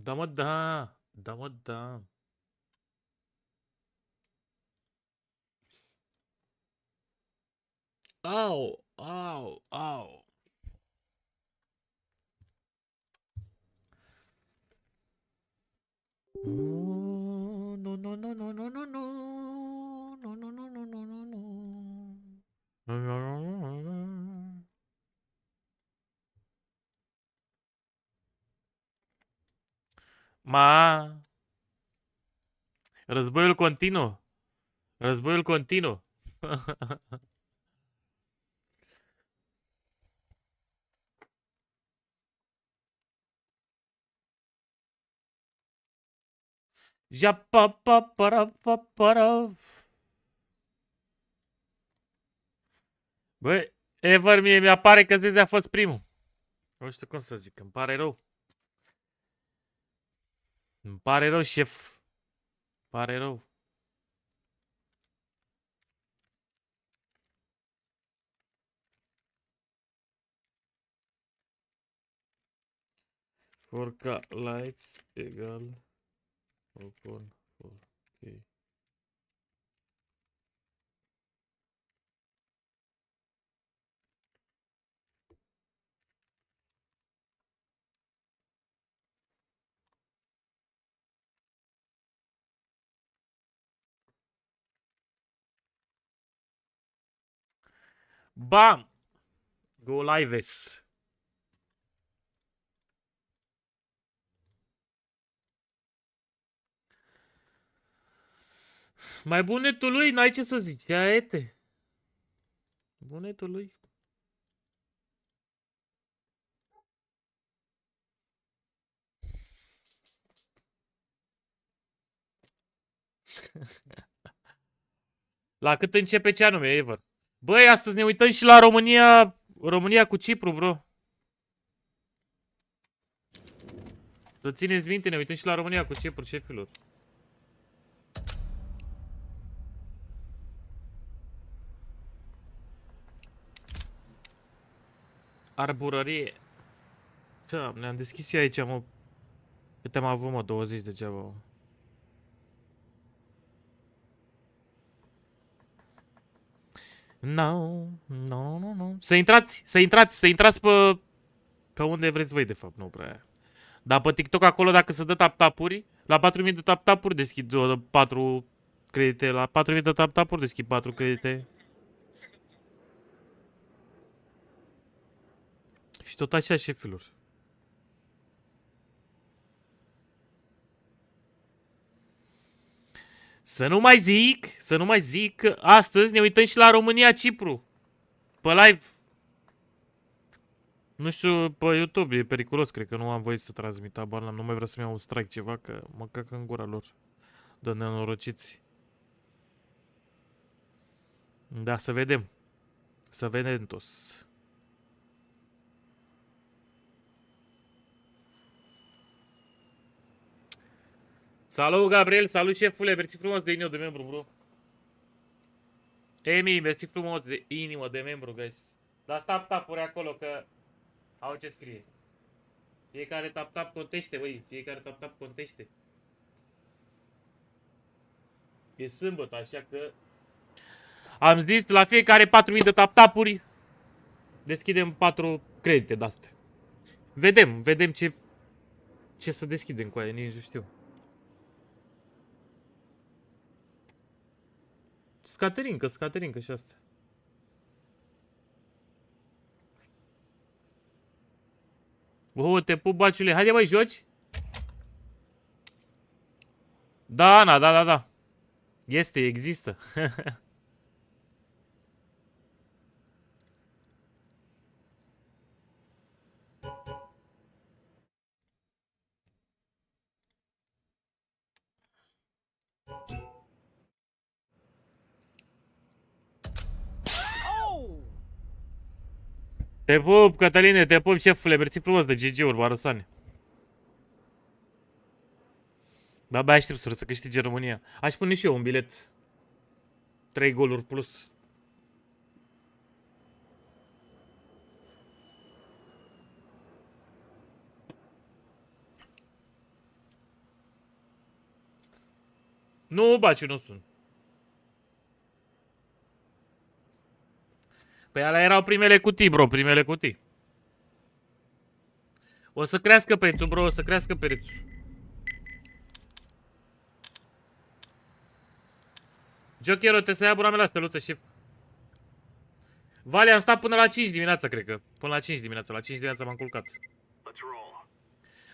Da, mă, da. Da, mă, da. Au, au, au. No, no, no, no, no, no, no, no. No, no, no, no, no, no, no. Ma, războiul continuu. Războiul continuu. Ja pa pa para pa para. Băi, Ever, mie mi-apare că Zeze a fost primul. Nu știu cum să zic, îmi pare rău. Îmi pare rău, șef. Pare rău. Forca likes egal open for ok. Bam! Go lives. Mai bunetul lui, n-ai ce să zici. Aia ete. Bunetul lui. La cât începe ce anume, Ever? Băi, astăzi ne uităm și la România. România cu Cipru, bro. Să țineți minte, ne uităm și la România cu Cipru, șefilor. Arburărie. Da, ne-am deschis eu aici, mă. Cât am avut, mă? 20 degeaba, mă. No, no, no, no. Să intrați pe unde vreți voi, de fapt, nu prea. Dar pe TikTok acolo, dacă se dă tap-tap-uri, la 4000 de tap-tap-uri deschid 4 credite. La 4000 de tap-tap-uri deschid 4 credite. Și tot așa, șefilor. Să nu mai zic că astăzi ne uităm și la România-Cipru. Pe live. Nu știu, pe YouTube e periculos, cred că nu am voie să transmit, abar nu mai vreau să-mi iau un strike ceva, că mă cac în gura lor. De nenorociți. Da, să vedem. Să vedem tos. Salut, Gabriel, salut, șefule, mersi frumos de inimă de membru, bro. Emi, mersi frumos de inimă de membru, guys. Dar tap-tap-uri acolo, că au ce scrie. Fiecare tap-tap contește, băi, fiecare tap-tap contește. E sâmbătă, așa că... Am zis, la fiecare 4000 de tap-tap-uri deschidem 4 credite de-astea. Vedem ce să deschidem cu aia, nici nu știu. Scaterincă și asta. Oh, te pup, baciule. Haide, băi, joci? Da, Ana, da. Este, există. Te pup, Cătăline, te pup, șefule. Mersi frumos de GG-uri, Barusane. Da, aștept să câștige România. Aș pune și eu un bilet. 3 goluri plus. Nu, Baciu, nu sunt. Păi alea erau primele cutii, bro, primele cutii. O să crească prețul, bro, o să crească prețul. Jochero, trebuie să ia abonament la steluță, șef. Vale, am stat până la 5 dimineața, cred că. Până la 5 dimineața, la 5 dimineața m-am culcat.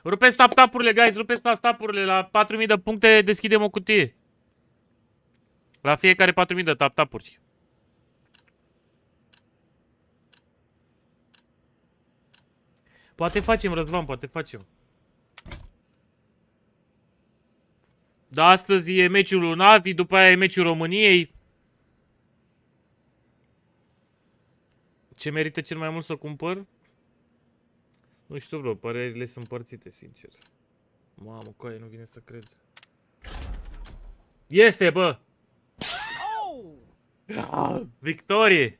Rupeți tap-tap-urile, guys, rupeți tap-tap-urile. La 4000 de puncte deschidem o cutie. La fiecare 4000 de tap-tap-uri. Poate facem, Răzvan, poate facem. Da, astăzi e meciul lui Navi, după aia e meciul României. Ce merită cel mai mult să cumpăr? Nu știu, bro, părerile sunt împărțite, sincer. Mamă, coaie, nu vine să cred. Este, bă! Victorie!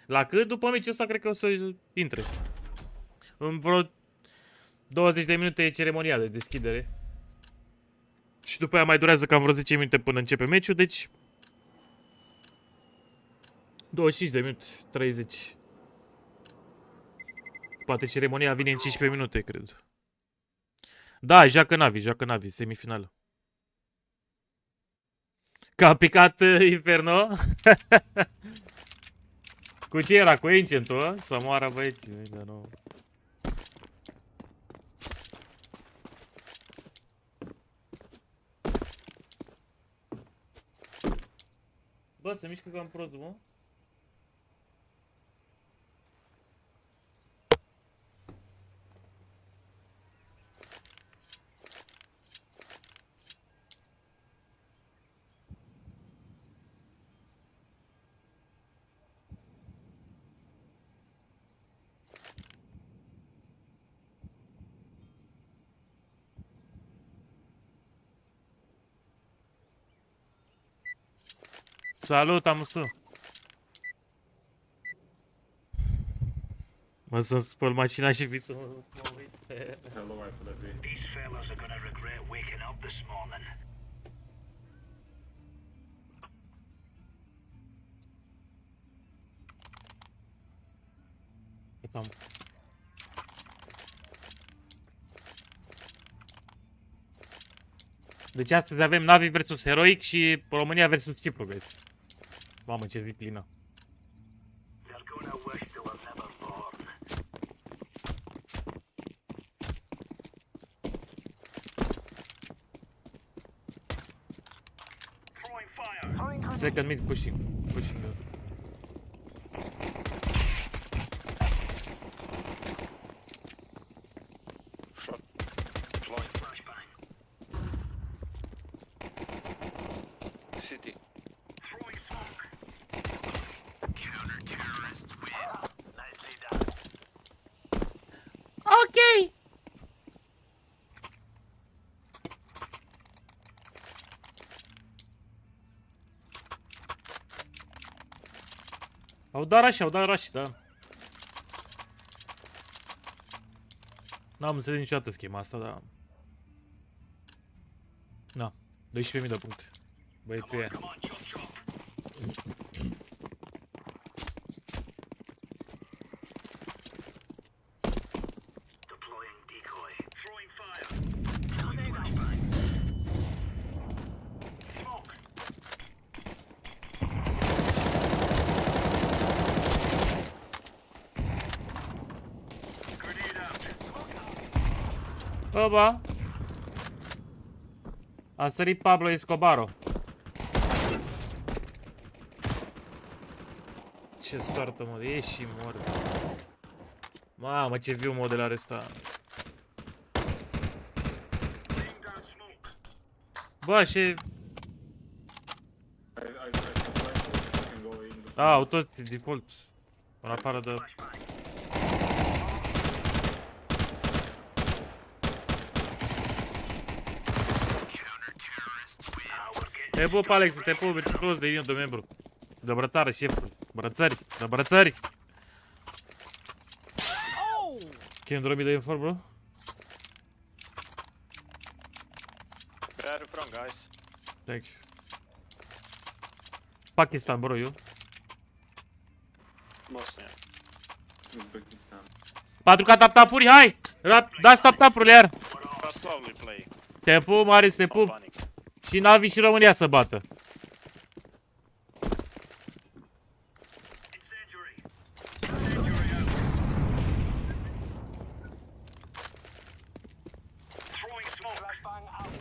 La cât? După meciul ăsta cred că o să intre. În vreo 20 de minute e ceremonia de deschidere. Și după aia mai durează cam vreo 10 minute până începe meciul, deci 25 de minute, 30. Poate ceremonia vine în 15 minute, cred. Da, joacă Navi, semifinală. Că a picat Inferno? Cu ce era? Cu Ancient-ul, să moară băieții, dar nu. Bă, se mișcă cam prost, mă. Salut, amusu. Mă să-mi spăl mașina și vii să mă uit. These fellas are gonna regret waking up this morning. Deci astăzi avem Navi versus Heroic și România versus Cipru, guys. Mamă, ce zi plină. They're gonna wish they were never born. Throwing fire. Second mid pushing. Pushing. Shot. Deploying flashbang. City. Throwing smoke. Counter-terrorists win. Nicely done. Ok. Au dat rush, da. N-am înțeles niciodată schema asta, dar... Na, 12.000 de puncte. Băieții aia. Come on, chop chop. Deploying decoy. Throwing fire. Throwing flashbang. Smoke. Grenade out. Oba! A sărit Pablo Escobaro. Ce soartă, mă, e și mor. Mamă, ce viu modelare ăsta. Laying down smoke. Bă, și... Da, au toți default. În afară de... Flashbang. Te pup, Alex, te pup, mersi frumos de de membru. De brățară, șeful. Brățări, de brățări. Can you drop me the info, bro? Where are Thank you. Pakistan, bro, you. Bosnia. Uzbekistan. 4K tap-tapuri, hai! Dați tap-tapurile iar! But slowly play. Te pup, Marius, te No pup. panic. Și Navi și România să bată. Incendiary. Incendiary out. Throwing smoke. Flashbang out.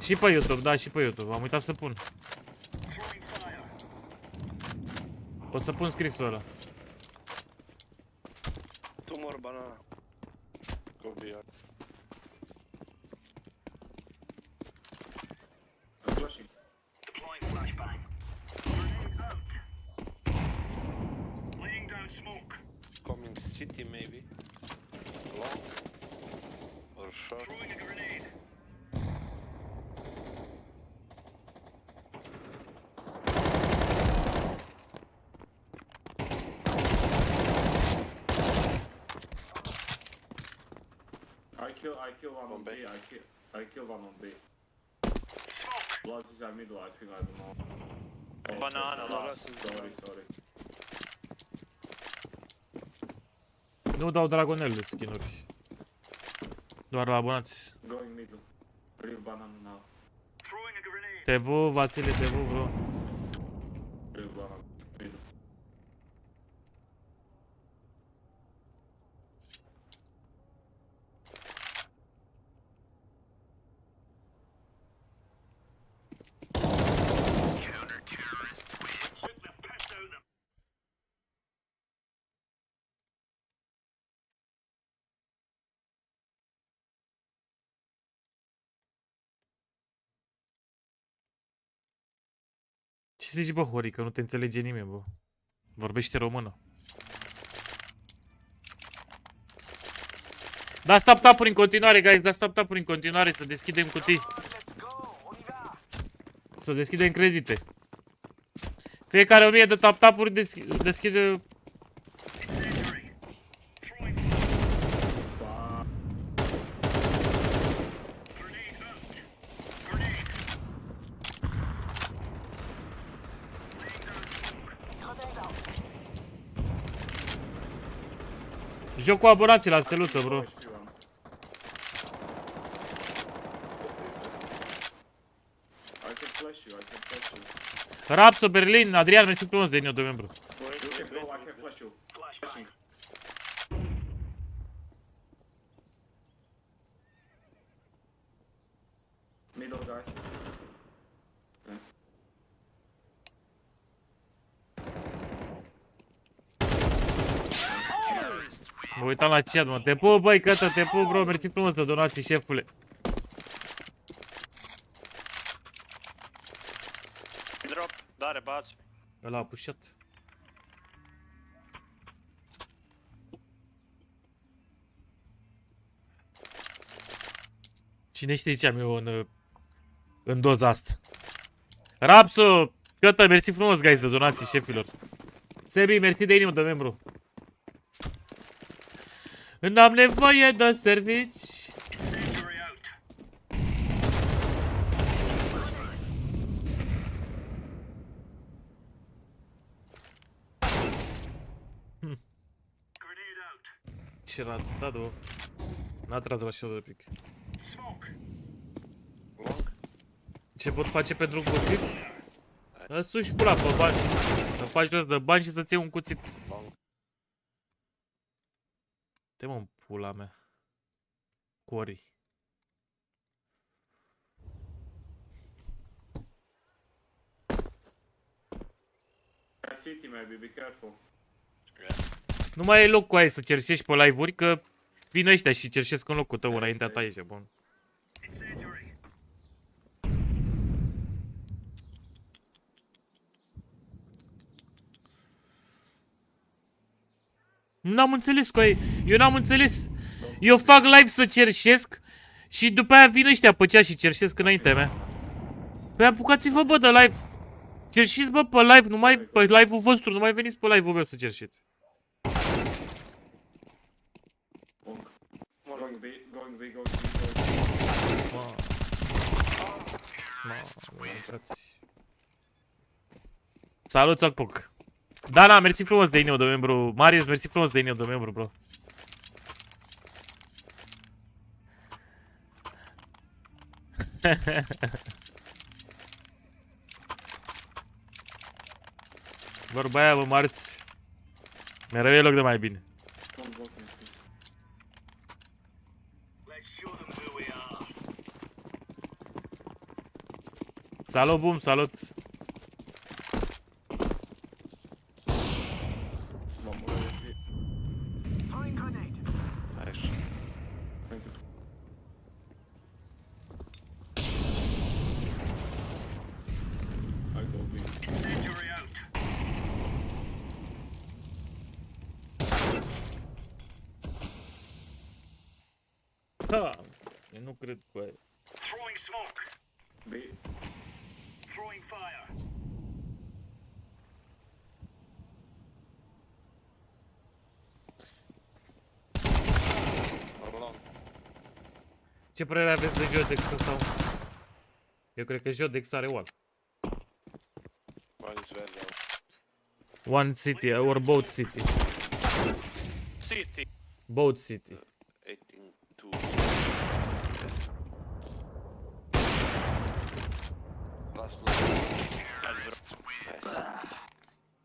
Și pe YouTube, da, și pe YouTube. Am uitat să pun. Throwing fire. O să pun scrisul ăla. Two more banana. Go be out. I'm flashing. Deploying flashbang. Grenade out. Laying down smoke. Come in city maybe. Long. Or short. Throwing a grenade. I kill one on On B. B. I kill one on B. Smoke. Last is at middle, I think, I don't know. Oh, Banana last. Sorry. Nu dau dragonele skin-uri. Doar la abonați. Going middle. Leave banana now. Throwing a grenade. Te pup, Vasile, te pup, bro. Leave banana. Middle. Took the piss out of them. Ce zici, bă, Hori, că nu te înțelege nimeni, bă. Vorbește română. Dați tap-tapuri în continuare, guys, dați tap-tapuri în continuare, să deschidem cutii. Să deschidem credite. Fiecare 1000 de tap-tapuri deschide... Incendiary. Throwing grenade out. Grenade. Laying down smoke. Grenade out. Joc cu abonații la steluță, bro. HP one. I can flash you. Rapso, Berlin, Adrian, mersi frumos de 2 membru. You can go, I can flash you. Flashbang. Middle, guys. Yeah. Mă uitam la chat, mă. Te pup, băi, cătă, te pup, bro. Mersi frumos de donații, șefule. Drop. Dare, baci. Ăla a pușat. Cine știe ce am eu în doza asta? Rapso, cătă, mersi frumos, guys, de donații, șefilor. Sebi, mersi de inimă de membru. N-am nevoie de servici. Incendiary out. Grenade out. Ce ratat, bă. N-a tras la shoulder pick. Smoke. Long. Ce pot face pentru un cuțit? Sus pula pe bani. Să faci jos de bani și să-ți iei un cuțit. Long. Te mă în pula mea. Cori. City maybe, be careful. Nu mai e loc cu aia să cerșești pe live-uri, că vin ăștia și cerșesc în locul tău înaintea ta, ești bun. Incendiary. N-am înțeles cu aia. Eu n-am înțeles. Eu fac live să cerșesc și după aia vin ăștia pe cea și cerșesc înaintea mea. Păi apucați-vă, bă, de live. Cerșiți, bă, pe live, nu mai pe live-ul vostru, nu mai veniți pe live-ul meu să cerșiți. Going B, going B, going B, going B. Mă. Salut, Țocpoc. Dana, mersi frumos de ineu de membru. Marius, mersi frumos de ineu de membru, bro. Vorba aia, bă, marți. Mereu e loc de mai bine. Don't block me, please. Let's show them who we are. Salut, bum, salut. Mă murit. Throwing grenade. Nice. Thank you. I go B. Incendiary out. Da, eu nu cred că e. Throwing smoke. B. Throwing fire. Long. Ce părere aveți de Jodex sau? Eu cred că Jodex are one. One is very low. One city, or both city. City. Both city. 18-2. Last one. Nice.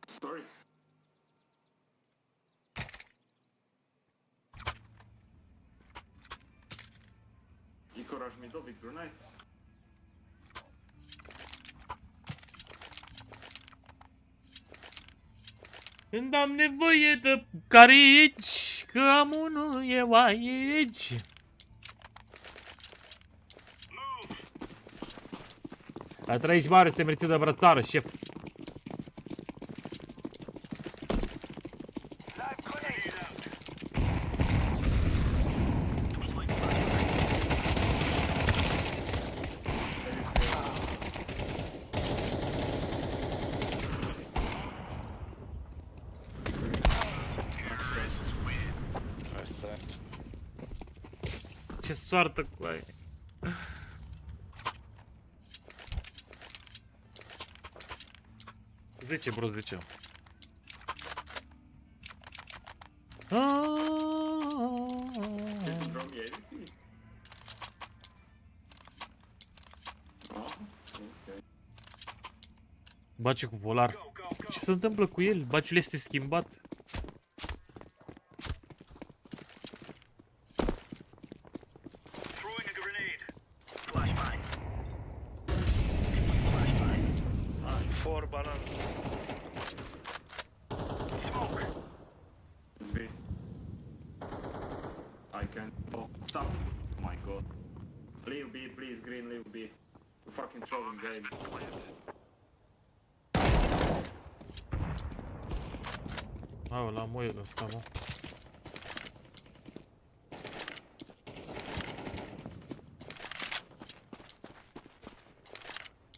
Sorry. Icoraș Midovic Brunites. Când am nevoie de carici, că am unul eu aici. La 30 mare se merge de brățară, șef. Live grenade out. Nice try. Ce soartă cu aia. Zece, bro, 10. From Yeti. Ah, ok. Baciu cu polar. Go, go, go. Ce se întâmplă cu el? Baciul este schimbat. Throwing a grenade. Flashbang. Flashbang. 4 banana. Smoke. It's B. I can't. Oh, stop. Oh my god. Leave B, please, green, leave B. You fucking trolling game. Au, la moiul ăsta, mă.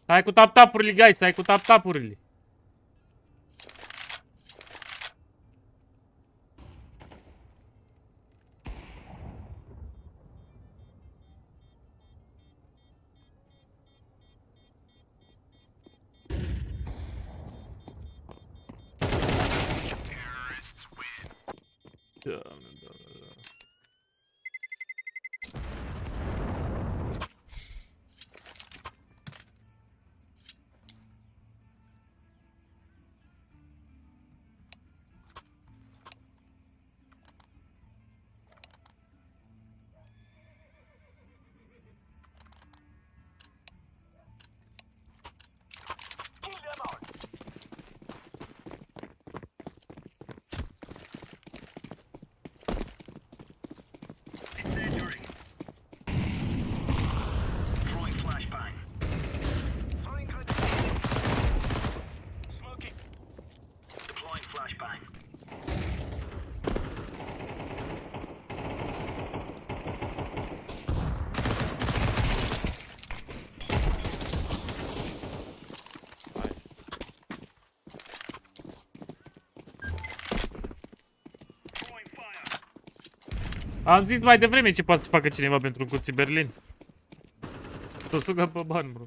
Hai cu tap-tapurile, guys, hai cu tap-tapurile. Doamne, doamne, doamne. Kill them all. Incendiary. Throwing flashbang. Throwing grenade. Smoking. Deploying flashbang. Throwing fire. Am zis mai devreme ce poate să facă cineva pentru un cuțit Berlin. Să sugă pe bani, bro.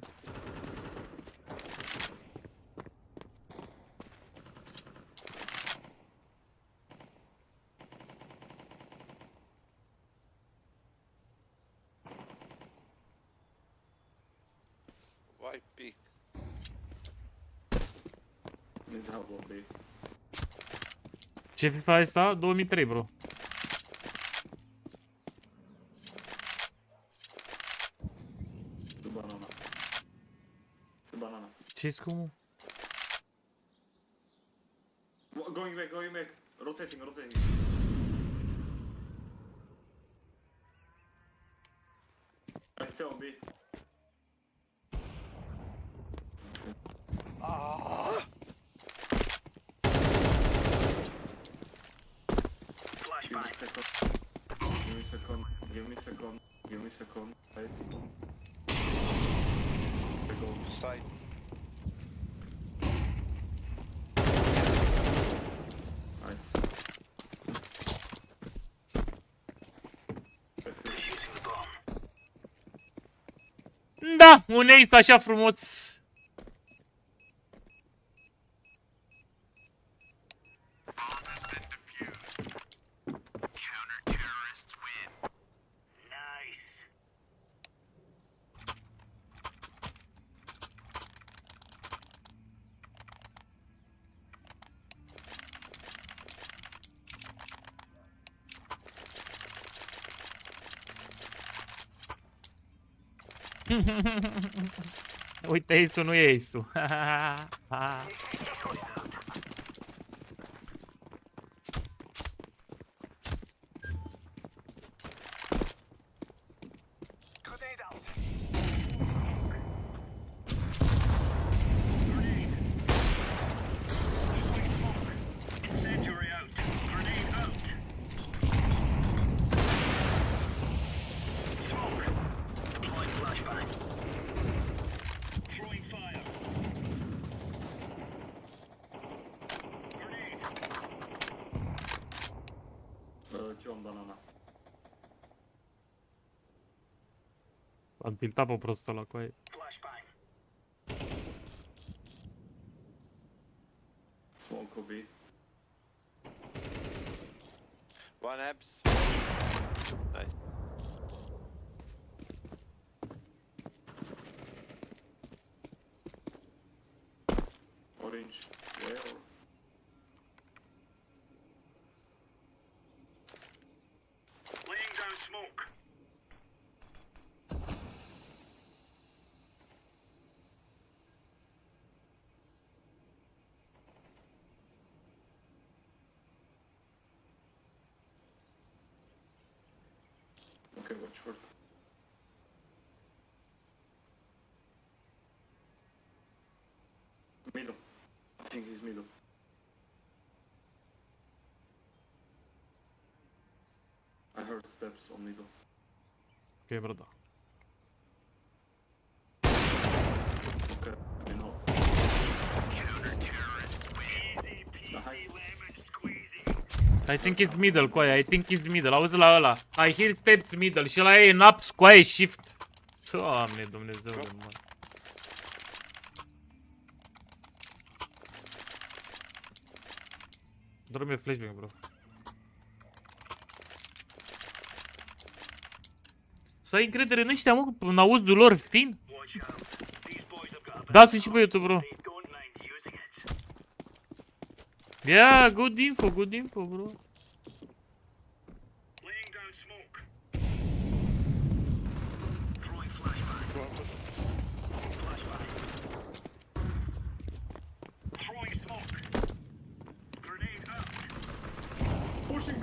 I peek. Need help on B. Ce FIFA e asta? 2003, bro. The banana. The banana. Ce-i cum? Going back, going back. Rotating, rotating. I stay on B. Ah! Give me second. Give me second. Give me second. Right. I go. Side. Nice. Da, un ace așa frumos. Nice. Uite, ace-ul nu e ace-ul. Grenade out. Incendiary out. Grenade out. Smoke. Deploying flashbang. Throwing fire. Grenade. Ce on banana? Am tiltat pe prostul ăla cu aia. Flashbang. Smoke B. One abs. Nice. Orange. Where? Or... Laying down smoke. Okay, watch short. Middle. I think he's middle. I heard steps on middle. Ok, bro, da. Okay, I know. Easy peasy Nice. lemon squeezy. I think it's middle, cu aia. I think it's middle. Auzi la ăla. I hear steps middle. Și ăla e în ups cu aia e shift. Doamne, Dumnezeule, mă. Dorme flashbang, bro. Să ai încredere în ăștia, mă, în auzul lor fin. Watch out. These boys have got a Dați-i și pe YouTube, bro. they don't mind using it. Yeah, good info, bro. Laying down smoke. Throwing flashbang. Flashbang. Throwing smoke. Grenade out. Pushing B!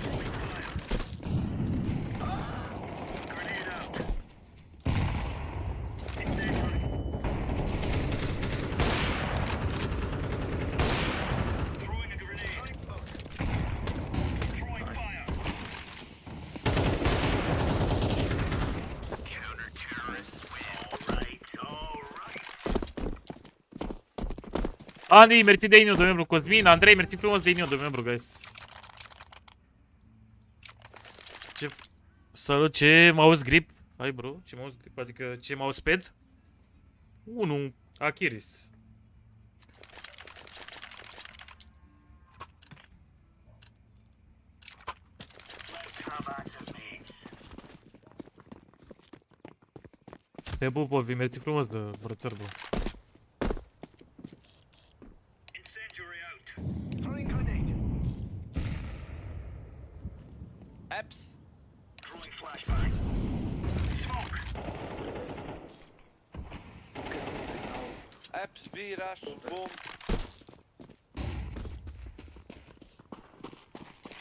Throwing fire. Grenade out. Incendiary. Throwing a grenade. Throwing fire. All right. Ani, mersi de inio de membru. Cosmin, Andrei, mersi frumos de inio de membru, guys. Ce... Salut, ce mouse grip? Hai, bro, ce mouse grip? Adică ce mousepad? 1, Achiris. Let's have at it, mates. Te pup, Ovi, mersi frumos de brățăr, bro. Incendiary out. Throwing grenade. Apps. Throwing flashbang. Smoke. Apps, B, rush, boom.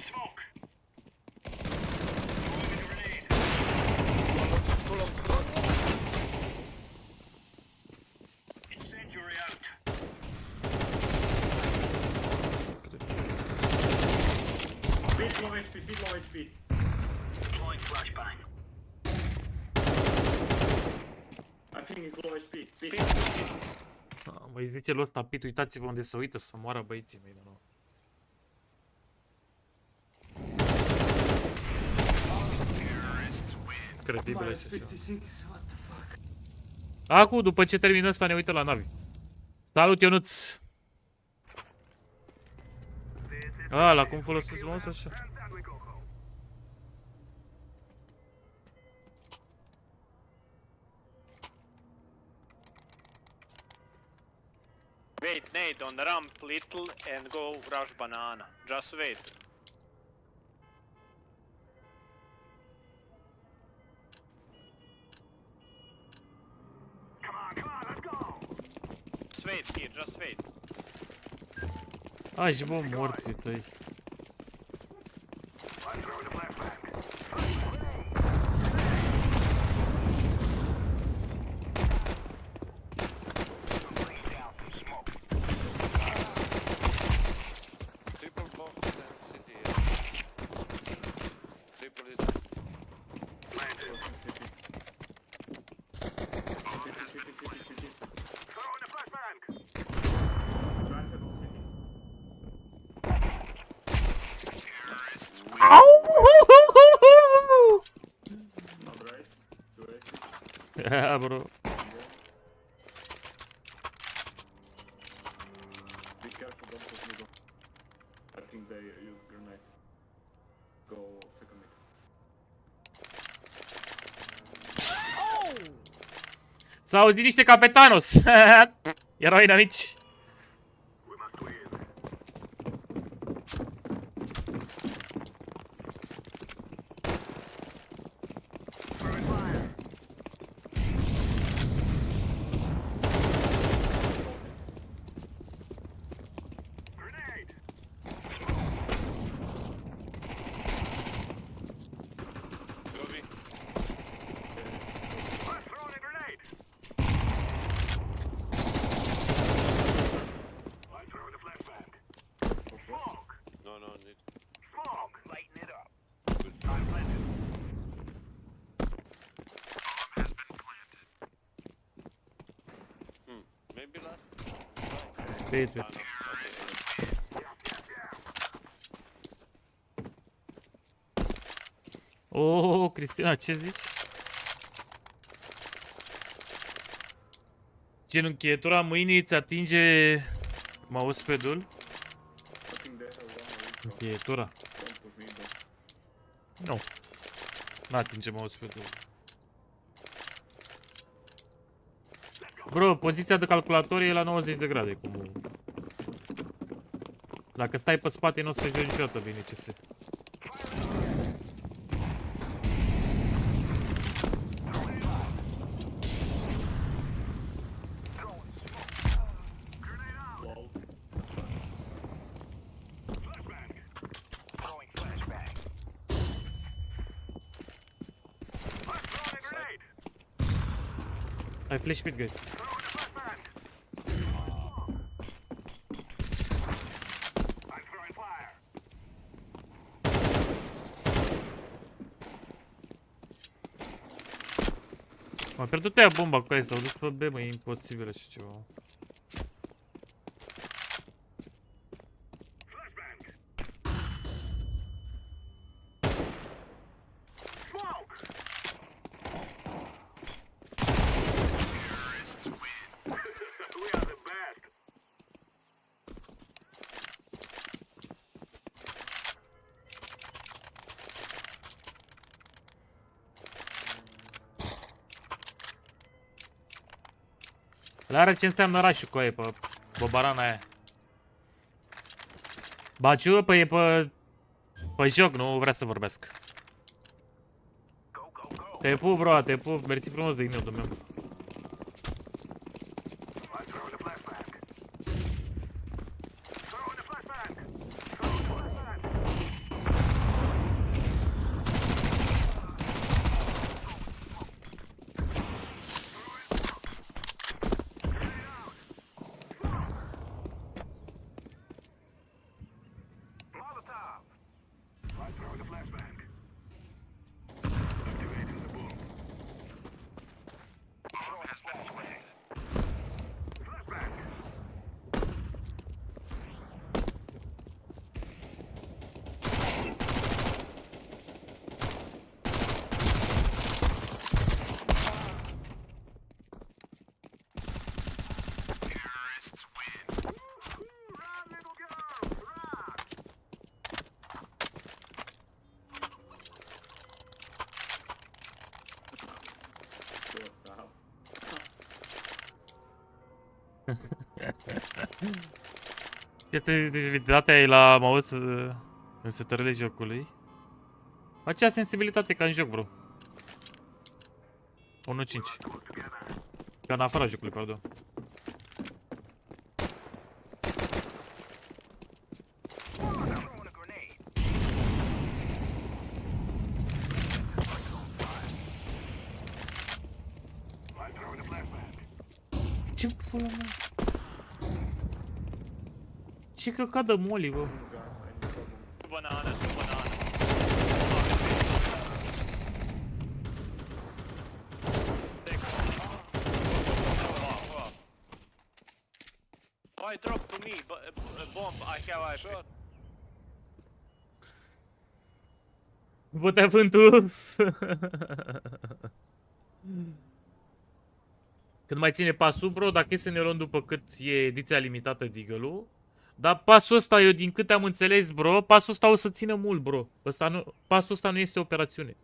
Smoke. Throwing a grenade. Incendiary out. Pit low HP, pit low HP. Deploying flashbang. I think he's low HP. Pit. Băi, zice lui ăsta, Pit, uitați-vă unde se uită să moară băieții mei, nu. Credibil așa. 56, what the fuck? Acum, după ce termină ăsta, ne uită la navi. Salut, Ionuț! La cum folosesc mouse așa? Wait, Nate, on the ramp little and go rush banana. Just wait. Just wait here, just wait. Ai și bă, morții tăi. Triple box and city. Triple is City. Rația două city. No brace. 280. Yeah, bro. Be careful, don't push middle. I think they use grenade. Go second mid. S-au auzit niște capetanos. Erau inamici. go B. No, no, need. Maybe last. Wait, Ah, wait. no. Oh, Cristina, ce zici? Genunchietura mâinii îți atinge mousepad-ul? I think they have one more. Încheietura. Don't push middle. Nu. N-atinge mousepad-ul. Bro, poziția de calculator e la 90 de grade. Cum... Dacă stai pe spate, nu o să joci niciodată bine CS. Lol. Ai flash pit, guys. M-a pierdut aia bomba cu care s-au dus pe B, mă, e imposibil așa ceva. Le arăt ce înseamnă rașul cu aia pe barana aia. Baciu, păi e pe joc, nu vrea să vorbească. Te pup, bro, te pup. Mersi frumos de ignotul meu. Este sensibilitatea e la mouse în setările jocului. Acea sensibilitate ca în joc, bro. 1.5. Ca în afara jocului, pardon. Ce pula mea? Ce căcat de moli, bă? Banana, su banana. Why drop to me? Bomb, I have IP. Bătea vântul. Când mai ține pasul, bro, dacă e să ne luăm după cât e ediția limitată Deagle-ul. Dar pasul ăsta, eu din câte am înțeles, bro, pasul ăsta o să țină mult, bro. Pasul ăsta nu este operațiune.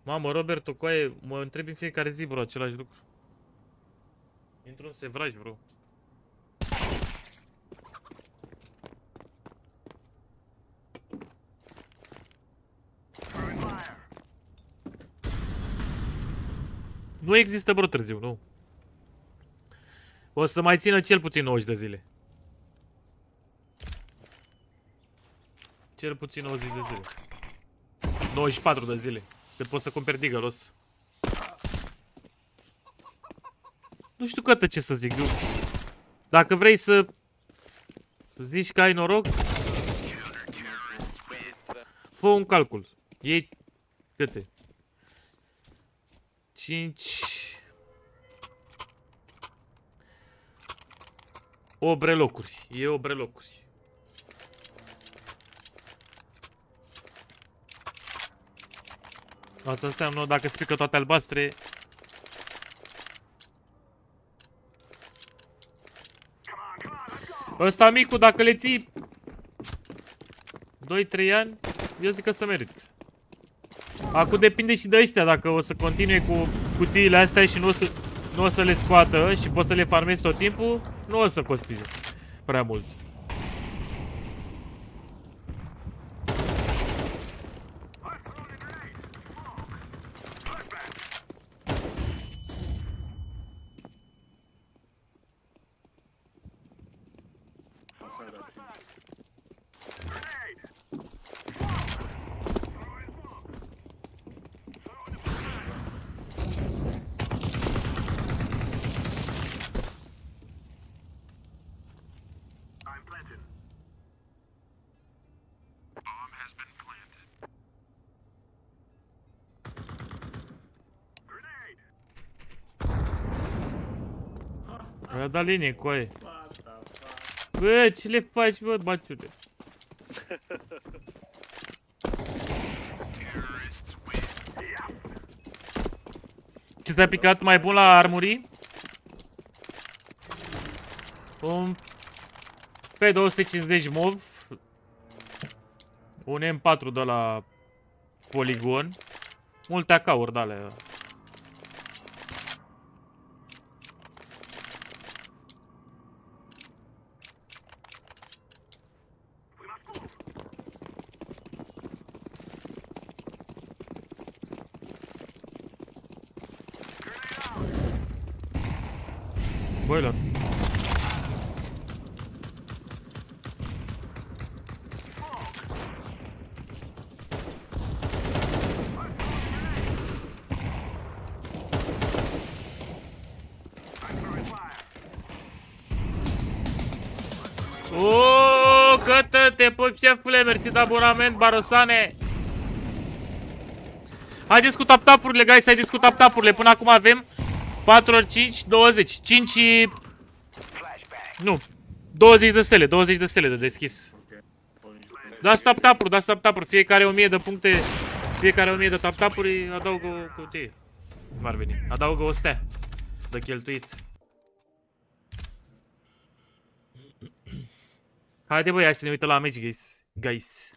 Mamă, Roberto, coaie, mă întreb în fiecare zi, bro, același lucru. Intru în sevraj, bro. Nu există, bro, târziu, nu. O să mai țină cel puțin 90 de zile. Cel puțin 90 de zile. 94 de zile. Cât poți să cumperi Deagle-ul ăsta. Nu știu cât ce să zic, dude. Dacă vrei să zici că ai noroc, fă un calcul. Iei câte? 5 8 brelocuri. E 8 brelocuri. Asta înseamnă dacă spică toate albastre. Ăsta micu, dacă le ții 2-3 ani, eu zic că se merit. Acum depinde și de ăștia, dacă o să continue cu cutiile astea și nu o să le scoată și poți să le farmezi tot timpul, nu o să costeze prea mult. A dat linie, coaie. Bă, ce le faci, bă, baciule? Ce s-a picat mai bun la armurii? Un P250 MOV. Un M4 de la poligon. Multe AK-uri de alea. Boiler. Cătă, te pup, șefule, mersi de abonament, Barosane. Haideți cu tap-tap-urile, guys, haideți cu tap-tap-urile. Până acum avem 4 ori 5, 20. 5 și... Nu, 20 de stele, 20 de stele de deschis. Dați tap-tap-uri, dați tap-tap-uri. Fiecare 1000 de puncte, fiecare 1000 de tap-tap-uri adaugă o cutie. Cum ar veni? Adaugă o stea de cheltuit. Haide băi, hai să ne uităm la meci, guys.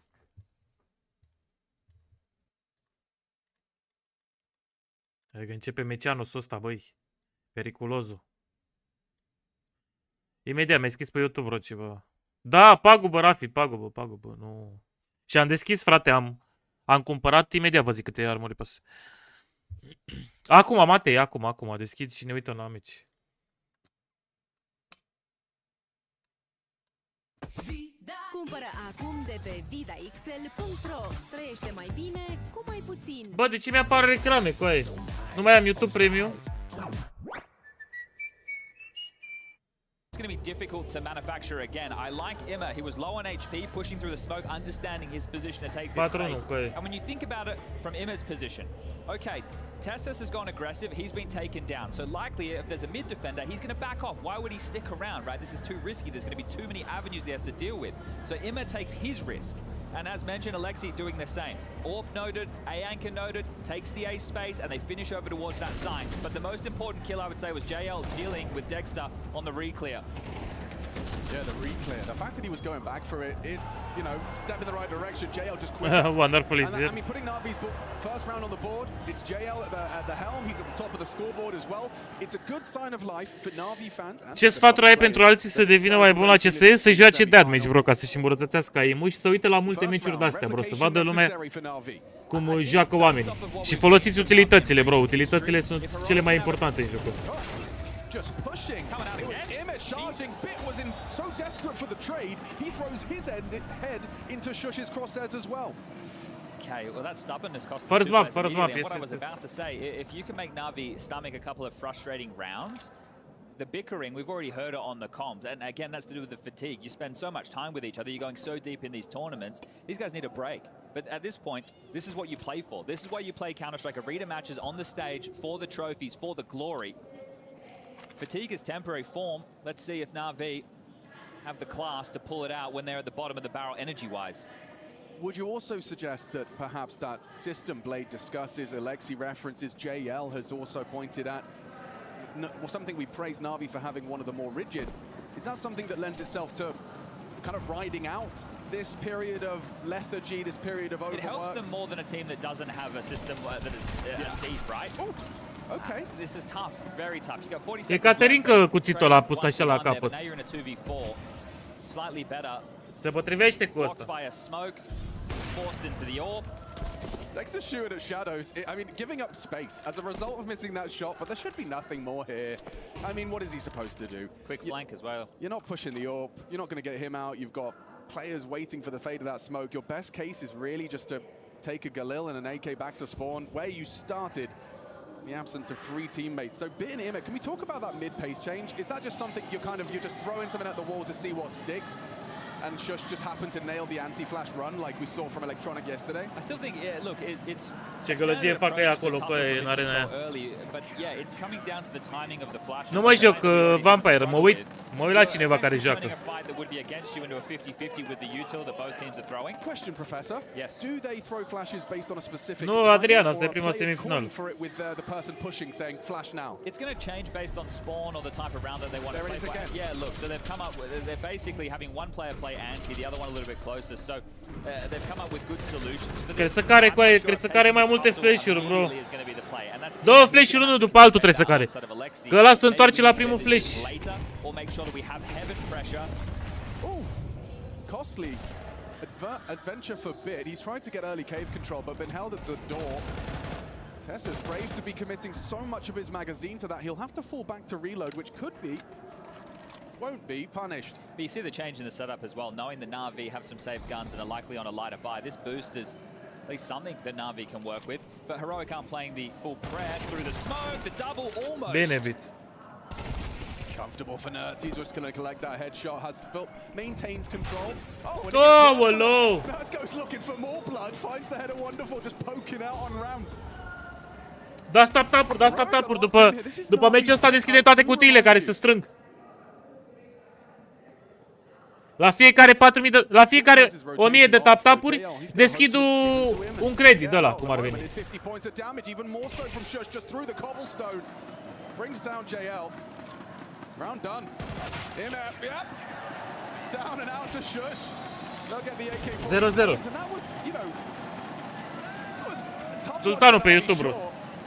Hai că începe mecianusul ăsta, băi. Periculosul. Imediat mi-ai scris pe YouTube, bro, ceva. Da, pagubă, Rafi, pagubă, nu. Și am deschis, frate, am cumpărat imediat, vă zic câte armuri pe. Acum, Matei, acum, deschid și ne uităm la meci. Cumpără acum de pe vidaxl.ro. Trăiește mai bine cu mai puțin. Bă, de ce mi-apar reclame, coaie? Nu mai am YouTube Premium? It's going to be difficult to manufacture again. I like Imma. He was low on HP, pushing through the smoke, understanding his position to take this space. And when you think about it from Imma's position, okay, Tessus has gone aggressive. He's been taken down. So likely, if there's a mid defender, he's going to back off. Why would he stick around, right? This is too risky. There's going to be too many avenues he has to deal with. So Imma takes his risk. And as mentioned, Alexi doing the same. Orp noted, A-Anchor noted, takes the A space, and they finish over towards that sign. But the most important kill, I would say, was JL dealing with Dexter on the re-clear. Yeah, the re-clear. The fact that he was going back for it, it's, you know, step in the right direction. JL just quick. Wonderful, is it? I mean, putting Navi's first round on the board, it's JL at the helm. He's at the top of the scoreboard as well. It's a good sign of life for Navi fans. Ce sfaturi ai pentru alții să devină mai bun la CS? Să joace deathmatch, bro, ca să-și îmbunătățească aim-ul și să uite la multe meciuri de-astea, bro, să vadă lumea cum joacă oamenii. Și folosiți utilitățile, bro, utilitățile sunt cele mai importante în jocul ăsta. Just pushing. It was Imma charging. Bit was so desperate for the trade, he throws his head into Shush's crosshairs as well. Okay, well that stubbornness cost First them map, two players immediately. yes, What I was yes. about to say, if you can make Navi stomach a couple of frustrating rounds, the bickering, we've already heard it on the comms, and again, that's to do with the fatigue. You spend so much time with each other, you're going so deep in these tournaments, these guys need a break. But at this point, this is what you play for. This is why you play Counter-Strike Arena matches on the stage for the trophies, for the glory. Fatigue is temporary form. Let's see if Na'Vi have the class to pull it out when they're at the bottom of the barrel energy-wise. Would you also suggest that perhaps that system Blade discusses, Alexi references, JL has also pointed at, something we praise Na'Vi for having one of the more rigid. Is that something that lends itself to kind of riding out this period of lethargy, this period of overwork? It helps them more than a team that doesn't have a system that is deep, right? Ooh. Okay. This is tough, very tough. You got 40 E seconds Caterin că cuțitul l-a pus așa la left, but capăt. now you're in a 2v4. Slightly better. Se potrivește cu Blocked ăsta. by a smoke, forced into the orb. Dexter shooting at shadows. I mean, giving up space as a result of missing that shot, but there should be nothing more here. I mean, what is he supposed to do? Quick flank as well. You're not pushing the orb. You're not going to get him out. You've got players waiting for the fate of that smoke. Your best case is really just to take a Galil and an AK back to spawn where you started. In the absence of 3 teammates. So Bit and Imma, can we talk about that mid-pace change? Is that just something you're just throwing something at the wall to see what sticks? And Shush just happened to nail the anti-flash run like we saw from Electronic yesterday? I still think, yeah, look, it's Ce gălăgie fac ei acolo pe în arena aia. But yeah, it's coming down to the timing of the flash. Nu mă joc Vampire, mă uit la cineva care joacă. Question, Professor. Yes. Do they throw flashes based on a specific Nu, Adrian, asta e prima semifinală. for it with the person pushing saying flash now? It's going to change based on spawn or the type of round that they want to There play. it is again. Yeah, look, so they've come up with, they're basically having one player play anti, the other one a little bit closer. So they've come up with good solutions for Cred this. să care, coaie, cred să care mai multe flash-uri, bro. 2 flash-uri unul după altul trebuie să care. Că ăla se întoarce la primul flash. Ooh, costly adventure for Bit. He's trying to get early cave control, but been held at the door. Tessa's brave to be committing so much of his magazine to that. He'll have to fall back to reload, which could be, won't be, punished. But you see the change in the setup as well, knowing the Na'Vi have some safe guns and are likely on a lighter buy. This boost is at least something that Na'Vi can work with. But Heroic aren't playing the full press through the smoke, the double almost. Bine, bit. Comfortable for Nerds. He's just going to collect that headshot. Maintains control. Oh, and Oh, Nerds goes looking for more blood. Finds the header wonderful, just poking out on ramp. Dați tap-tap-uri, dați tap-tap-uri. După meciul ăsta deschide toate cutiile care se strâng. La fiecare 4000 de, la fiecare 1000 de tap-tap-uri deschid un credit de ăla, cum ar veni. Brings down JL. Round done. Imap, yep. Down and out to Shush. They'll get the AK-47. 0-0. Sultanu pe YouTube, bro.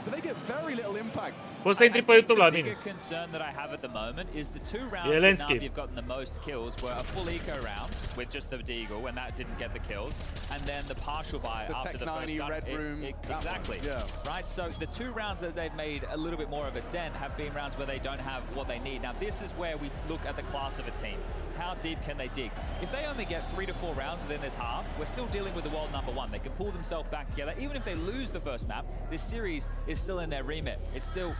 But they get very little impact. Poți să intri pe YouTube la mine. The bigger concern that I have at the moment is the two rounds that Na'Vi have gotten the most kills were a full eco round with just the Deagle when that didn't get the kills, and then the partial buy after the first gun. Red Room. Exactly. Yeah. Right, so the two rounds that they've made a little bit more of a dent have been rounds where they don't have what they need. Now this is where we look at the class of a team. How deep can they dig? If they only get 3 to 4 rounds within this half, we're still dealing with the world #1. They can pull themselves back together. Even if they lose the first map, this series is still in their remit. It's still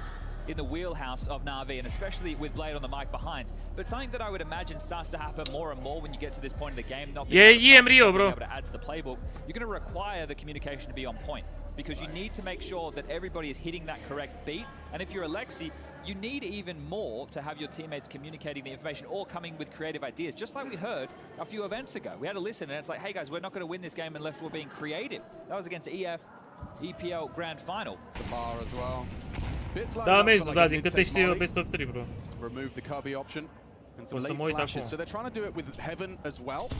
in the wheelhouse of Na'Vi, and especially with Blade on the mic behind. But something that I would imagine starts to happen more and more when you get to this point of the game, not being able to add to the playbook, you're going to require the communication to be on point, because you need to make sure that everybody is hitting that correct beat. And if you're Alexi, you need even more to have your teammates communicating the information or coming with creative ideas, just like we heard a few events ago. We had to listen, and it's like, hey guys, we're not going to win this game unless we're being creative. That was against EF EPL Grand Final. Bar as well. Da, din câte știu eu, best of 3, bro. Remove the cubby option and some late flashes. So they're trying to do it with Heaven as well.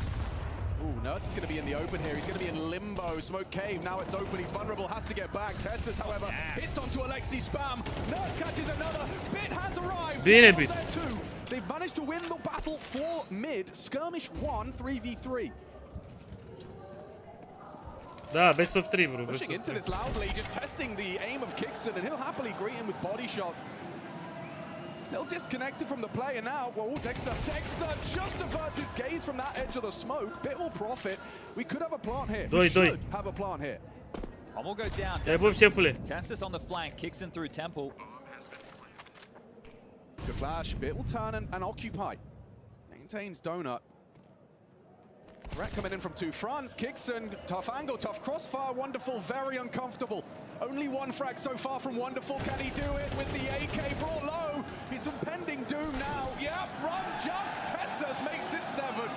Ooh, Nerds is going to be in the open here. He's going to be in limbo. Smoke cave. Now it's open. He's vulnerable. Has to get back. Tessus, however, hits onto Alexi spam. Nerds catches another. Bit has arrived. Bine, Bit. They've managed to win the battle for mid. Skirmish 1, 3v3. Da, best of 3, bro. Pushing into this loudly, just testing the aim of Kixon, and he'll happily greet him with body shots. They'll disconnect it from the player now. Whoa, Dexter just averts his gaze from that edge of the smoke. Bit will profit. We could have a plant here. We should have a plant here. And we'll go down. Tessus on the flank, Kixon through Temple. Good flash. Bit will turn and occupy. Maintains Donut. Threat coming in from two fronts. Kixon, tough angle, tough crossfire. Wonderful, very uncomfortable. Only one frag so far from Wonderful. Can he do it with the AK brought low? He's impending doom now. Yep, run, jump. Tessus makes it 7.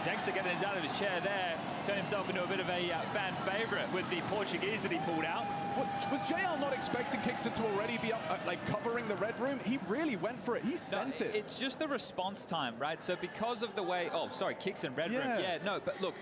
Dexter getting out of his chair there. Turned himself into a bit of a fan favorite with the Portuguese that he pulled out. Was JL not expecting Kixon to already be up, like covering the red room? He really went for it. He sent it. It's just the response time, right? So because of the way, oh, sorry, Kixon red room. Yeah, no, but look,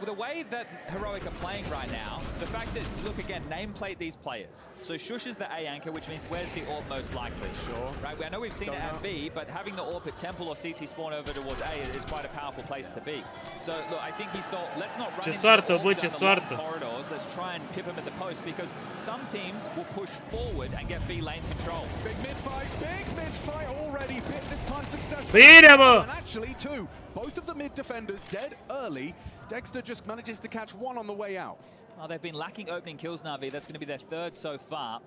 the way that Heroic are playing right now, the fact that, look again, nameplate these players. So Shush is the A anchor, which means where's the AWP most likely? Sure. Right, I know we've seen it at B, but having the AWP at Temple or CT spawn over towards A is quite a powerful place to be. So look, I think he's thought, let's not run into the AWP down the corridors, let's try and pip him at the post, because some teams will push forward and get B lane control. Big mid-fight already. Bit this time successful. And actually two. Both of the mid defenders dead early. Dexter just manages to catch one on the way out. Oh, they've been lacking opening kills, Na'Vi. That's going to be their 3rd so far.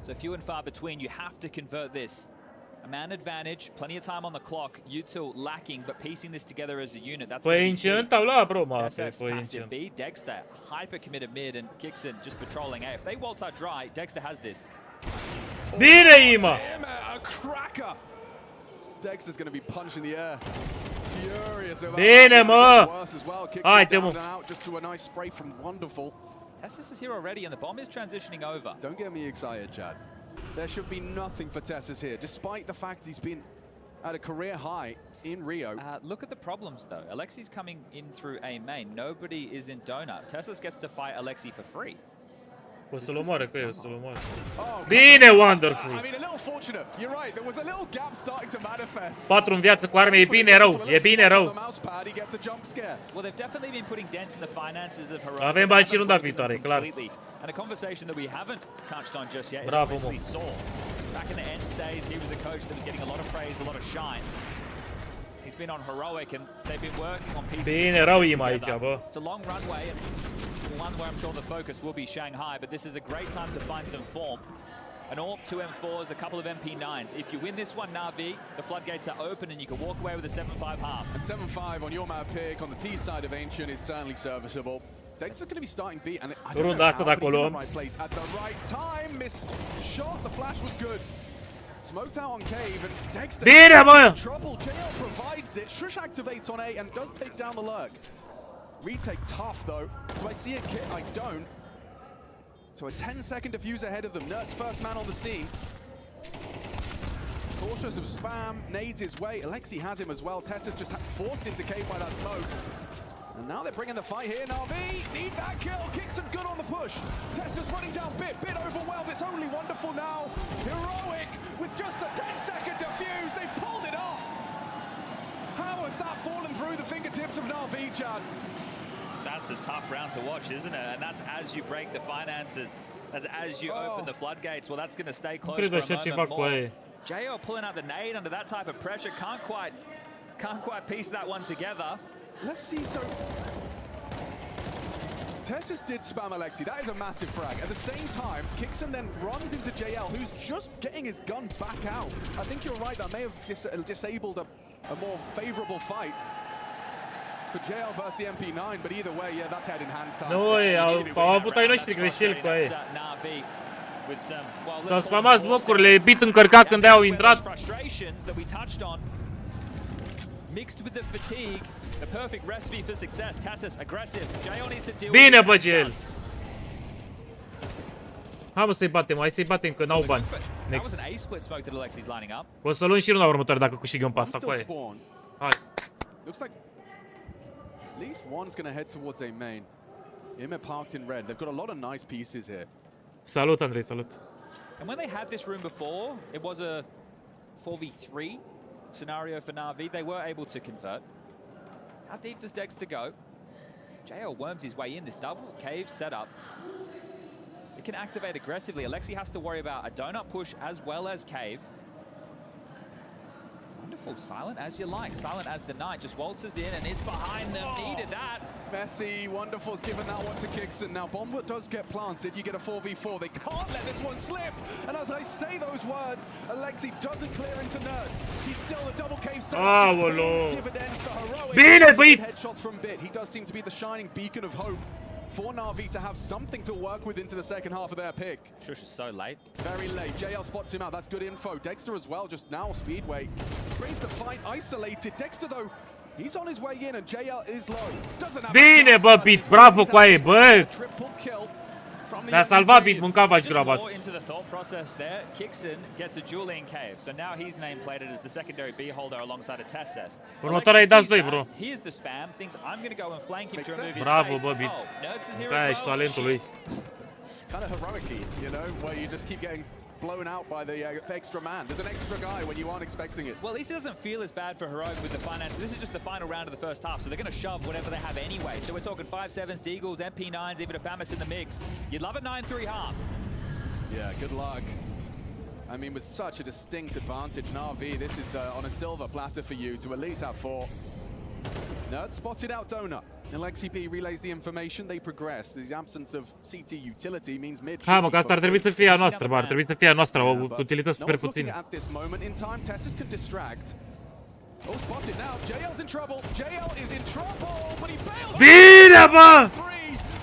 So few and far between. You have to convert this. A man advantage, plenty of time on the clock. Util lacking, but piecing this together as a unit. That's passive B. Dexter, hyper committed mid, and Kixon just patrolling A. If they waltz out dry, Dexter has this. A cracker. Dexter's going to be punching the air. Furious over worse as well. Kicks it down out just to a nice spray from Wonderful. Tessus is here already, and the bomb is transitioning over. Don't get me excited, Chad. There should be nothing for Tessus here, despite the fact he's been at a career high in Rio. Look at the problems, though. Alexi's coming in through A main. Nobody is in Donut. Tessus gets to fight Alexi for free. O să-l omoare, că e, o să-l omoare. Oh, Bine, I Wonderful! mean, a little fortunate. You're right. There was a little gap starting to manifest. 4 în viață cu arme, e bine rău, e bine rău. Well, they've definitely been putting dents in the finances of Heroic. Avem bani și runda viitoare, clar. And a conversation that we haven't touched on just yet is Bravo, obviously Saul. Back in the end days, he was a coach that was getting a lot of praise, a lot of shine. He's been on Heroic and they've been working on pieces. Bine rău im aici, bă. It's a long runway and one where I'm sure the focus will be Shanghai, but this is a great time to find some form. An AWP, 2 M4s, a couple of MP9s. If you win this one, Na'Vi, the floodgates are open and you can walk away with a 7-5 half. And 7-5 on your map pick on the T side of Ancient is certainly serviceable. Dexter's going to be starting B, and I don't know how, but he's in the right place at the right time. Missed shot, the flash was good. Smoked out on Cave, and Dexter Bine, bă! trouble. JL provides it. Shush activates on A and does take down the lurk. Retake tough, though. Do I see a kit? I don't. So a 10-second defuse ahead of them. Nert's first man on the scene. Cautious of spam, nades his way. Alexi has him as well. Tessa's just forced into Cave by that smoke. And now they're bringing the fight here. Na'Vi need that kill. Kickson good on the push. Tessa's running down Bit overwhelmed. It's only Wonderful now. Heroic with just a 10-second defuse. They pulled it off. How has that fallen through the fingertips of Na'Vi, Chad? That's a tough round to watch, isn't it? And that's as you break the finances. That's as you open the floodgates. Well, that's going to stay close for a moment more. JL pulling out the nade under that type of pressure. Can't quite piece that one together. Let's see, so Tessus did spam Alexi. That is a massive frag. At the same time, Kickson then runs into JL, who's just getting his gun back out. I think you're right, that may have disabled a more favorable fight for JL versus the MP9, but either way, yeah, that's head in hands time. Noi au avut ai noștri greșeli cu ei. S-au spamat smocurile, bit încărcat când au intrat. Mixed with the fatigue, the perfect recipe for success. Tassus aggressive. JL needs to deal Bine, with bă, it. Gel. Hai mă să-i batem, hai să-i batem că n-au bani. That Next. was an A-split smoke that Alexi's lining up. O să luăm și runda următoare dacă câștigăm pe asta cu aia. Hai. Looks like at least one's going to head towards A main. Ima parked in red. They've got a lot of nice pieces here. Salut, Andrei, salut. And when they had this room before, it was a 4v3 scenario for Na'Vi. They were able to convert. How deep does Dexter go? JL worms his way in this double cave setup. It can activate aggressively. Alexi has to worry about a donut push as well as cave. Wonderful, silent as you like. Silent as the night just waltzes in and is behind them. Needed that. Messy, Wonderful's given that one to Kickson. Now, Bomber does get planted. You get a 4v4. They can't let this one slip. And as I say those words, Alexi doesn't clear into Nerds. He's still a double cave setup. It's dividends for Heroic. Bine, băi! Headshots from Bit. He does seem to be the shining beacon of hope for Na'Vi to have something to work with into the second half of their pick. Shush is so late. Very late. JL spots him out. That's good info. Dexter as well, just now Speedway. Brings the fight isolated. Dexter, though, he's on his way in and JL is low. Doesn't have Bine, bă, Bit, bravo cu aia, bă! Ne-a salvat Bit, mâncava și graba asta. Into the thought process there. Kickson gets a Julian cave, so now he's nameplated as the secondary B holder alongside a Tesses. Următoarea-i dați doi, bro. Here's the spam. Thinks I'm going to go and flank him to remove his Bravo, space. bă, Bit. Nerds is here Aia as ești well. talentul lui. Kind of heroic-y, you know, where you just keep getting blown out by the extra man. There's an extra guy when you aren't expecting it. Well, at least it doesn't feel as bad for Heroic with the finance. This is just the final round of the first half, so they're going to shove whatever they have anyway. So we're talking 5-7s, Deagles, MP9s, even a Famis in the mix. You'd love a 9-3 half. Yeah, good luck. I mean, with such a distinct advantage, Na'Vi, this is on a silver platter for you to at least have 4. Nerd spotted out Donut. Alexi B relays the information, they progress. The absence of CT utility means mid. Hai mă, că asta ar trebui să fie a noastră, bă, ar trebui să fie a noastră, o utilități super puține. At this moment in time, Tessus can distract. Oh, spotted now. JL's in trouble. JL is in trouble, but he bails. Bine, bă!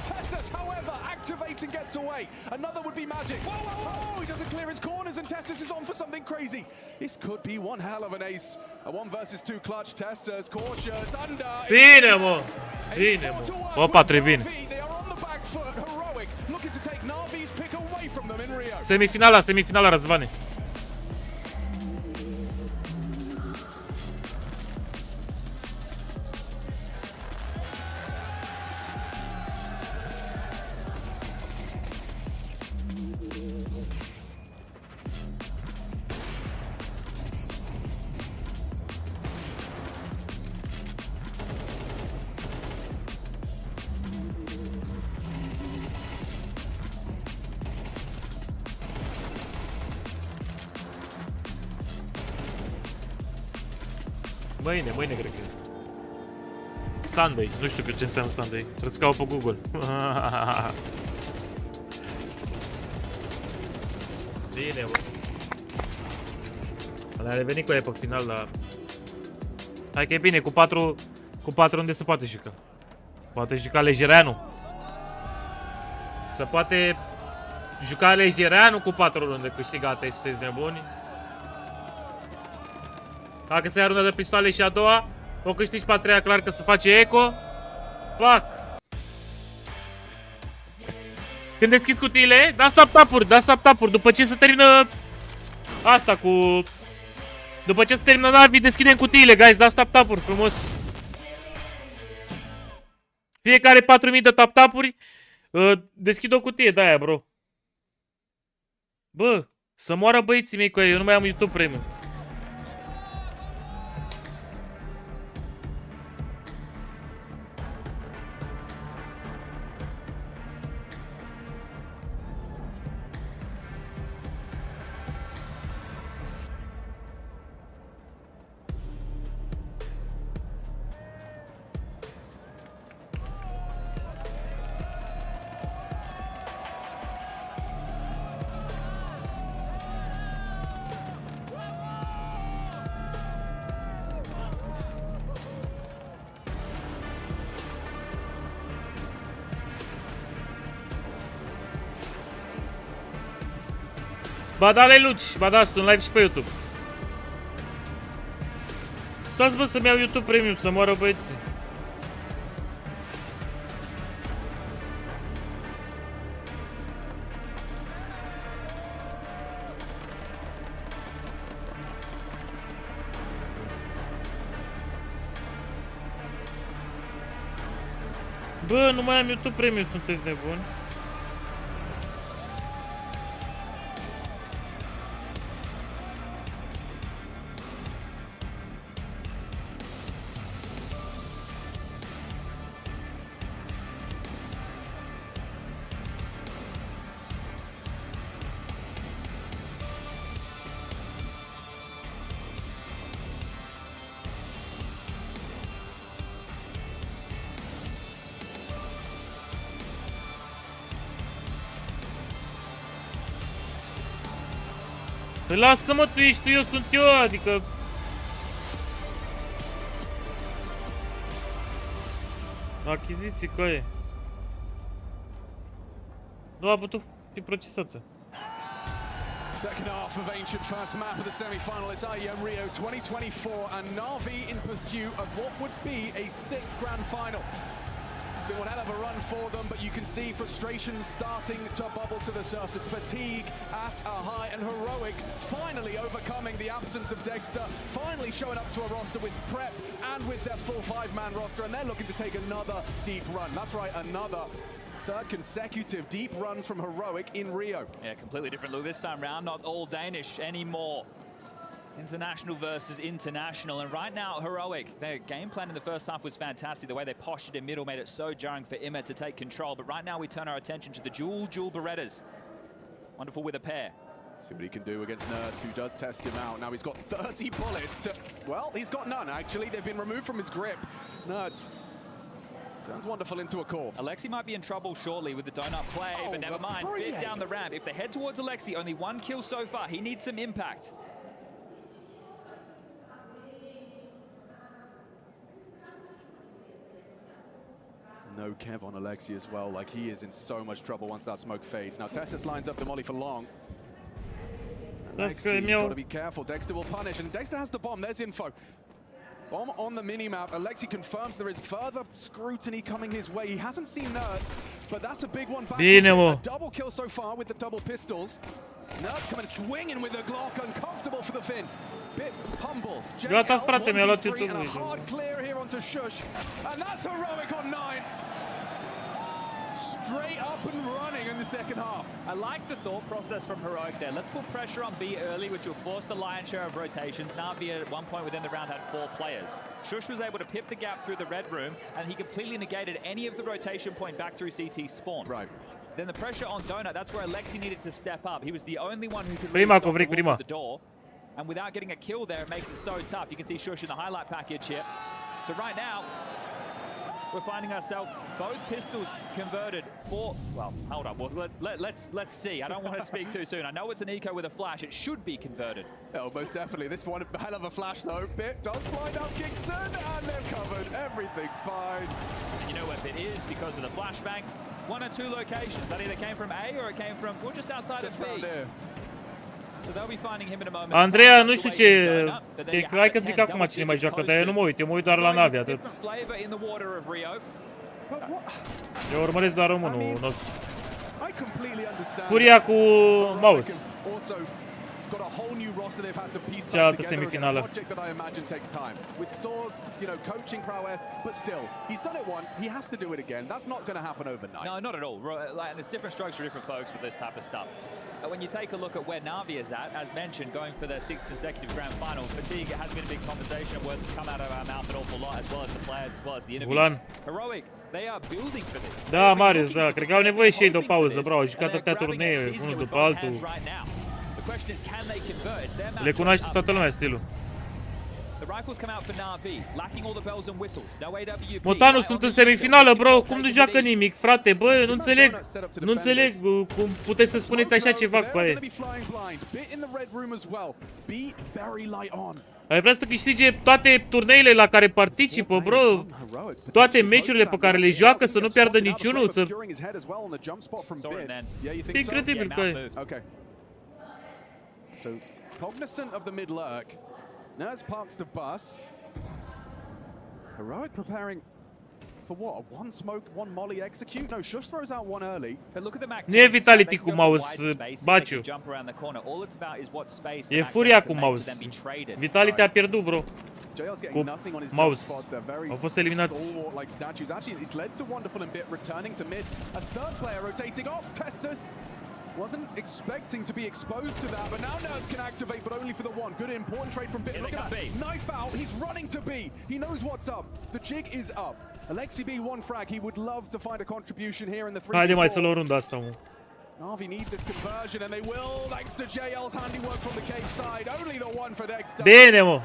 Tessus, however, activates and gets away. Another would be magic. Oh, he doesn't clear his corners, and Tessus is on for something crazy. This could be one hell of an ace. A 1 versus 2 clutch. Tessus cautious under. Bine, mă! Bine, mă! Opa, trebuie bine. They are on the back foot. Heroic looking to take Na'Vi's pick away from them in Rio. Semifinala, Răzvane. Mâine, cred că e. Sunday, nu știu ce înseamnă Sunday. Trebuie să caut pe Google. Bine, bă. Ăla a revenit cu aia pe final, dar... Hai că e bine, cu 4 unde se poate juca. Poate juca Lejereanu. Se poate juca Lejereanu cu 4 runde câștigate, sunteți nebuni. Dacă se ia runda de pistoale și a doua, o câștigi pe a treia, clar că se face eco. Pac! Când deschizi cutiile, da stop-tap-uri, după ce se termină asta cu... După ce se termină Navi, deschidem cutiile, guys, da tap-tap-uri, frumos. Fiecare 4000 de tap-tap-uri, deschid o cutie de aia, bro. Bă, să moară băieții mei cu ei, eu nu mai am YouTube Premium. Ba da, Leluci, ba da, sunt live și pe YouTube. Stați bă să-mi iau YouTube Premium, să moară băieții. Bă, nu mai am YouTube Premium, sunteți nebuni? Păi lasă-mă, tu ești tu, eu sunt eu, adică... Achiziții, coaie. Nu a putut fi procesată. Second half of ancient first map of the semi-final. It's IEM Rio 2024 and Na'Vi in pursuit of what would be a 6th grand final. It's been one hell of a run for them, but you can see frustration starting to bubble to the surface. Fatigue at a high, and Heroic finally overcoming the absence of Dexter, finally showing up to a roster with prep and with their full 5-man roster, and they're looking to take another deep run. That's right, another third consecutive deep runs from Heroic in Rio. Yeah, completely different look this time round, not all Danish anymore. International versus international, and right now Heroic, their game plan in the first half was fantastic. The way they postured in middle made it so jarring for Imma to take control, but right now we turn our attention to the dual Berettas. Wonderful with a pair. See what he can do against Nerds, who does test him out. Now he's got 30 bullets to... Well, he's got none, actually. They've been removed from his grip. Nerds turns wonderful into a corpse. Alexi might be in trouble shortly with the donut play, but never mind. Bit down the ramp. If they head towards Alexi, only 1 kill so far. He needs some impact. No Kev on Alexi as well, like he is in so much trouble once that smoke fades. Now Tessus lines up the molly for long. Alexi, gotta be careful, Dexter will punish, and Dexter has the bomb, there's info. Bomb on the mini-map, Alexi confirms there is further scrutiny coming his way. He hasn't seen Nerds, but that's a big one back. A double kill so far with the double pistols. Nerds coming swinging with a Glock, uncomfortable for the Finn. Bit humble. Gata, frate, mi-a luat YouTube. YouTube-ul. And a hard clear here onto Shush. And that's Heroic on 9. Straight up and running in the second half. I like the thought process from Heroic there. Let's put pressure on B early, which will force the lion's share of rotations. Na'Vi at one point within the round had 4 players. Shush was able to pip the gap through the red room, and he completely negated any of the rotation point back through CT spawn. Right. Then the pressure on Donut, that's where Alexi needed to step up. He was the only one who could really stop the door. And without getting a kill there, it makes it so tough. You can see Shush in the highlight package here. So right now, we're finding ourselves both pistols converted for, well, hold on, let's see. I don't want to speak too soon. I know it's an eco with a flash. It should be converted. Oh, most definitely. This one, hell of a flash though. Bit does blind out Gigson, and they're covered. Everything's fine. You know where Bit is because of the flashbang. One or two locations. That either came from A or it came from, well, just outside of B. So they'll be finding him in a moment. Andreea, nu știu ce... Hai că zic acum cine mai joacă, dar eu nu mă uit. Eu mă uit doar la nave, atât. Eu urmăresc doar românul nostru. Curia cu mouse. Got a whole new roster they've had to piece Cealaltă together again. semifinală. A project that I imagine takes time. With Soar's, you know, coaching prowess, but still, he's done it once, he has to do it again. That's not going to happen overnight. No, not at all. Like, there's different strokes for different folks with this type of stuff. When you take a look at where Na'Vi is at, as mentioned, going for their 6th consecutive grand final, fatigue has been a big conversation, a word that's come out of our mouth an awful lot, as well as the players, as well as the interviews. Heroic, they are building for this. Da, Marius, da, cred că au nevoie și ei de o pauză, bro. Au jucat atâtea turnee, unul după altul. Le cunoaște toată lumea stilul. Motanu sunt în semifinală, bro. Cum nu joacă nimic, frate? Bă, nu înțeleg. Nu înțeleg cum puteți să spuneți așa ceva cu aia. Ai vrea să câștige toate turneile la care participă, bro. Toate meciurile pe care le joacă, să nu piardă niciunul. E incredibil că e. So, cognizant of the mid lurk, Nurse parks the bus. Heroic preparing for what? A one smoke, one molly execute? No, Shush throws out one early. But look at the Nu e Vitality cu mouse, Baciu. E furia cu mouse. Vitality a pierdut, bro. Cu mouse. Au fost eliminați. Actually, it's led to Wonderful and Bit returning to mid. A third player rotating off. Tessus wasn't expecting to be exposed to that, but now Nerds can activate, but only for the one. Good important trade from Bit. Look at that. Knife out. He's running to B. He knows what's up. The jig is up. Alexi B, one frag. He would love to find a contribution here in the 3v4. Haide mai să luăm runda asta, mă. Na'Vi need this conversion, and they will, thanks to JL's handiwork from the cave side. Only the one for Dexter. Bine, mă.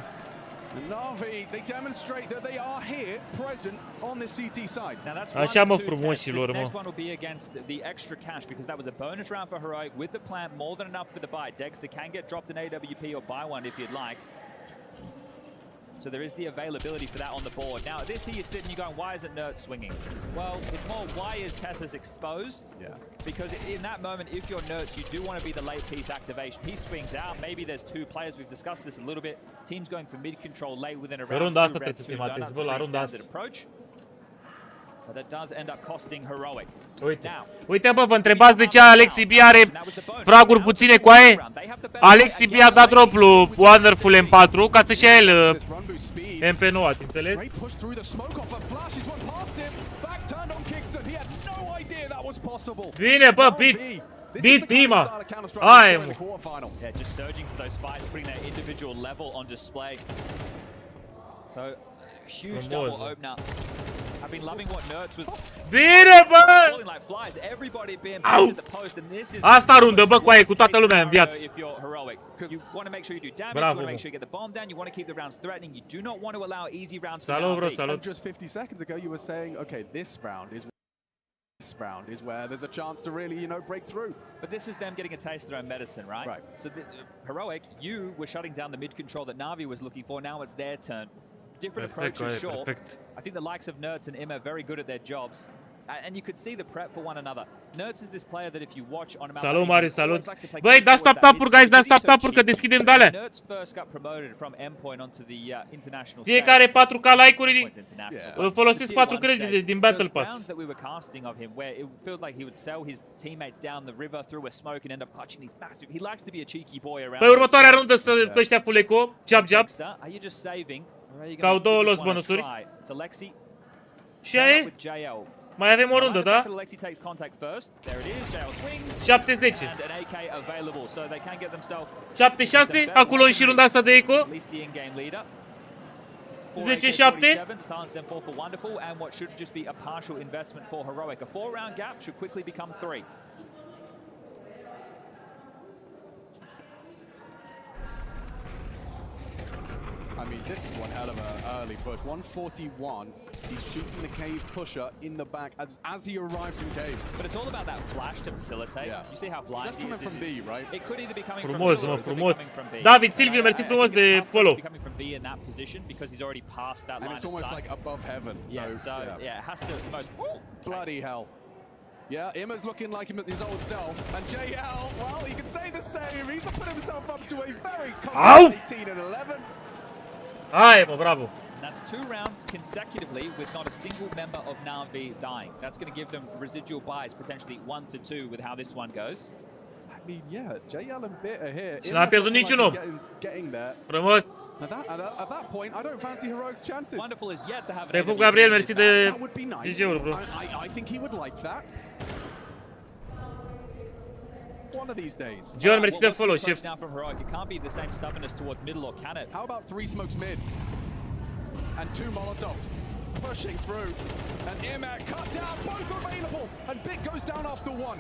Na'Vi, they demonstrate that they are here, present on the CT side. Așa, mă, frumoșilor, mă. Next one will be against the extra cash because that was a bonus round for Heroic with the plant, more than enough for the buy. Dexter can get dropped an AWP or buy one if you'd like. So there is the availability for that on the board. Now, this here, you're sitting, you're going, why isn't Nerd swinging? Well, it's more, why is Tessus exposed? Yeah. Because in that moment, if you're Nerds, you do want to be the late piece activation. He swings out. Maybe there's two players. We've discussed this a little bit. Teams going for mid-control late within a round. Runda asta trebuie să fim atenți, bă, la runda asta. But that does end up costing Heroic. Uite, bă, vă întrebați de ce Alexi B are fraguri puține cu aia? Alexi B a dat drop lui Wonderful M4 ca să-și ia el MP9, ați înțeles? Bine, bă, beat prima! Aia, mă! Yeah, just surging for those fights, putting their individual level on display. So, huge double opener. I've been loving what Nerds was bine, bă! falling like flies. Everybody being back to the post, and this is asta rundă, bă, cu aia, cu toată lumea în viață. If you're Heroic, you want to make sure you do damage, you want to make sure you get the bomb down, you want to keep the rounds threatening, you do not want to allow easy rounds to Salut, bro, salut. Just 50 seconds ago you were saying, okay, this round is where there's a chance to really, you know, break through. But this is them getting a taste of their own medicine, right? Right. So Heroic, you were shutting down the mid control that Na'Vi was looking for. Now it's their turn. Different approaches, sure. I think the likes of Nerds and Imma are very good at their jobs. And you could see the prep for one another. Nerds is this player that if you watch on a map... Salut, Marius, salut! Băi, dați tap-tap-uri, guys, dați tap-tap-uri, că deschidem de alea! Nerds first got promoted from endpoint onto the international stage. Fiecare 4K like-uri, folosesc 4 credite din Battle Pass. That we were casting of him, where it felt like he would sell his teammates down the river through a smoke and end up clutching these massive... He likes to be a cheeky boy around... Păi următoarea rundă să ăștia fuleco, jab-jab. Are you just saving? Că au două los bonusuri. Și aia e? Mai avem o rundă, da? 70. 76, acolo și runda asta de eco. 10-7. I mean, this is one hell of an early push. 141. He's shooting the cave pusher in the back as he arrives in cave. But it's all about that flash to facilitate. Yeah. You see how blind That's coming from B, right? It could either be coming Frumos, from B or mă, it could be frumos. coming from B. David, Silviu, mersi frumos I think de it's tough for it to follow. be coming from B in that position because he's already passed that And line it's of almost sight. like above heaven. Yeah, so yeah, it has to most. Bloody hell. Yeah, Imma's looking like him at his old self. And JL, well, he can say the same. He's put himself up to a very confident 18 and 11. Hai, mă, bravo. That's 2 rounds consecutively with not a single member of Na'Vi dying. That's going to give them residual buys, potentially 1 to 2 with how this one goes. I mean, yeah, JL and Bit are here. Și n-a pierdut niciun om. Getting there. Frumos. At that point, I don't fancy Heroic's chances. Wonderful is yet to have Te an pup, enemy Gabriel, with mersi that. de That would be nice. GG-uri, bro. I think he would like that. One of these days. Gion, mersi de What's the follow, approach șef. now from Heroic? It can't be the same stubbornness towards middle, or can it? How about 3 smokes mid? And 2 Molotovs pushing through. And Irmak cut down, both available. And Bit goes down after 1.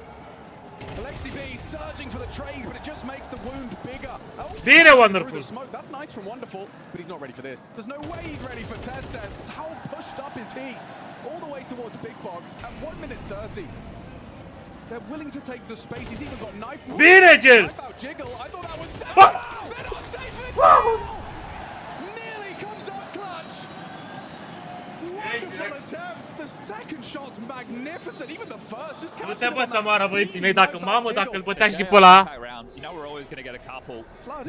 Alexi B surging for the trade, but it just makes the wound bigger. Oh, Bine, through Wonderful. the smoke. That's nice from Wonderful, but he's not ready for this. There's no way he's ready for Tez says. How pushed up is he? All the way towards Big Box at 1 minute 30. They're willing to take the space. He's even got knife. Bine, Gel. Knife out Jiggle. I thought that was safe. Fuck. They're not safe at all. Nearly comes up clutch. Wonderful attempt. The second shot's magnificent. Even the first just Nu captured te him bă on să that moară speed băieții mei, dacă knife mamă, out dacă îl Jiggle. bătea și pe ăla. Rounds. You know we're always going to get a couple.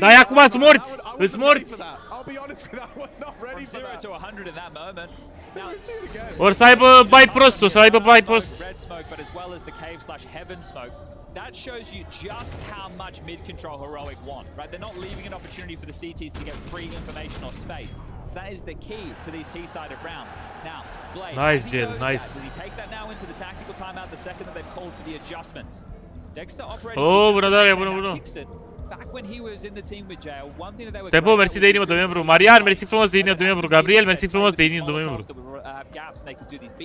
Dar e acum îți morți, I îți wasn't ready morți. for that. I'll be honest with you, I was not ready From for 0 that. to 100 in that moment. Now, We'll see it again. Or să aibă bai prost, o să aibă bai prost. red smoke, but as well as the cave / heaven smoke. That shows you just how much mid control Heroic want, right? They're not leaving an opportunity for the CTs to get free information or space. So that is the key to these T-sided rounds. Now, Blade, Nice, as he Jill, knows nice. that, does he take that now into the tactical timeout the second that they've called for the adjustments? Dexter operating Oh, with bună, just Daria, one bună, takedown bună. kicks it. Back when he was in the team with Jail, one thing that they were Te pup, great mersi at de was inimă de doing membru. was Marian, doing mersi frumos de inimă de membru. Gabriel, mersi frumos de inimă de membru.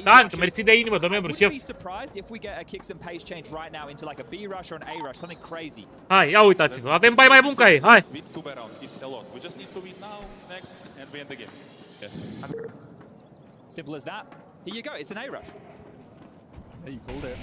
Tank, mersi de inimă de membru, I wouldn't șef. be surprised if we get a kicks and pace change right now into like a B rush or an A rush, something crazy. Hai, ia uitați-vă. Avem bai mai bun ca ei. Hai. With 2 rounds, it's a lot. We just need to win now, next, and we end the game. Simple as that. Here you go. It's an A rush. Yeah, you called it.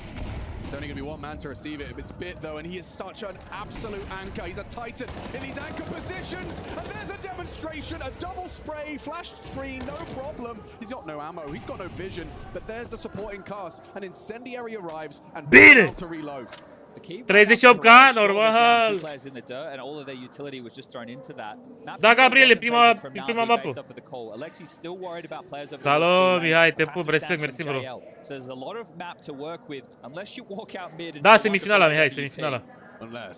It's only going to be 1 man to receive it. It's Bit, though, and he is such an absolute anchor. He's a titan in these anchor positions. And there's a demonstration, a double spray, flashed screen, no problem. He's got no ammo, he's got no vision, but there's the supporting cast. An incendiary arrives and Bine! Bit to reload. The key 38K, normal. Two players in the dirt, and all of their utility was just thrown into that. Map Da, control Gabriele, wasn't prima- taken from prima Na'Vi mapă. based off of the call. Alexi's still worried about players over Salut, the Mihai, te passive pup, respect, stance mersi, from bro. JL. So there's a lot of map to work with. Unless you walk out mid and Da, shoot semifinala, wonderful Mihai, WP, semifinala. Unless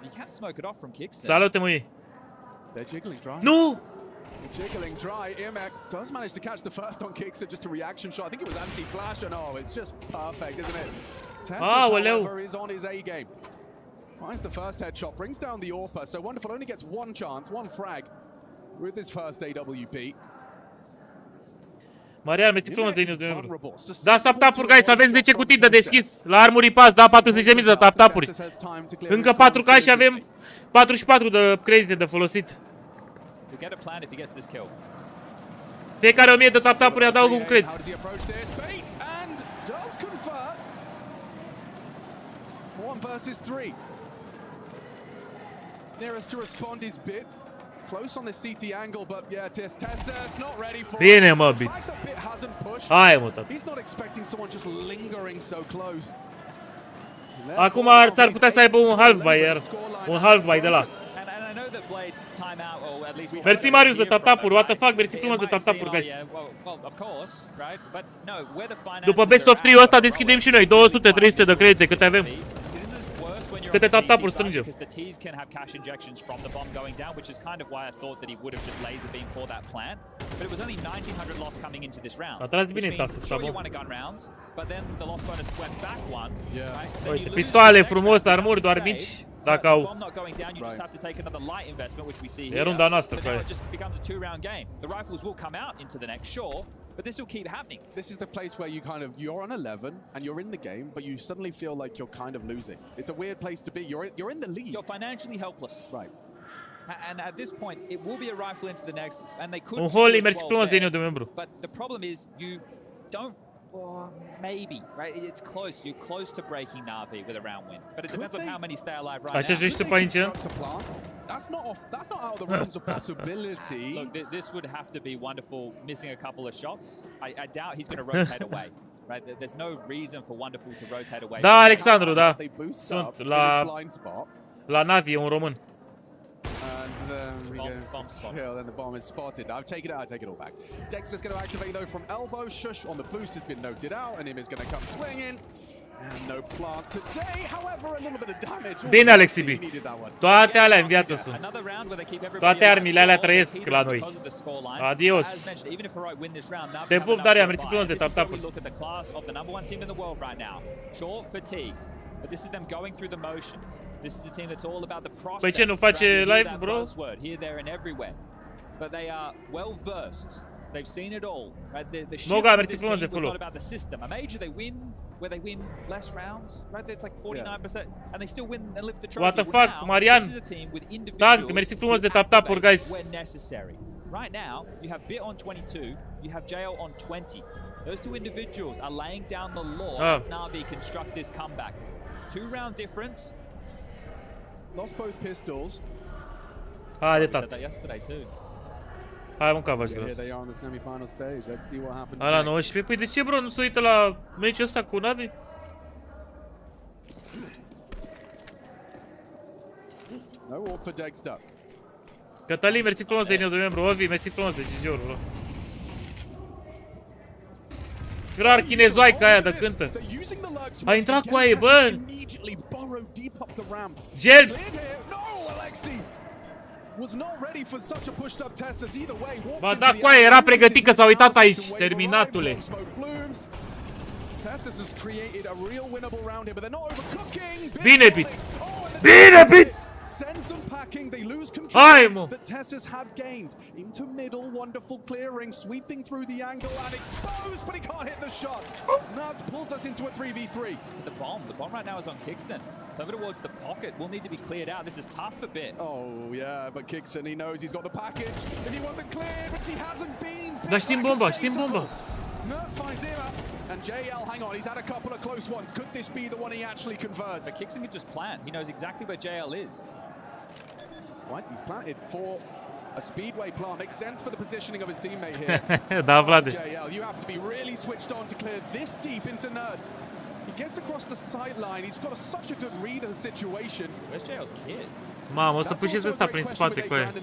You can't smoke it off from kicks. Salut, măi. they're jiggling dry. Nu! They're jiggling dry. Irmak does manage to catch the first on kicks, just a reaction shot. I think it was anti-flash, and oh, it's just perfect, isn't it? Tessus, Aoleu. however, is on his A game. Finds the first headshot, brings down the AWP, so Wonderful only gets 1 chance, 1 frag with his first AWP. Marian, mersi frumos de inimă de membru. Vulnerable. Da, tap-tap-uri, guys, avem 10 cutii de deschis. La Armory Pass, da, 40.000 de tap-tap-uri. Încă 4K și avem 44 de credite de folosit. He'll get a plan if he gets this kill. Fiecare 1000 de tap-tap-uri adaugă un credit. How does he approach this? Bait and does convert. 1 versus 3. Nearest to respond is Bit. Close on the CT angle, but yeah, Tessus not ready for it. Bine, mă, The Bit. fact that Bit hasn't pushed, Hai, mă, tată. he's not expecting someone just lingering so close. Acum ar putea să aibă un half buy, iar un half buy de la. And I know that Blade's timeout, or at least we Mersi, have Marius, de an idea tap-tap-uri. from What the it, fuck, right? mersi It frumos de might tap-tap-uri, seem, guys. well, of course, right? But no, where the finances După Best of 3 ăsta deschidem și noi 200, 300 de credite, câte avem. Câte tap-tap-uri strângem. Because the T's can have cash injections from the bomb going down, which is kind of why I thought that he would have just laser beamed for that plan. But it was only 1900 loss coming into this round. A tras which bine means, Tasus, sure, you bravo. won a gun round, but then the loss bonus went back 1. Yeah. Right? So then Uite, you lose pistoale the next frumos, round, armuri you doar save, mici, but dacă the au. bomb not going down, you just Right. have to take another light investment, which we see E here. runda noastră, So care. now it just becomes a 2-round game. The rifles will come out into the next, sure, but this will keep happening. This is the place where you you're on 11 and you're in the game, but you suddenly feel like you're kind of losing. It's a weird place to be. You're in the lead. You're financially helpless. Right. And at this point, it will be a rifle into the next, and they could. Un holy, mersi frumos, Deniu, de membru. But the problem is, you don't. Or maybe, right? It's close. You're close to breaking Na'Vi with a round win, but it depends on how many stay alive right Așa now. joci tu pe aici? That's not out of the realms of possibility. Look, this would have to be wonderful. Missing a couple of shots, I doubt he's going to rotate away. Right? There's no reason for Wonderful to rotate away. Da, Alexandru, da. Sunt la Navi, e un român. And then we go kill, and the bomb is spotted. I take it all back. Dexter's going to activate though from elbow. Shush on the boost has been noted out, and him is going to come swinging. And no plant today. However, a little bit of damage. Bine, Alexi B. Toate alea în viață sunt. Toate armile alea trăiesc la noi. Adios. Te pup, Daria, mersi frumos de tap-tap-uri. But this is them going through the motions. This is a team that's all about the process. Păi ce, nu face live, bro? Here, there, and everywhere. But they are well versed. They've seen it all. Right? The shift Moga, of mersi this frumos team de was follow. not about the system. A major, they win where they win less rounds. Right? It's like 49%, and they still win and lift the trophy. What the Well, fuck, now, Marian? This is a team with individuals Tank, mersi frumos de tap-tap-uri, guys. when necessary. Right now, you have Bit on 22, you have JL on 20. Those two individuals are laying down the law as Na'Vi construct this comeback. 2-round difference. Lost both pistols. Hai de Said tat. that yesterday too. Hai mă, cavaș Here gros. they are on the semi-final stage. Let's see what happens Ala next. 19. Păi de ce, bro, nu se uită la meciul ăsta cu Navi? No orb for Dexter. Cătălin, mersi frumos de Deniu, de membru. Ovi, mersi frumos de GG-uri, bro. Rar chinezoaica aia de cântă. A intrat cu aia, bă! Gel! Ba da, cu aia era pregătit că s-a uitat aici, terminatule. Bine, Pit! Bine, Pit! Sends them packing, they lose Hai, control mă! that Tessus had gained. Into middle, wonderful clearing, sweeping through the angle and exposed, but he can't hit the shot. Nuts pulls us into a 3v3. The bomb right now is on Kixon. So over towards the pocket will need to be cleared out. This is tough a bit. Oh yeah, but Kixon, he knows he's got the package and he wasn't cleared, but he hasn't been. Dar știm bomba, știm bomba. Nuts finds him up. And JL, hang on, he's had a couple of close ones. Could this be the one he actually converts? But Kixon can just plant. He knows exactly where JL is. Right, he's planted for a speedway plant. Makes sense for the positioning of his teammate here. Da, Vlade. JL, you have to be really switched on to clear this deep into Nerds. He gets across the sideline. He's got such a good read of the situation. Where's JL's kid? Mamă, o să pușeze ăsta prin spate cu aia.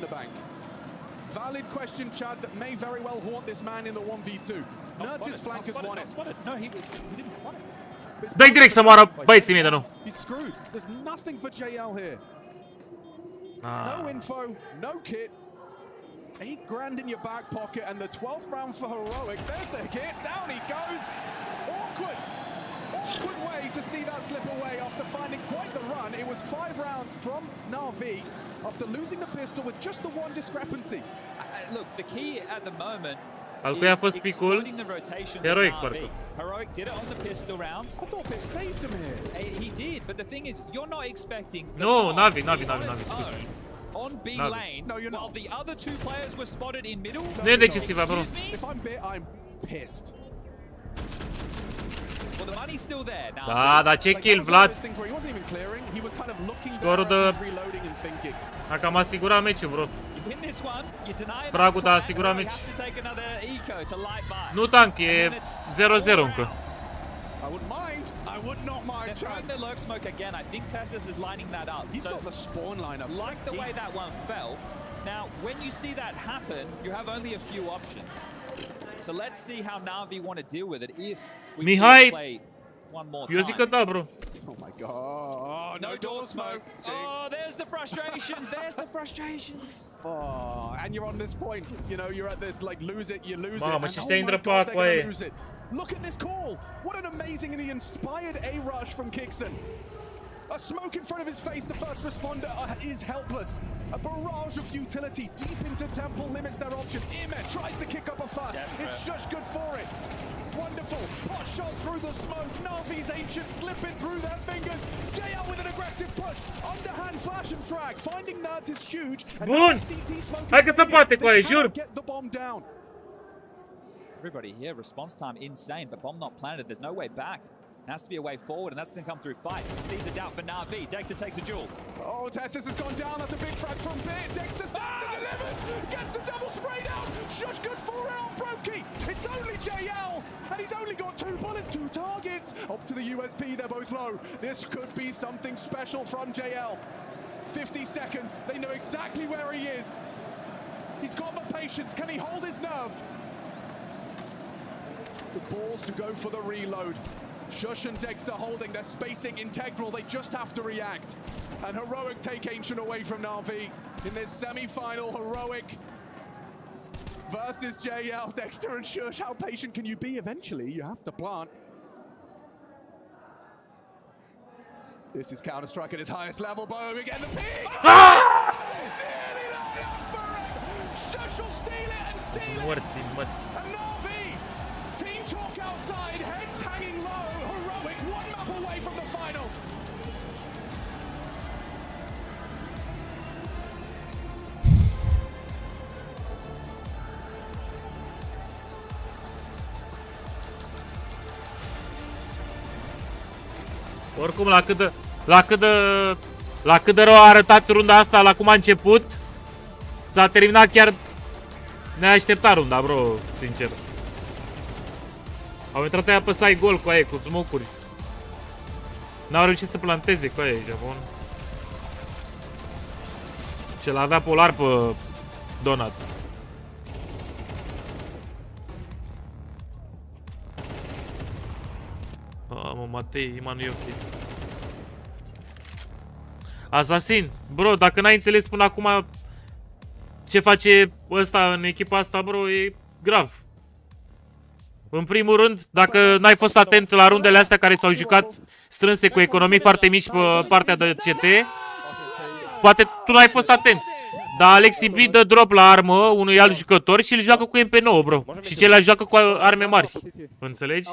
Valid question, Chad, that may very well haunt this man in the 1v2. Nerds' flankers won it. No, he didn't spot it. Dă-i direct să moară băieții mei, dar nu. He's screwed. There's nothing for JL here. No info, no kit. 8 grand in your back pocket and the 12th round for Heroic. There's the kit. Down he goes. Awkward way to see that slip away after finding quite the run. It was 5 rounds from Na'Vi after losing the pistol with just the one discrepancy. Look, the key at the moment Al cui a fost picul? Heroic, parcă. Heroic did it on the pistol round. I thought Bit saved him here. He did, but the thing is, you're not expecting. No, Navi. On B lane, No, you're not. while the other two players were spotted in middle. Nu e decisivă, bro. If I'm Bit, I'm pissed. Well, the money's still there now. Da, dar ce kill, Vlad. Scorul de... A cam asigurat meciul, bro. Fragul de a asigurat meciul. Nu tank, e 0-0 încă. I would not mind. They're throwing the lurk smoke again. I think Tessus is lining that up. He's got the spawn lineup. Like the way that one fell. Now, when you see that happen, you have only a few options. So let's see how Na'Vi want to deal with it if we Mihai, see it play one more time. eu zic că da, bro. Oh my god. No door smoke. Oh, there's the frustrations. There's the frustrations. Oh, and you're on this point. You know, you're at this, like, lose it, you lose Mamă, it. și And ăștia intră pe acolo, e. Look at this call. What an amazingly inspired A-rush from Kixon. A smoke in front of his face, the first responder is helpless. A barrage of utility deep into Temple limits their option. Ime tries to kick up a fuss. It's just good for it. Wonderful. Pot shots for through the smoke. Navi's Ancient slipping through their fingers. JL with an aggressive push. Underhand flash and frag. Finding nerds is huge. And Bun! Hai că se poate cu aia, jur! get the bomb down. Everybody here, response time insane, but bomb not planted. There's no way back. There has to be a way forward, and that's going to come through fights. Sees a doubt for Na'Vi. Dexter takes a jewel. Oh, Tessus has gone down. That's a big frag from Bit. Dexter stands and delivers. Gets the double spray down. Shush good for it on Brokey. It's only JL. And he's only got 2 bullets, 2 targets. Up to the USP, they're both low. This could be something special from JL. 50 seconds. They know exactly where he is. He's got the patience. Can he hold his nerve? The balls to go for the reload. Shush and Dexter holding their spacing integral. They just have to react. And Heroic take Ancient away from Na'Vi in this semi-final. Heroic versus JL. Dexter and Shush, how patient can you be? Eventually, you have to plant. This is Counter-Strike at its highest level. Boom, again the ping! Nearly lined up for it! Shush will steal it and seal it! And Na'Vi, team talk outside, heads hanging low. Heroic, 1 map away from the finals. Oricum, la cât de rău a arătat runda asta, la cum a început, s-a terminat chiar neașteptat runda, bro, sincer. Au intrat aia pe side gol cu aia, cu smoke-uri. N-au reușit să planteze cu aia, Japon. Ce l-avea Polar pe Donat. Mă, Matei, Ima nu e ok. Assassin, bro, dacă n-ai înțeles până acum ce face ăsta în echipa asta, bro, e grav. În primul rând, dacă n-ai fost atent la rundele astea care s-au jucat strânse cu economii foarte mici pe partea de CT, poate tu n-ai fost atent. Dar Alexi B dă drop la armă unui alt jucător și îl joacă cu MP9, bro. Și celălalt joacă cu arme mari. Înțelegi?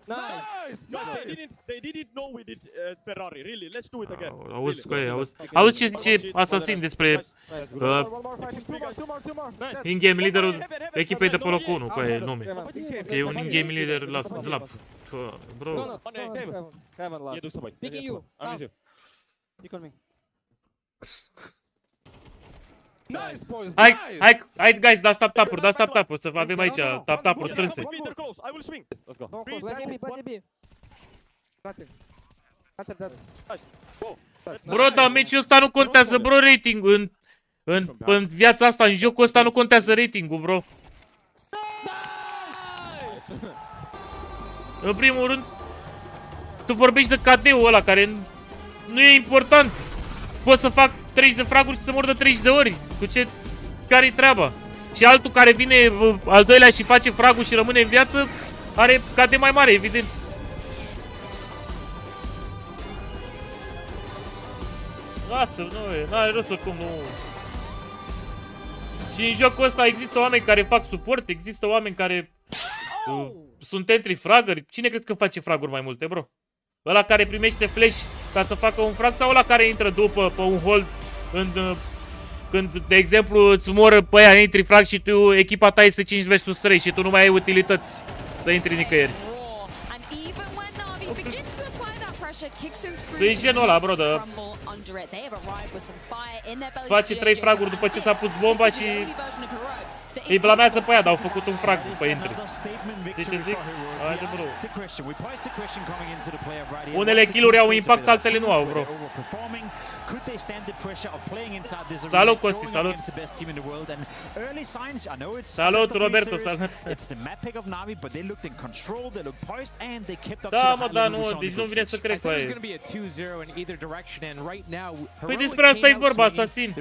Nice! They didn't know we did Ferrari, really. Let's do it again. Auzi cu aia, auzi ce zice Assassin despre in-game liderul echipei de pe locul 1, cu aia e nume. Că e un in-game lider la Slap. Bro. Hai, guys, dați tap-tap-uri, dați tap-tap-uri, să avem aici tap-tap-uri strânse. Bro, dar meciul ăsta nu contează, bro, rating-ul. În viața asta, în jocul ăsta nu contează rating-ul, bro. În primul rând, tu vorbești de KD-ul ăla, care nu e important. Pot să fac 30 de fraguri și să mor de 30 de ori. Cu ce? Care-i treaba? Și altul care vine al doilea și face fraguri și rămâne în viață, are KD mai mare, evident. Lasă, n-are rost oricum, nu. Și în jocul ăsta există oameni care fac suport, există oameni care sunt entry fragări. Cine crezi că face fraguri mai multe, bro? Ăla care primește flash ca să facă un frag sau ăla care intră după pe un hold când, de exemplu, îți moră pe aia intri frag și tu, echipa ta este 5 vs 3 și tu nu mai ai utilități să intri nicăieri. Tu ești genul ăla, bro, de... face 3 fraguri după ce s-a pus bomba și îi blamează pe aia, dar au făcut un frag după intri. Știi ce zic? Haide, bro. Unele kill-uri au impact, altele nu au, bro. Salut, Costi, salut. Salut, Roberto, salut. Da, mă, da, nu, deci nu vine să cred cu aia. Păi despre asta e vorba, Assassin.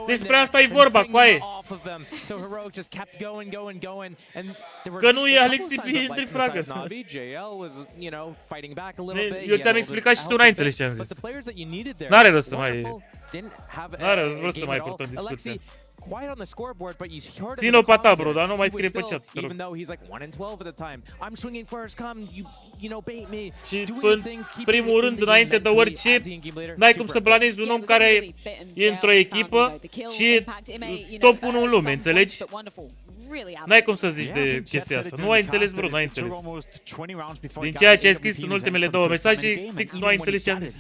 Despre asta e vorba, cu aia. Că nu e Alexi B între fragă. Eu ți-am explicat și tu n-ai înțeles ce am zis. N-are rost să mai... N-are rost să mai purtăm discuția. quiet on the scoreboard, but you heard it. Țin-o pe ta, bro, dar nu mai scrie pe chat. Even though he's like 1-12 at the time, I'm swinging first, come, you know, bait me. Și în primul rând, înainte de orice, n-ai cum să planezi un om care e într-o echipă și e top 1 în lume, înțelegi? N-ai cum să zici de chestia asta. Nu ai înțeles, bro, n-ai înțeles. Din ceea ce ai scris în ultimele 2 mesaje, fix nu ai înțeles ce am zis.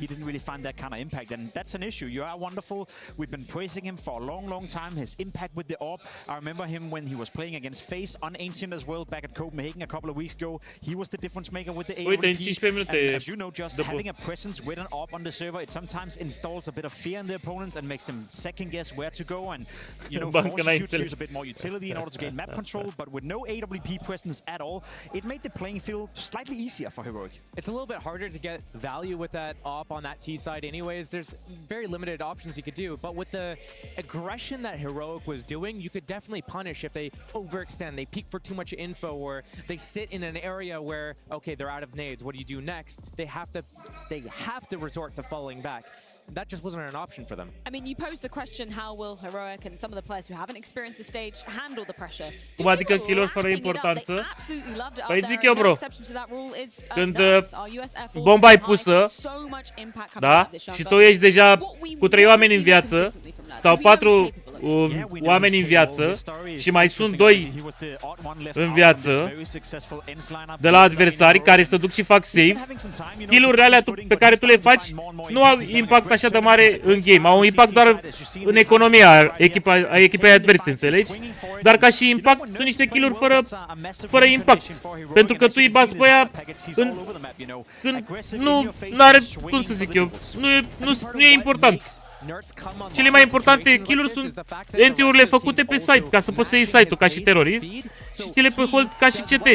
We've been praising him for a long time. His impact with the AWP. I remember him when he was playing against FaZe on Ancient as well back at Copenhagen a couple of weeks ago. He was the difference maker with the AWP. And as you know, just having a presence with an AWP on the server, it sometimes installs a bit of fear in the opponents and makes them second guess where to go and, you know, forces you to use a bit more utility in order to gain map control. But with no AWP presence at all, it made the playing field slightly easier for Heroic. It's a little bit harder to get value with that AWP on that T side anyways. There's very limited options you could do, but with the aggression that Heroic was doing, you could definitely punish if they overextend, they peek for too much info, or they sit in an area where, okay, they're out of nades, what do you do next? They have to resort to falling back. That just wasn't an option for them. I mean, you posed the question, how will Heroic and some of the players who haven't experienced the stage handle the pressure? Cum adică kill-uri fără importanță? Păi zic eu, bro, când bomba e pusă, da, și tu ești deja cu 3 oameni în viață, sau 4 oameni în viață, și mai sunt 2 în viață de la adversari care se duc și fac save, kill-urile alea pe care tu le faci nu au impact așa de mare în game, au un impact doar în economia echipei adverse, înțelegi? Dar ca și impact sunt niște kill-uri fără impact, pentru că tu îi bați pe aia când nu are, cum să zic eu, nu e important. Cele mai importante kill-uri sunt entry-urile făcute pe site, ca să poți să iei site-ul ca și terorist, și chile pe hold ca și CT.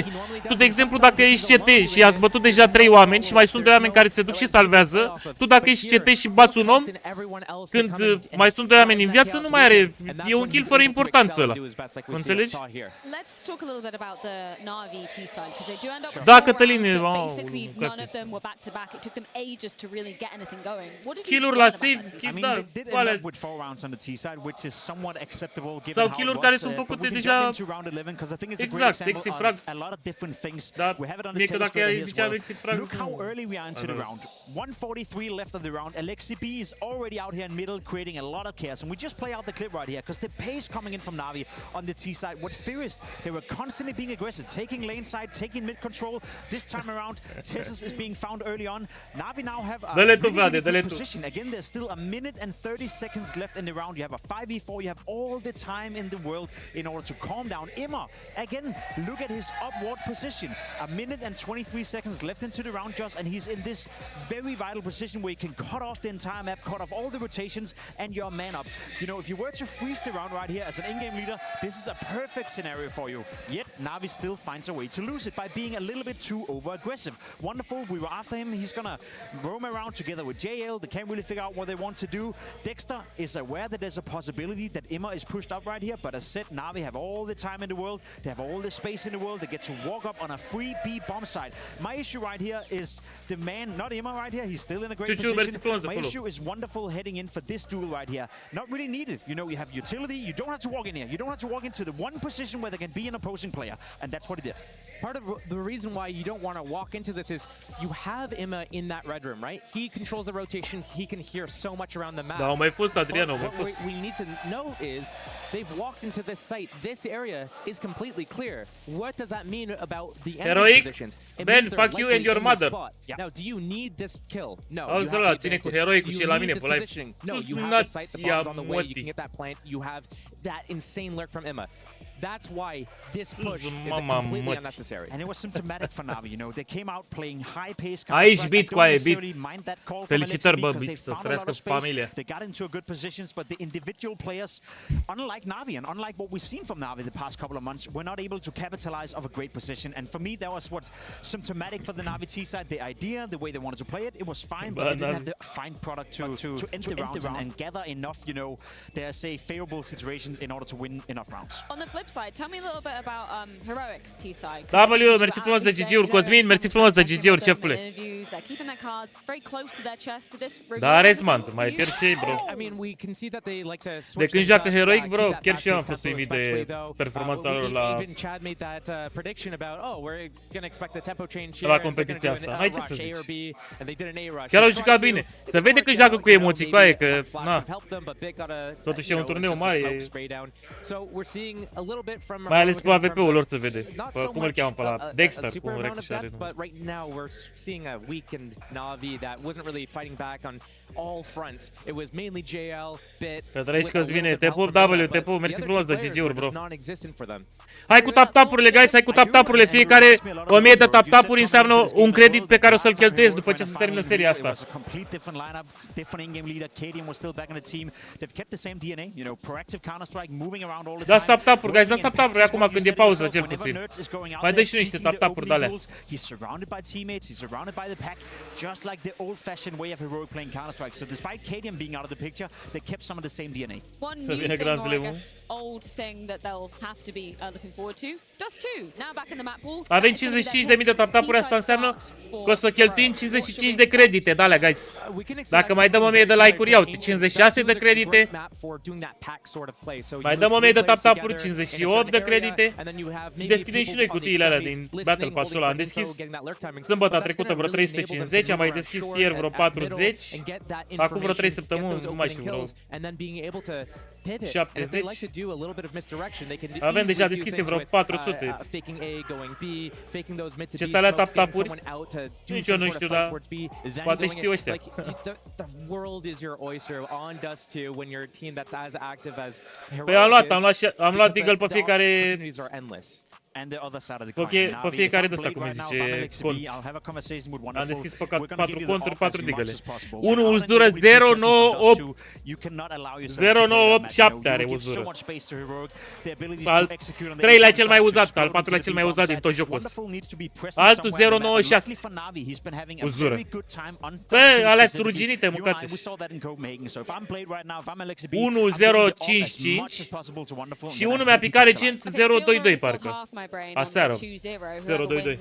Tu, de exemplu, dacă ești CT și ați bătut deja 3 oameni și mai sunt 2 oameni care se duc și salvează, tu dacă ești CT și bați un om, când mai sunt 2 oameni în viață, nu mai are, e un kill fără importanță ăla. Înțelegi? Da, Cătăline, kill-uri la save, sau kill-uri care sunt făcute deja. Exact, exit frags. Da, mie că dacă ziceam exit frags. Look how early we are into the round. 1:43 left of the round. Alexi B is already out here in middle, creating a lot of chaos. And we just play out the clip right here, because the pace coming in from Navi on the T side. What Furious, they were constantly being aggressive, taking lane side, taking mid control. This time around, Tessus is being found early on. Navi now have a really good position. Again, there's still a minute and 30 seconds left in the round. You have a 5v4. You have all the time in the world in order to calm down. Imma, again, look at his upward position. A minute and 23 seconds left into the round, Josh, and he's in this very vital position where you can cut off the entire map, cut off all the rotations, and you're man up. You know, if you were to freeze the round right here as an in-game leader, this is a perfect scenario for you. Yet, Navi still finds a way to lose it by being a little bit too over-aggressive. Wonderful, we were after him. He's gonna roam around together with JL. They can't really figure out what they want to do. Dexter is aware that there's a possibility that Imma is pushed up right here, but as said, Navi have all the time in the world. They have all the space in the world. They get to walk up on a free B bomb site. My issue right here is the man, not Imma right here. He's still in a great position. My issue is Wonderful heading in for this duel right here. Not really needed. You know, you have utility. You don't have to walk in here. You don't have to walk into the one position where there can be an opposing player, and that's what he did. Part of the reason why you don't want to walk into this is you have Imma in that red room, right? He controls the rotations. He can hear so much around the map. Da, mai fost Adriano. What we need to know is they've walked into this site. This area is completely clear. What does that mean about the enemy positions? Ben, fuck you and your mother. Now, do you need this kill? No. Auzi, ăla ține cu Heroicul și la mine pe live. No, you have the site, the bombs on the way, you can get that plant, you have that insane lurk from Imma. That's why this push is completely unnecessary. And it was symptomatic for Navi, you know. They came out playing high pace. Aici bit cu aia, bit. Felicitări, bă, bit, să trăiască familia. They got into a good positions, but the individual players, unlike Navi and unlike what we've seen from Navi the past couple of months, were not able to capitalize of a great position. And for me, that was what's symptomatic for the Navi T side. The idea, the way they wanted to play it, it was fine, but they didn't have the fine product to end the round and gather enough, you know, dare say, favorable situations in order to win enough rounds. On the flip side, tell me a little bit about Heroic's T side. W, mersi frumos de GG-uri. Cosmin, mersi frumos de GG-uri, șefule. They're keeping their cards very close to their chest. Da, Resmant, mai pierd și ei, bro. I mean, we can see that they like to De switch când things joacă up, Heroic, keep bro, that chiar și eu am fast-paced fost tempo, uimit especially de though, performanța lor la... Even Chad made that prediction about, oh, we're gonna expect the tempo change here. La and they're gonna competiția do asta. an Hai A ce să rush, A zici. or B, and they did an A rush. Chiar au They jucat tried bine. to, Se vede că joacă cu emoții, cu aia, că, na. Totuși e un turneu mare. So we're seeing a little bit from Mai ales pe AVP-ul lor se vede. not Pe so cum îl much cheamă pe la a Dexter, super cum amount of recșare. depth, but right now we're seeing a weakened Na'Vi that wasn't really fighting back on all fronts. It was mainly JL, Bit. Că trăiești că-ți vine. Te pup, W, te pup. Mersi frumos de GG-uri, bro. Non-existent for them. Hai cu tap-tap-urile, guys, hai cu tap-tap-urile. Fiecare 1000 de tap-tap-uri înseamnă un credit pe care o să-l cheltuiesc după ce se termină seria asta. Dați tap-tap-uri, guys, dați tap-tap-uri acum când e pauză, cel puțin. Mai dă și niște tap-tap-uri de alea. He's surrounded by teammates, he's surrounded by the pack, just like the old-fashioned way of Heroic playing Counter-Strike. So despite KDM being out of the picture, they kept some of the same DNA. One new thing, or I guess old thing that they'll have to be looking forward to. Dust 2, now back in the map pool. Avem 55.000 de tap-tap-uri, asta înseamnă că o să cheltuim 55 de credite, de alea, guys. Dacă mai dăm 1000 de like-uri, iau 56 de credite. Mai dăm 1000 de tap-tap-uri, 58 de credite. Deschidem și noi cutiile alea din Battle Pass-ul ăla. Am deschis sâmbătă trecută vreo 350, am mai deschis ieri vreo 40. Acum vreo 3 săptămâni, nu mai știu, vreo 70. Avem deja deschise vreo 400. Ce să alea tap-tap-uri? Nici eu nu știu, dar poate știu ăștia. Păi am luat Deagle pe fiecare... Pe fiecare de ăsta, cum îi zice, cont. Am deschis pe 4 conturi, 4 digăle. Unul uzdură 098 are uzură. Al 3-lea cel mai uzat, al 4-lea cel mai uzat din tot jocul ăsta. Altul 096. Uzură. Bă, alea sunt ruginite, mâncați. 1055 și unul mi-a picat recent 022 parcă. Aseară. 022.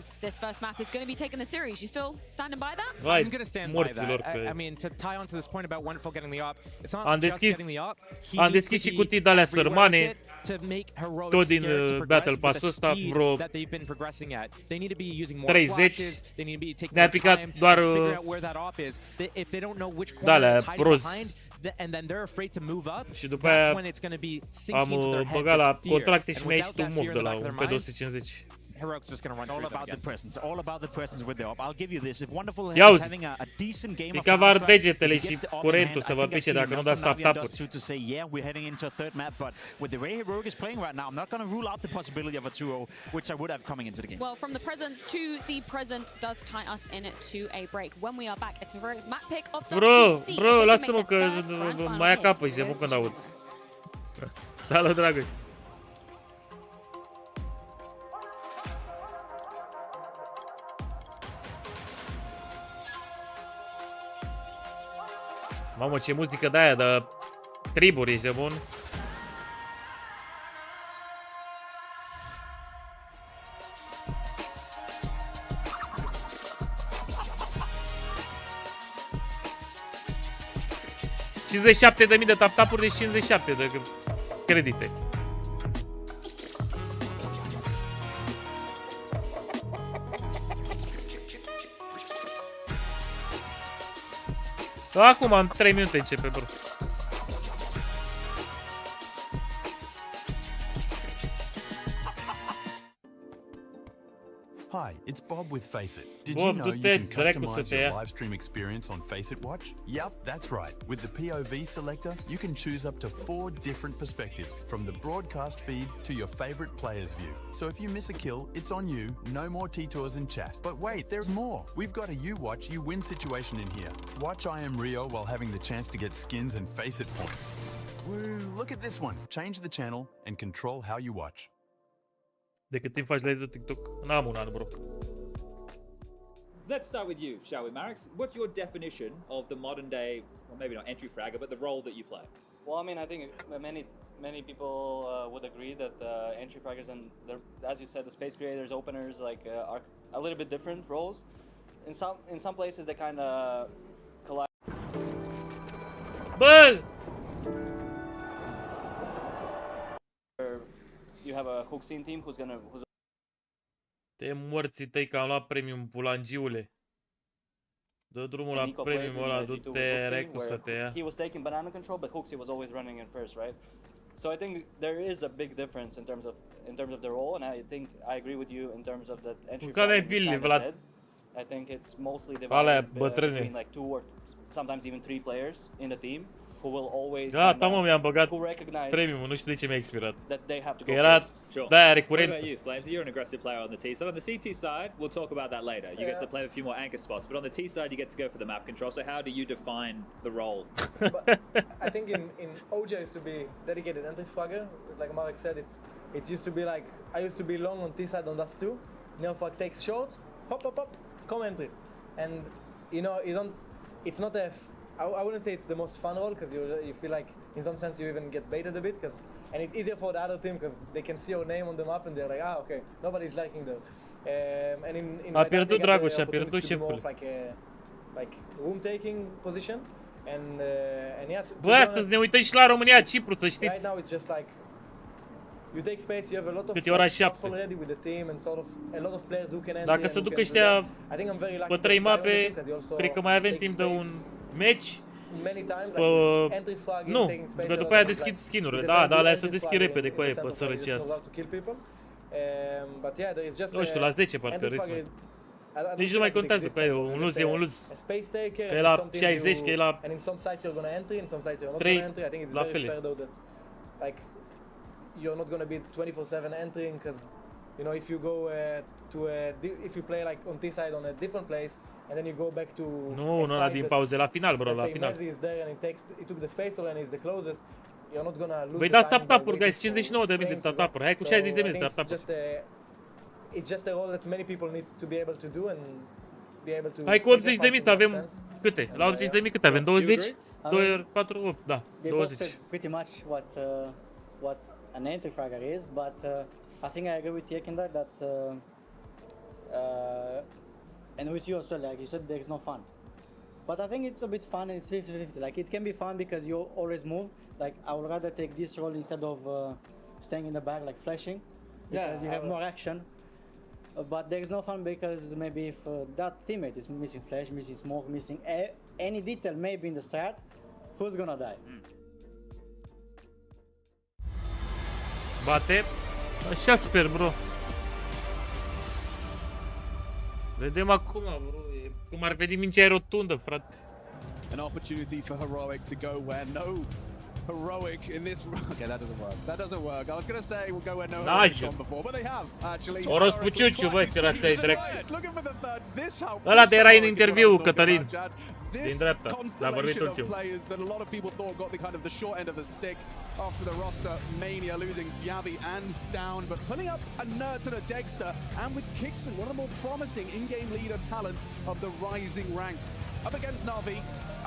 Vai, morților pe... Am deschis și cutii de-alea sărmane, tot din Battle Pass-ul ăsta, vreo 30. Ne-a picat doar de-alea roz. Și după aia am băgat la contracte și mi-a ieșit un move de la un pe 250. Heroic's just going to run all about the presence, all about the presence with the op. I'll give you this. If Wonderful is having a decent game of Counter-Strike, degetele și curentul să vă pice dacă nu dați tap-tap-uri. To say, yeah, we're heading into a third map, but with the way Heroic is playing right now, I'm not going to rule out the possibility of a 2-0, which I would have coming into the game. Well, from the presence to the present does tie us in to a break. When we are back, it's Heroic's map pick of Dust 2. Bro, lasă-mă că mai ia capă și de mult când aud. Salut, dragă. Mamă, ce muzică de aia, de triburi, ești de bun? $57.000 de tap-tap-uri de 57 de credite. Acum, în 3 minute începe, bro. Hi, it's Bob with Faceit. Did you know you can customize your live stream experience on Faceit Watch? Yep, that's right. With the POV selector, you can choose up to 4 different perspectives, from the broadcast feed to your favorite player's view. So if you miss a kill, it's on you, no more T-Tours in chat. But wait, there's more. We've got a you watch, you win situation in here. Watch I Am Rio while having the chance to get skins and Faceit points. Woo, look at this one. Change the channel and control how you watch. De cât timp faci live de TikTok? N-am un an, bro. Let's start with you, shall we, Marix? What's your definition of the modern day, well, maybe not entry fragger, but the role that you play? Well, I mean, I think many people would agree that entry fraggers and, as you said, the space creators, openers, like are a little bit different roles. In some places they kind of collide. Bă! You have a hook scene team who's Te morții tăi că am luat premium, pulangiule. Dă drumul la premium ăla, du-te recu să te ia. He was taking banana control, but Hooksy was always running in first, right? So I think there is a big difference in terms of the role, and I think I agree with you in terms of that entry frag. I think it's mostly divided between like 2 or sometimes even 3 players in the team who will always Gata, mă, mi-am băgat premium, nu știu de ce mi-a expirat. Că era de-aia recurent. What about you, Flames? You're an aggressive player on the T side. On the CT side, we'll talk about that later. You get to play a few more anchor spots, but on the T side, you get to go for the map control. So how do you define the role? I think in OJ used to be dedicated entry fragger. Like Marek said, it used to be like I used to be long on T side on Dust 2. Neofrag takes short, hop, hop, hop, come entry, and you know it's not a. I wouldn't say it's the most fun role because you feel like in some sense you even get baited a bit and it's easier for the other team because they can see your name on the map and they're like, ah, okay, nobody's liking there. And in a pierdut Dragoș, a pierdut șeful. Like room taking position and yeah. Bă, astăzi ne uităm și la România, Cipru, să știți. Right now it's just like you take space, you have a lot of stuff already with the team and sort of a lot of players who can enter. Dacă se duc ăștia pe 3 mape, cred că mai avem timp de un match. Nu, că după aia deschid skin-urile. Da, dar alea se deschid repede cu aia pe sărăcia asta. Nu știu, la 10 parcă restul. Nici nu mai contează că e un lose, e un lose. Că e la 60, că e la 3, la fel. You're not going to be 24/7 entering because you know if you go if you play like on this side on a different place and then you go back to nu ăla din pauze la final, bro, la final. Is there and it took the space and is the closest. You're not going to lose. Băi, dați tap-tap-uri, guys, 59 de minute de tap-tap-uri. Hai cu 60 de minute de tap-tap-uri. It's just a role that many people need to be able to do and be able to. Hai cu 80 de minute avem câte? La 80 de minute câte avem? 20? 2 ori 4, 8, da, 20. Pretty much what an entry fragger is, but I think I agree with Yekinder that and with you also, like you said, there's no fun. But I think it's a bit fun and it's 50-50. Like it can be fun because you always move. Like I would rather take this role instead of staying in the back like flashing because you have more action. But there's no fun because maybe if that teammate is missing flash, missing smoke, missing any detail maybe in the strat, who's gonna die? Bate. Așa sper, bro. Vedem acum, bro. E cum ar veni mingea rotundă, frate. An opportunity for Heroic to go where no Heroic in this. Okay, that doesn't work. That doesn't work. I was gonna say we'll go where no Heroic has gone before, but they have actually. O răspuciuciu, băi, pirații drept. Ăla de era în interviu, Cătălin. Din dreapta, l-a vorbit ultimul. Players that a lot of people thought got the kind of the short end of the stick after the roster mania, losing Yavi and Stown, but pulling up a Nert and a Dexter, and with Kixon, one of the more promising in-game leader talents of the rising ranks. Up against Na'Vi,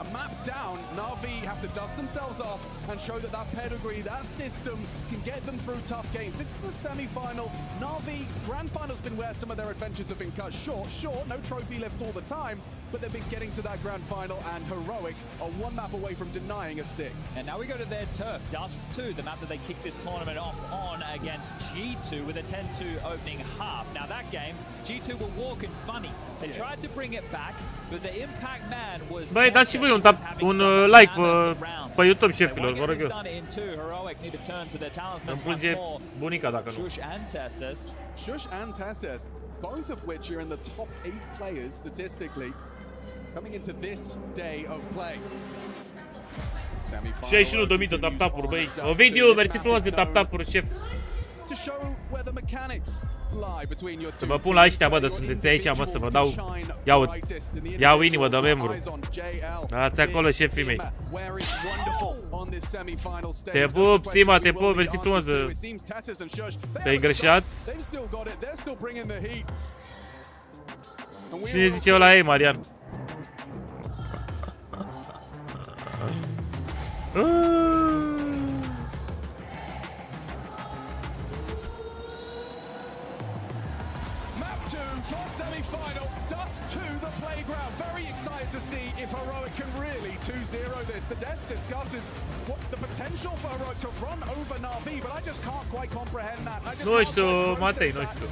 a map down, Na'Vi have to dust themselves off and show that that pedigree, that system can get them through tough games. This is a semi-final. Na'Vi, grand final's been where some of their adventures have been cut short. Sure, no trophy lifts all the time, but they've been getting to that grand final, and Heroic are one map away from denying a sixth. And now we go to their turf, Dust 2, the map that they kicked this tournament off on against G2 with a 10-2 opening half. Now that game, G2 were walking funny. They tried to bring it back, but the impact man was. Băi, dați și voi un like pe YouTube, șefilor, vă rog eu. Îmi plânge bunica dacă nu. Shush and Tessus, both of which are in the top 8 players statistically coming into this day of play. 61.000 de tap-tap-uri, băi. Ovidiu, mersi frumos de tap-tap-uri, șef. Să vă pun la ăștia, bă, de sunteți aici, mă, să vă dau. Iau inimă de membru. Dați acolo, șefii mei. Te pup, Sima, te pup, mersi frumos. Te-ai greșat? Cine zice eu la ei, Marian? for semi-final. Dust to the playground. Very excited to see if Heroic can really 2-0 this. The Des discusses what the potential for Heroic to run over Na'Vi, but I just can't quite comprehend that. I just Nu can't știu, quite Matei, process nu that. știu.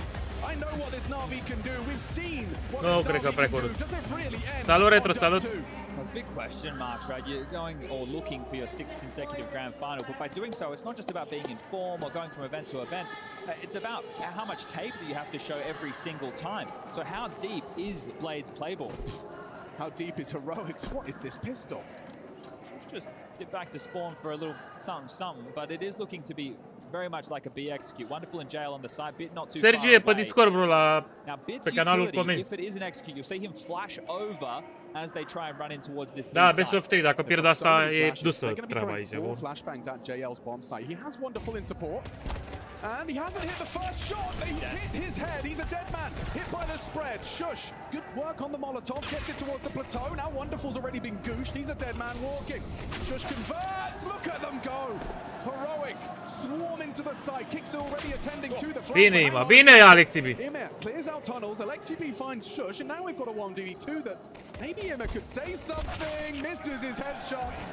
I know what this Na'Vi can do. We've seen what Nu this cred că Na'Vi prea can do. curând. Does it really end Salut, on Retro, Dust salut. 2? That's big question marks, right? You're going or looking for your 6th consecutive grand final, but by doing so, it's not just about being in form or going from event to event. It's about how much tape that you have to show every single time. So how deep is Blade's playbook? How deep is Heroic's? What is this pistol? Just get back to spawn for a little something, but it is looking to be very much like a B execute. Wonderful in jail on the side, Bit not too Sergiu far e pe away. Discord, bro, Now, Bit's pe canalul utility, comenzi. if it is an execute, you'll see him flash over as they try and run in towards this B Da, side. best of 3, dacă pierd asta e dusă They're going to be treaba throwing aici, bro. 4 flashbangs at JL's bomb site. He has Wonderful in support. And he hasn't hit the first shot. He's hit his head. He's a dead man. Hit by the spread. Shush. Good work on the Molotov. Gets it towards the plateau. Now Wonderful's already been gooshed. He's a dead man walking. Shush converts. Look at them go. Heroic swarming to the site. Kicks already attending to the flank. Bine, Ima. Bine, Alexi B. Ima clears out tunnels. Alexi B finds Shush. And now we've got a 1v2 that maybe Ima could say something. Misses his headshots.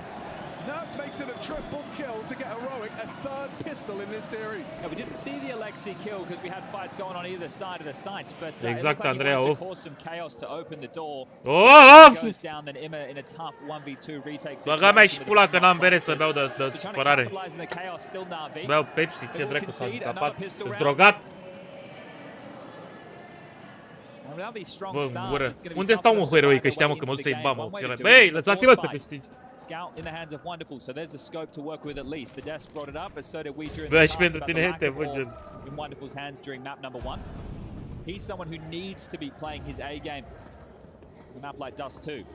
Nerds makes it a triple kill to get Heroic a 3rd pistol in this series. Yeah, we didn't see the Alexi kill because we had fights going on either side of the sites, but Exact, it looked like Andrea, he wanted of. to cause some chaos to open the door. Of! Goes down, then Imma in a tough 1v2 retake. Băga mea și pula că n-am bere să beau de supărare. Capitalize on the chaos, still Na'Vi. Beau Pepsi, ce dracu s-a Concede încapat. another pistol Îți round. drogat? Without these strong Bă, în starts, gură. it's gonna be Unde tough stau for mă them to Heroic find ăștia their mă, way că mă into duc the să-i game. bamă. One way to do Băi, it, lăsați-vă force să fight. câștigi. Scout in the hands of Wonderful, so there's a scope to work with at least. The Desk brought it up, but so did we during Bă, the și past pentru about the tine, lack te of văd ball gen. in Wonderful's hands during map number 1. He's someone who needs to be playing his A game. A map like Dust 2.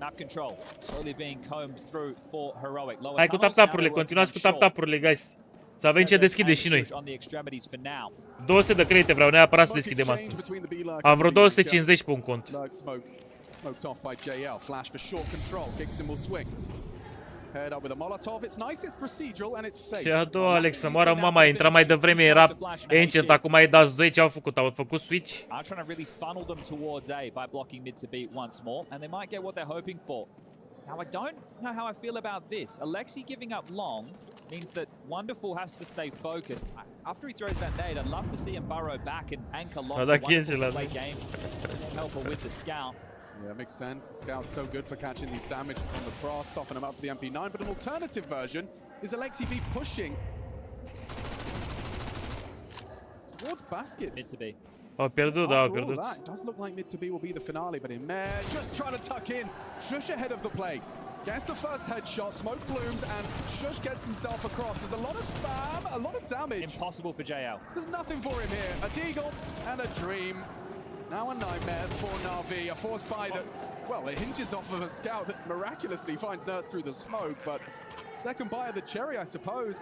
Map control slowly being combed through for Heroic. Lower Hai cu tunnels, tap-tapurile, now they're continuați cu working on short. tap-tapurile, guys. Să avem ce deschide și noi. On the extremities for now. 200 de credite vreau neapărat să deschidem astăzi. Am vreo 250 pe un cont. Smoked off by JL. Flash for short control. Gixon will swing. Head up with a Molotov. It's nice, it's procedural, and it's safe. Și a doua, Alex, să moară mama, intra mai devreme, era Ancient, acum ai dat 2, ce au făcut? Au făcut switch? Are trying to really funnel them towards A by blocking mid to beat once more, and they might get what they're hoping for. Now, I don't know how I feel about this. Alexi giving up long means that Wonderful has to stay focused. After he throws that nade, I'd love to see him burrow back and anchor long. So Wonderful to play game, help her with the scout. Yeah, makes sense. The scout's so good for catching these damage on the cross, soften him up for the MP9, but an alternative version is Alexi B pushing towards baskets. Mid to B. Au pierdut, da, au After all pierdut. that, it does look like mid to B will be the finale, but in Mare just trying to tuck in. Shush ahead of the play. Gets the first headshot, smoke blooms, and Shush gets himself across. There's a lot of spam, a lot of damage. Impossible for JL. There's nothing for him here. A deagle and a dream. Now a nightmare for Na'Vi, a force buy that, well, it hinges off of a scout that miraculously finds Nerds through the smoke, but second buy of the cherry, I suppose.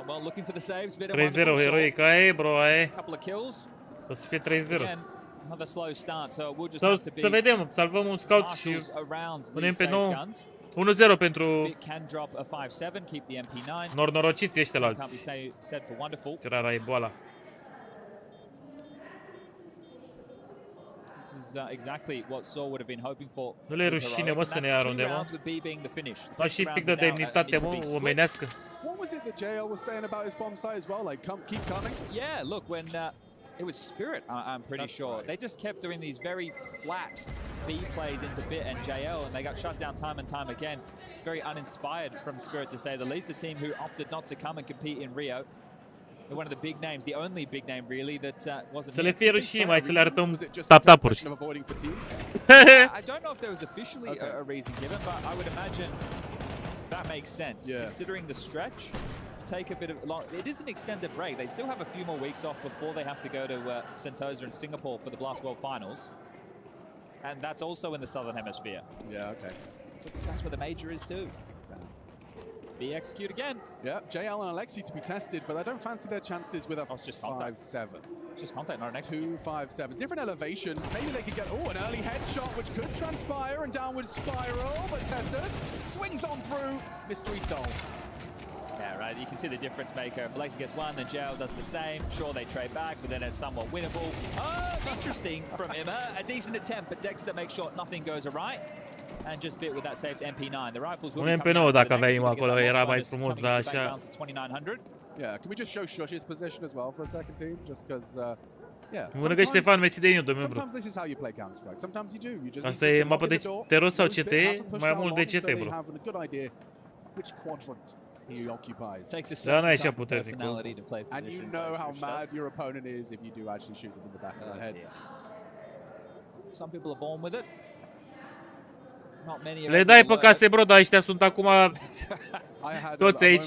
Well, looking for the saves. Bit of 3-0 Heroic, aie, bro, aie. couple of kills. O să fie 3-0. Again, another slow start, so we'll just Sau have to be să vedem, salvăm un scout și marshals around punem these pe save 9. guns. 1-0 pentru Bit can drop a 5-7, keep the MP9. norociți ăștia la Can't be alții. said for Wonderful. Ce rara e boala. This is exactly what Saw would have been hoping for. Nu le e rușine, mă, să ne ia runde, mă. Mă, și pic de demnitate, mă, omenească. What was it that JL was saying about his bomb site as well? Like, keep coming? Yeah, look, when it was Spirit, I'm pretty sure. They just kept doing these very flat B plays into Bit and JL, and they got shut down time and time again. Very uninspired from Spirit, to say the least. A team who opted not to come and compete in Rio. They're one of the big names, the only big name really that wasn't. Să le fie rușine, mai să le arătăm tap-tapuri. I don't know if there was officially a reason given, but I would imagine that makes sense. Yeah. Considering the stretch, take a bit of long. It is an extended break. They still have a few more weeks off before they have to go to Sentosa and Singapore for the Blast World Finals, and that's also in the Southern Hemisphere. Yeah, okay. That's where the major is too. Be execute again. Yeah, JL and Alexi to be tested, but I don't fancy their chances with a 5-7. Just contact, not an execute. 2 5-7s. Different elevations. Maybe they could get, an early headshot, which could transpire and downward spiral, but Tessus swings on through. Mystery solved. Yeah, right? You can see the difference maker. If Alexi gets one, then Jail does the same. Sure, they trade back, but then it's somewhat winnable. Oh, interesting from Emma. A decent attempt, but Dexter makes sure nothing goes awry. And just bit with that saved MP9. The rifles will Un be coming MP9 out to dacă the next aveai two to acolo, get that era loss mai bonus frumos, coming dar into the bank așa. balance of 2,900. Yeah, can we just show Shush's position as well for a second, team? Just because, yeah. Mănâncă Ștefan, mersi de de membru. Sometimes this is how you play Counter-Strike. Sometimes you do. You just Asta e mapă de teror sau CT? Mai mult de CT, bro. have a good idea which quadrant he occupies. Da, nu e așa puternic. And you know how mad your opponent is if you do actually shoot them in the back of the head. Some people are born with it. Not many Le dai pe case, bro, dar ăștia sunt acum toți aici.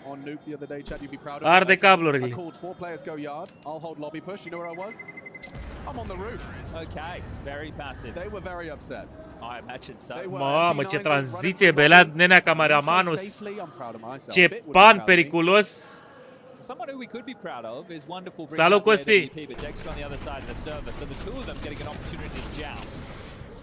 On Nuke the other day, Chad, you'd be proud of Arde I cablurile. called 4 players go yard. I'll hold lobby push. You know where I was? I'm on the roof. Okay, very passive. They were very upset. I imagine so. Mamă, ce tranziție, belea nenea cameramanus. Ce pan periculos. Someone who we could be proud of is wonderful. Salut, Costi. But Dexter on the other side of the server, so the two of them getting an opportunity to joust.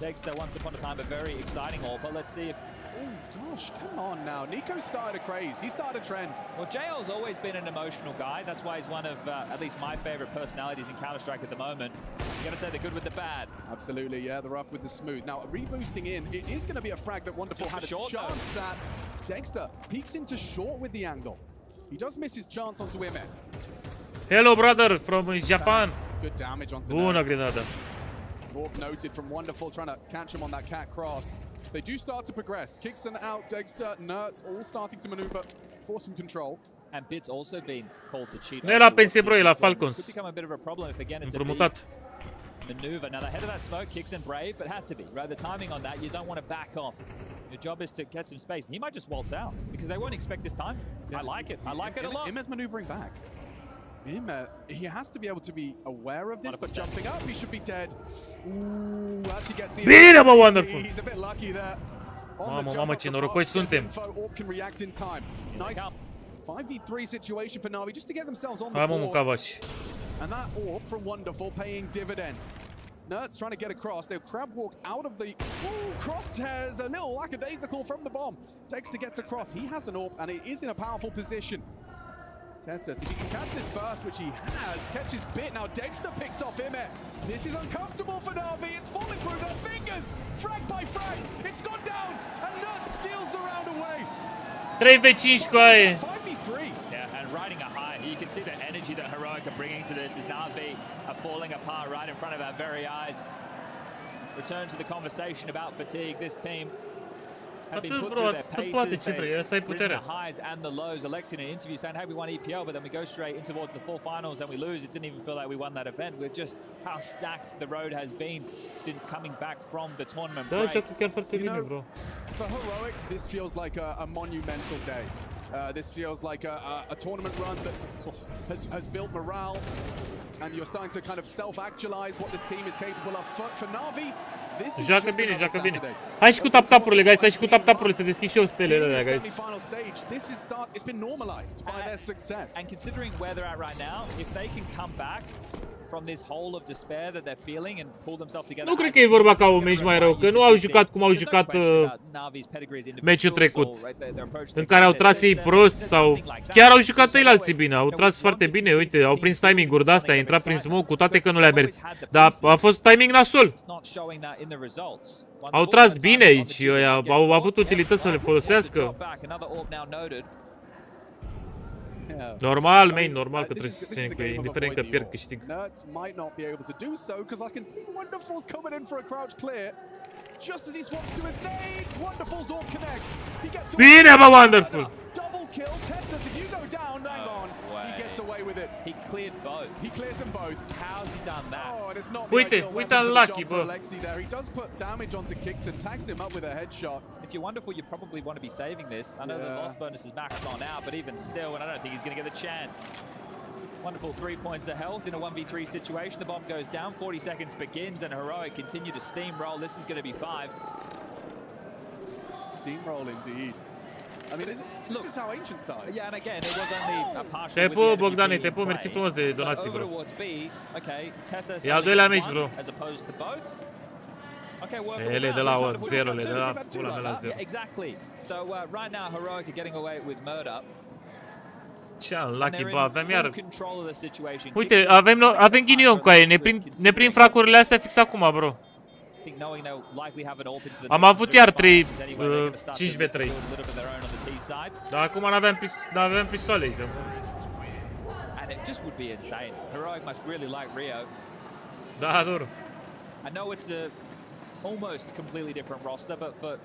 Dexter, once upon a time, a very exciting AWP. Let's see if. Oh gosh, come on now. Nico started a craze. He started a trend. Well, JL's always been an emotional guy. That's why he's one of at least my favorite personalities in Counter-Strike at the moment. You got to take the good with the bad. Absolutely, yeah, the rough with the smooth. Now, reboosting in, it is going to be a frag that Wonderful had a chance at. Dexter peeks into short with the angle. He does miss his chance onto Ime. Hello, brother, from Japan. Good damage onto Bună grenadă. Warp noted from Wonderful, trying to catch him on that cat cross. They do start to progress. Kixon out, Dexter, Nerds, all starting to maneuver for some control. And Bit's also been called to cheat. Nu e la pensie, bro, e la Falcons. Could become a bit of a problem if again it's Împrumutat. a maneuver. Now the head of that smoke, Kixon brave, but had to be. Right, the timing on that, you don't want to back off. Your job is to get some space. And he might just waltz out because they won't expect this time. Yeah. I like it. I like it a lot. Ime's maneuvering back. He has to be able to be aware of this, but jumping up, he should be dead. Ooh, actually gets the Bine, mă, Wonderful! He's a bit lucky there. Mamă, ce norocoși suntem. Orb can react in time. Nice 5v3 situation for Navi just to get themselves on the Hai, mă, board. mâncavaci. And that Orb from Wonderful paying dividends. Nerds trying to get across. They'll crab walk out of the... Ooh, crosshairs, a little lackadaisical from the bomb. Dexter gets across. He has an Orb, and it is in a powerful position. Tessus, if he can catch this first, which he has, catches Bit. Now Dexter picks off Ime. This is uncomfortable for Navi. It's falling through their fingers. Frag by frag. It's gone down, and Nerds steals the round away. 3v5 cu aia. 5v3. Yeah, and riding a high. You can see the energy that Heroic are bringing to this as Navi are falling apart right in front of our very eyes. Return to the conversation about fatigue. This team have been put through their paces. They've ridden the highs and the lows. Alexi in an interview saying, hey, we won EPL, but then we go straight in towards the 4 finals and we lose. It didn't even feel like we won that event. We're just how stacked the road has been since coming back from the tournament break. You know, for Heroic, this feels like a monumental day. This feels like a tournament run that has built morale, and you're starting to kind of self-actualize what this team is capable of. For Navi, this is Joacă bine, joacă bine. Hai și cu tap-tap-urile, guys, hai și cu tap-tap-urile să deschid și eu stelele alea, guys. It's been normalized by their success. And considering where they're at right now, if they can come back from this hole of despair that they're feeling and pull themselves together. Nu cred că e vorba ca un meci mai rău, că nu au jucat cum au jucat meciul trecut, în care au tras ei prost sau chiar au jucat ei alții bine, au tras foarte bine, uite, au prins timing-uri de-astea, a intrat prin smoke, cu toate că nu le-a mers, dar a fost timing nasol. Au tras bine aici, au avut utilități să le folosească. Normal, main, normal că trebuie să ținem cu ei, indiferent că pierd, câștig. Nerds might not be able to do so because I can see Wonderful's coming in for a crouch clear. Just as he swaps to his nades, Wonderful's all connects. He gets Bine, bă, Wonderful! Double kill. Tessus, if you go down, hang on. He gets away with it. He cleared both. He clears them both. How's he done that? Oh, and it's not Uite, uite unlucky, bă. Alexi there. He does put damage onto Kicks and tags him up with a headshot. If you're Wonderful, you probably want to be saving this. I know the loss bonus is maxed on out, but even still, and I don't think he's going to get the chance. Wonderful 3 points of health in a 1v3 situation. The bomb goes down, 40 seconds begins, and Heroic continue to steamroll. This is going to be 5. Steamroll indeed. I mean, this is how Ancient started. Yeah, and again, it was only a partial. Te pup, Bogdane, te pup, mersi frumos de donații, bro. Okay, Tessa e al doilea meci, bro. as opposed to both. Okay, work le de la 0, le de la pula mea la 0. Yeah, exactly. So right now, Heroic are getting away with murder. Ce lucky, bă, avem iar... Control of the situation. Uite, avem ghinion cu aia, ne prind fracurile astea fix acum, bro. Am avut iar 5v3. Dar acum n-aveam pistoale aici. And it just would be insane. Heroic must really like Rio. Da, dur. I know it's a almost completely different roster, but for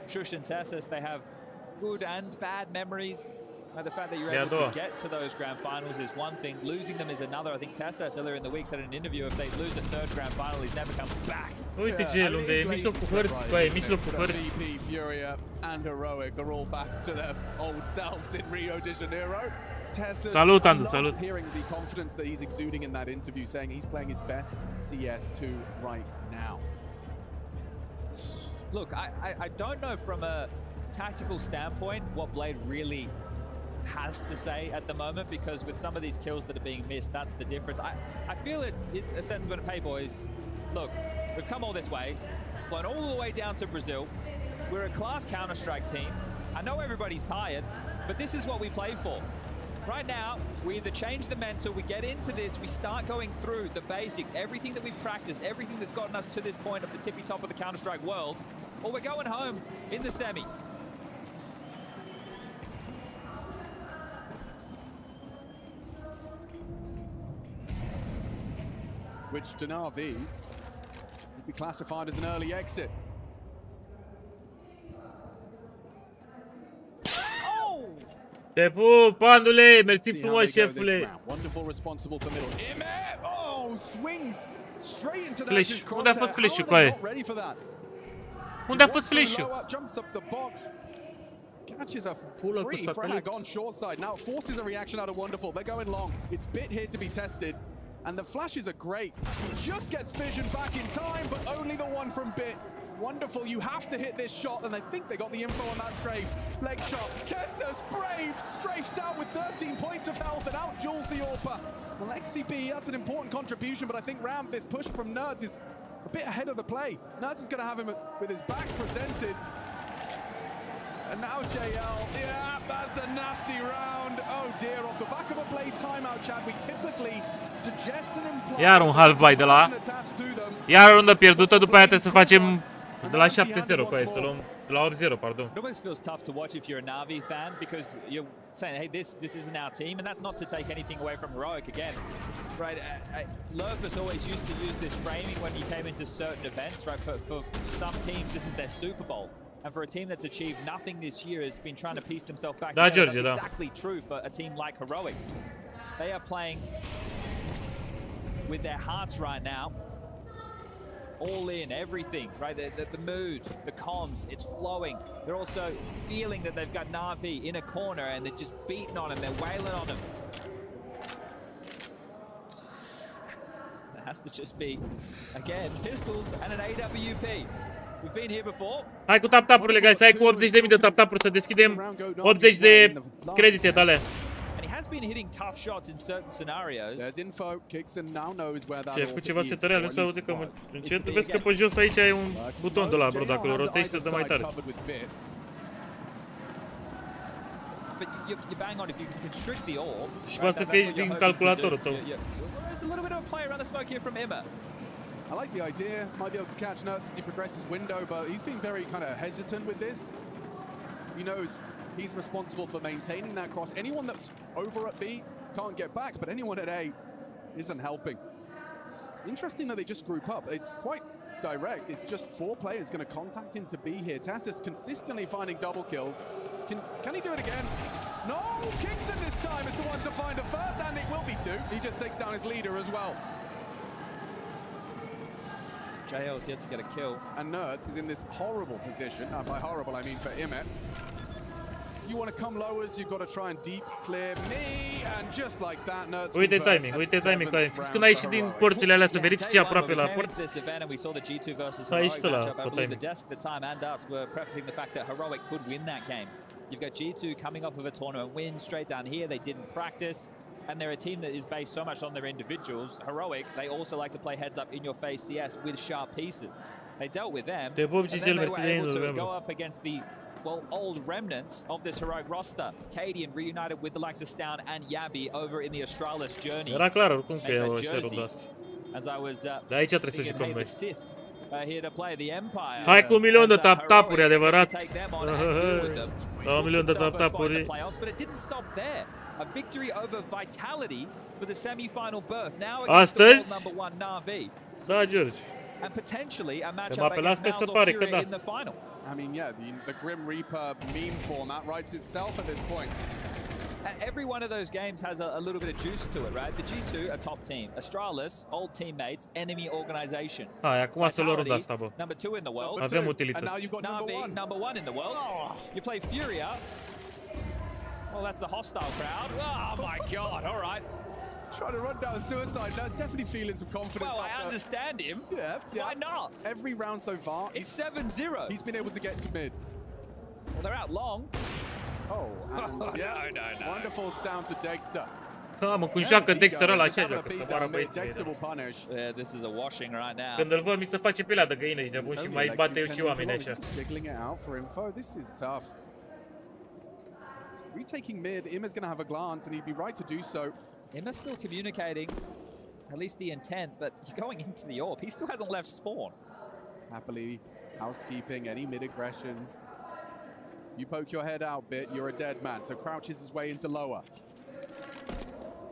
Shush and Tessus, they have good and bad memories. The fact that you're able to get to those grand finals is one thing. Losing them is another. I think Tessus earlier in the week said in an interview if they lose a third grand final, he's never come back. Uite ce el unde e mijlocul hărți, bă, e mijlocul hărți. Furia and Heroic are all back to their old selves in Rio de Janeiro. Salut, Andu, salut. Hearing the confidence that he's exuding in that interview, saying he's playing his best CS2 right now. Look, I don't know from a tactical standpoint what Blade really has to say at the moment, because with some of these kills that are being missed, that's the difference. I feel it's a sentiment of, hey boys, look, we've come all this way, flown all the way down to Brazil. We're a class Counter-Strike team. I know everybody's tired, but this is what we play for. Right now, we either change the mental, we get into this, we start going through the basics, everything that we've practiced, everything that's gotten us to this point of the tippy top of the Counter-Strike world, or we're going home in the semis. Which to Na'Vi would be classified as an early exit. Te pup, Pandule, mersi frumos, șefule. Wonderful, responsible for middle. Oh, swings straight into Flash. Unde a fost flash-ul cu aia? Unde a fost flash-ul? Jumps up the box. Catches a free frag on short side. Now forces a reaction out of Wonderful. They're going long. It's bit here to be tested. And the flashes are great. He just gets vision back in time, but only the one from Bit. Wonderful, you have to hit this shot, and I think they got the info on that strafe. Leg shot, Tessus, brave, strafes out with 13 points of health and out duels the AWPer. Alexi B, that's an important contribution, but I think Ram, this push from Nerds is a bit ahead of the play. Nerds is going to have him with his back presented. And now JL, yeah, that's a nasty round. Oh dear, off the back of a Blade timeout, Chad, we typically suggest and imply... Iar un half-buy de la... Iar o rundă pierdută, după aia trebuie să facem de la 7-0 pe aia, să luăm de la 8-0, pardon. It almost feels tough to watch if you're a Na'Vi fan, because you're saying, hey, this isn't our team, and that's not to take anything away from Heroic again. Right, Lurpus always used to use this framing when he came into certain events, right? For some teams, this is their Super Bowl. And for a team that's achieved nothing this year, has been trying to piece themselves back together. That's exactly true for a team like Heroic. They are playing with their hearts right now. All in, everything, right? The mood, the comms, it's flowing. They're also feeling that they've got Na'Vi in a corner and they're just beating on him, they're wailing on him. There has to just be, again, pistols and an AWP. We've been here before. Hai cu tap-tap-urile, guys, hai cu 80.000 de tap-tap-uri să deschidem 80 de credite de alea. Has been hitting tough shots in certain scenarios. There's info. Kixon now knows where that is. Cu ceva setăreal, nu se aude că încet. Vezi că pe jos aici e un buton de la, bro, dacă îl rotești să dă mai tare. But you bang on if you constrict the orb. Și poate să fie din calculatorul tău. There's a little bit of a play around the smoke here from Emma. I like the idea. Might be able to catch Nerds as he progresses window, but he's been very kind of hesitant with this. He knows he's responsible for maintaining that cross. Anyone that's over at B can't get back, but anyone at A isn't helping. Interesting that they just group up. It's quite direct. It's just 4 players going to contact him to be here. Tassus consistently finding double kills. Can he do it again? No! Kixon this time is the one to find the first, and it will be 2. He just takes down his leader as well. JL's yet to get a kill. And Nerds is in this horrible position. By horrible, I mean for Imet. You want to come lowers, you've got to try and deep clear me, and just like that, Nerds. Uite timing, Știți când ai ieșit din porțile alea să verifici aproape la porți? Aici stă la pe timing. You've got G2 coming off of a tournament win straight down here. They didn't practice, and they're a team that is based so much on their individuals. Heroic, they also like to play heads up in your face CS with sharp pieces. They dealt with them. Te pup, And then Gigel, they mersi were de able inul, to bă. go up against the, well, old remnants of this heroic roster. Cadian reunited with the likes of Stown and Yabi over in the Astralis journey. Era clar oricum că Made e that o șterul jersey. de asta. As I was De aici trebuie să thinking, jucăm hey, noi. the Sith here to play the Empire. Hai cu 1.000.000 de tap-tapuri, adevărat. To take them on and deal with them. La 1.000.000 de Himself a spot in the tap-tapuri. playoffs, but it didn't stop there. A victory over Vitality for the semi-final berth. Now against the Astăzi? world number one Na'Vi. Da, George. And potentially a Te matchup apelați against pe Mal's se or pare că Fury da. in the final. I mean, yeah, the Grim Reaper meme format writes itself at this point. And every one of those games has a little bit of juice to it, right? The G2, a top team. Astralis, old teammates, enemy organization. Hai, acum să luăm runda asta, bă. Number 2 in the world. Avem utilități. Na'Vi, number 1 in the world. You play Furia. Well, that's the hostile crowd. Oh my god, all right. Trying to run down Suicide. Now it's definitely feeling some confidence. Well, I understand him. Yeah. Why not? Every round so far, it's 7-0. He's been able to get to mid. Well, they're out long. Oh, and yeah. No. Wonderful down to Dexter. Ha, mă, cum joacă Dexter ăla, așa joacă, să moară băieții. Dexter will punish. Yeah, this is a washing right now. Când îl văd, mi se face pilea de găină, ești nebun și mai bate eu și oameni așa. Jiggling it out for info. This is tough. Retaking mid, Imma's going to have a glance, and he'd be right to do so. Imma's still communicating, at least the intent, but you're going into the AWP. He still hasn't left spawn. Happily housekeeping any mid aggressions. If you poke your head out bit, you're a dead man. So crouches his way into lower.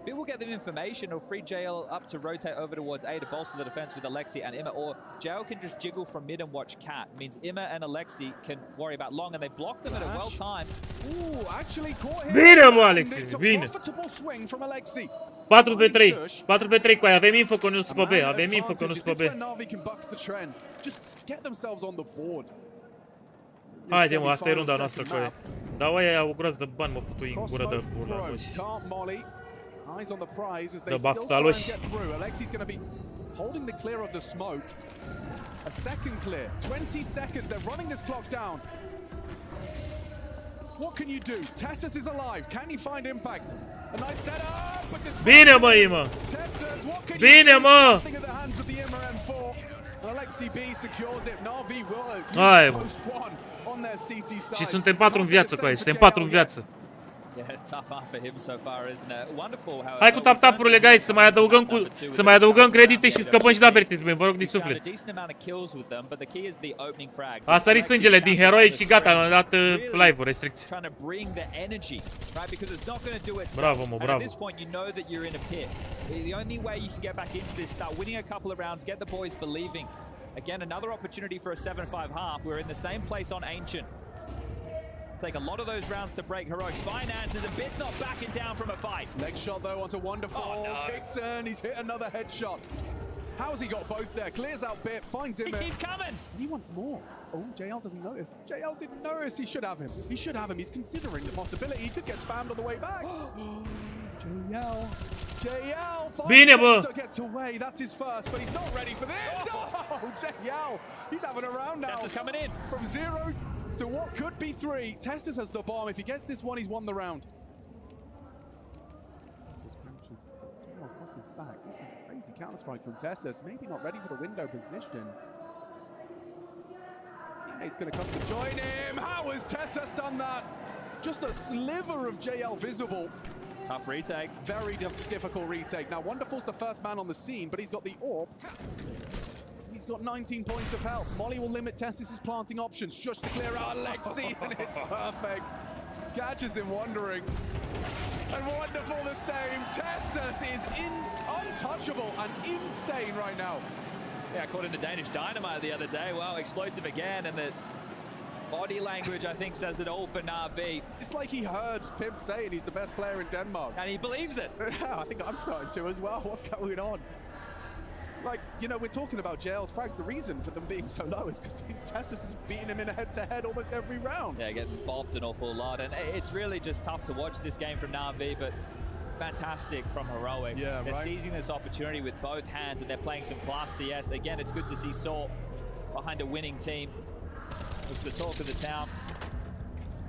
Bit will get them information or free JL up to rotate over towards A to bolster the defense with Alexi and Imma, or JL can just jiggle from mid and watch Cat. It means Imma and Alexi can worry about long, and they block them at a well time. Ooh, actually caught him. Bine, mă, Alexi, bine. Profitable swing from Alexi. 4v3. 4v3 cu aia. Avem info că nu sunt pe B. Avem info că nu sunt pe B. Na'Vi can buck the trend. Just get themselves on the board. Haide, mă, asta e runda noastră cu aia. Dar oia au o groază de bani, mă, putui în gură de pula, bă. Can't molly. Eyes on the prize as The they still try and Baftalos. get through. Alexi's going to be holding the clear of the smoke. A second clear. 20 seconds. They're running this clock down. What can you do? Tessus is alive. Can he find impact? A nice setup, but this Bine, mă, Ima. Tessus, what can Bine, you do? mă. Nothing at the hands of the Imma M4. And Alexi B secures it. Na'Vi will Hai, mă. post one on their CT side. Și suntem 4 în viață cu aia. Suntem 4 în viață. Yeah, tough hunt for him so far, isn't it? Wonderful, however. Hai cu tap-tapurile, guys, să mai adăugăm credite și scăpăm și de avertisment, vă rog din suflet. A sărit sângele din heroic și gata, am dat live-ul, restricții. Bravo, mă, bravo. At this point, you know that you're in a pit. The only way you can get back into this, start winning a couple of rounds, get the boys believing. Again, another opportunity for a 7-5 half. We're in the same place on Ancient. Take a lot of those rounds to break Heroic's finances, and Bit's not backing down from a fight. Leg shot though onto Wonderful. Kixon, he's hit another headshot. How's he got both there? Clears out Bit, finds him. He keeps coming. He wants more. Oh, JL doesn't notice. JL didn't notice. He should have him. He should have him. He's considering the possibility. He could get spammed on the way back. JL finds gets away. That's his first, but he's not ready for this. Oh, JL. He's having a round now. Tessus coming in. From 0 to what could be 3. Tessus has the bomb. If he gets this one, he's won the round. Tessus crouches across his back. This is a crazy counter-strike from Tessus. Maybe not ready for the window position. Teammate's going to come to join him. How has Tessus done that? Just a sliver of JL visible. Tough retake. Very difficult retake. Now, Wonderful's the first man on the scene, but he's got the AWP. He's got 19 points of health. Molly will limit Tessus' planting options. Shush to clear out Alexi, and it's perfect. Catches him wondering. And Wonderful the same. Tessus is untouchable and insane right now. Yeah, according to Danish Dynamite the other day, well, explosive again, and the body language, I think, says it all for Na'Vi. It's like he heard Pimp saying he's the best player in Denmark. And he believes it. Yeah, I think I'm starting to as well. What's going on? Like, you know, we're talking about JL's frags. The reason for them being so low is because Tessus is beating him in a head-to-head almost every round. Yeah, getting bobbed an awful lot. And it's really just tough to watch this game from Na'Vi, but fantastic from Heroic. Yeah, they're seizing this opportunity with both hands, and they're playing some class CS. Again, it's good to see Saw behind a winning team. Was the talk of the town.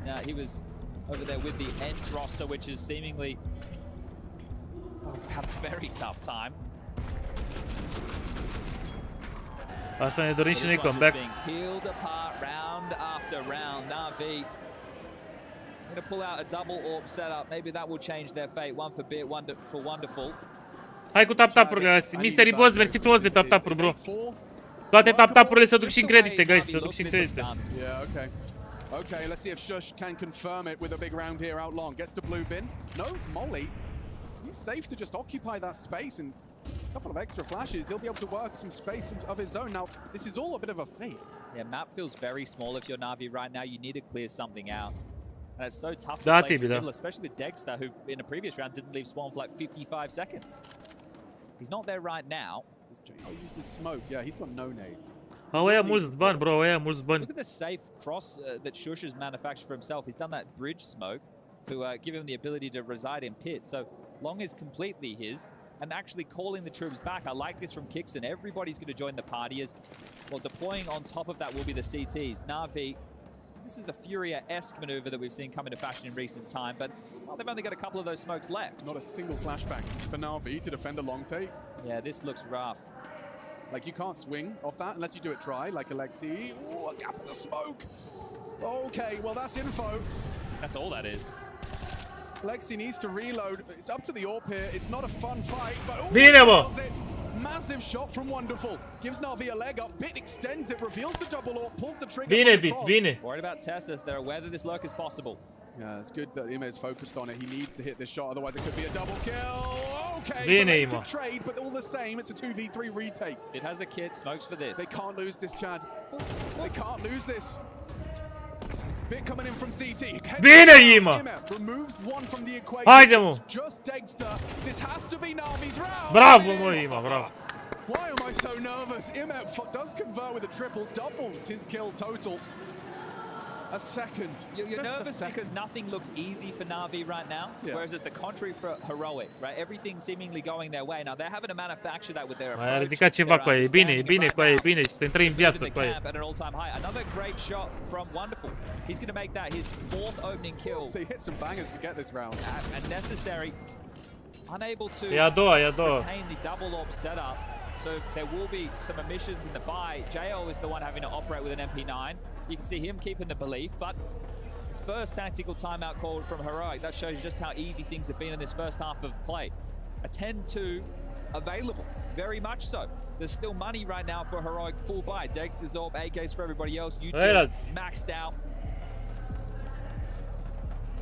Now, he was over there with the Ents roster, which is seemingly had a very tough time. Asta ne dorim și noi comeback. Peeled apart round after round. Na'Vi going to pull out a double AWP setup. Maybe that will change their fate. One for Bit, one for Wonderful. Hai cu tap-tap-uri, guys. Mystery Boss, mersi frumos de tap-tap-uri, bro. Toate tap-tap-urile se duc și în credite, guys. Se duc și în credite. Yeah, okay. Okay, let's see if Shush can confirm it with a big round here out long. Gets to blue bin. No, Molly. He's safe to just occupy that space and a couple of extra flashes. He'll be able to work some space of his own. Now, this is all a bit of a fake. Yeah, map feels very small if you're Na'Vi right now. You need to clear something out. And it's so tough to play through middle, especially with Dexter, who in a previous round didn't leave spawn for like 55 seconds. He's not there right now. He used his smoke. Yeah, he's got no nades. Aia mulți bani, bro, aia mulți bani. Look at the safe cross that Shush has manufactured for himself. He's done that bridge smoke to give him the ability to reside in pit. So long is completely his. And actually calling the troops back. I like this from Kixon. Everybody's going to join the party as well. Deploying on top of that will be the CTs. Na'Vi, this is a Furia-esque maneuver that we've seen come into fashion in recent time, but well, they've only got a couple of those smokes left. Not a single flashbang for Na'Vi to defend a long take. Yeah, this looks rough. Like, you can't swing off that unless you do it dry, like Alexi. Ooh, a gap in the smoke. Okay, well, that's info. That's all that is. Alexi needs to reload. It's up to the AWP here. It's not a fun fight, but massive shot from Wonderful. Gives Na'Vi a leg up. Bit extends it, reveals the double AWP, pulls the trigger. Worried about Tessus. They're aware that this lurk is possible. Yeah, it's good that Ime is focused on it. He needs to hit this shot, otherwise it could be a double kill. Okay, to trade, but all the same, it's a 2v3 retake. It has a kit, smokes for this. They can't lose this, Chad. They can't lose this. Bit coming in from CT. Removes one from the equation. It's just Dexter. This has to be Na'Vi's round. Bravo, Ima, bravo. Why am I so nervous? Imet does convert with a triple, doubles his kill total. A second. You're nervous because nothing looks easy for Na'Vi right now, whereas it's the contrary for Heroic, right? Everything's seemingly going their way. Now, they're having to manufacture that with their approach. Mai ridicat ceva cu aia. E bine, e bine cu aia, e bine. Te intră în viață cu aia. At an all-time high. Another great shot from Wonderful. He's going to make that his fourth opening kill. They hit some bangers to get this round. And necessary. Unable to retain the double AWP setup. So there will be some emissions in the buy. JO is the one having to operate with an MP9. You can see him keeping the belief, but first tactical timeout called from Heroic. That shows you just how easy things have been in this first half of play. A 10-2 available, very much so. There's still money right now for Heroic full buy. Dexter's AWP, AKs for everybody else. You two maxed out.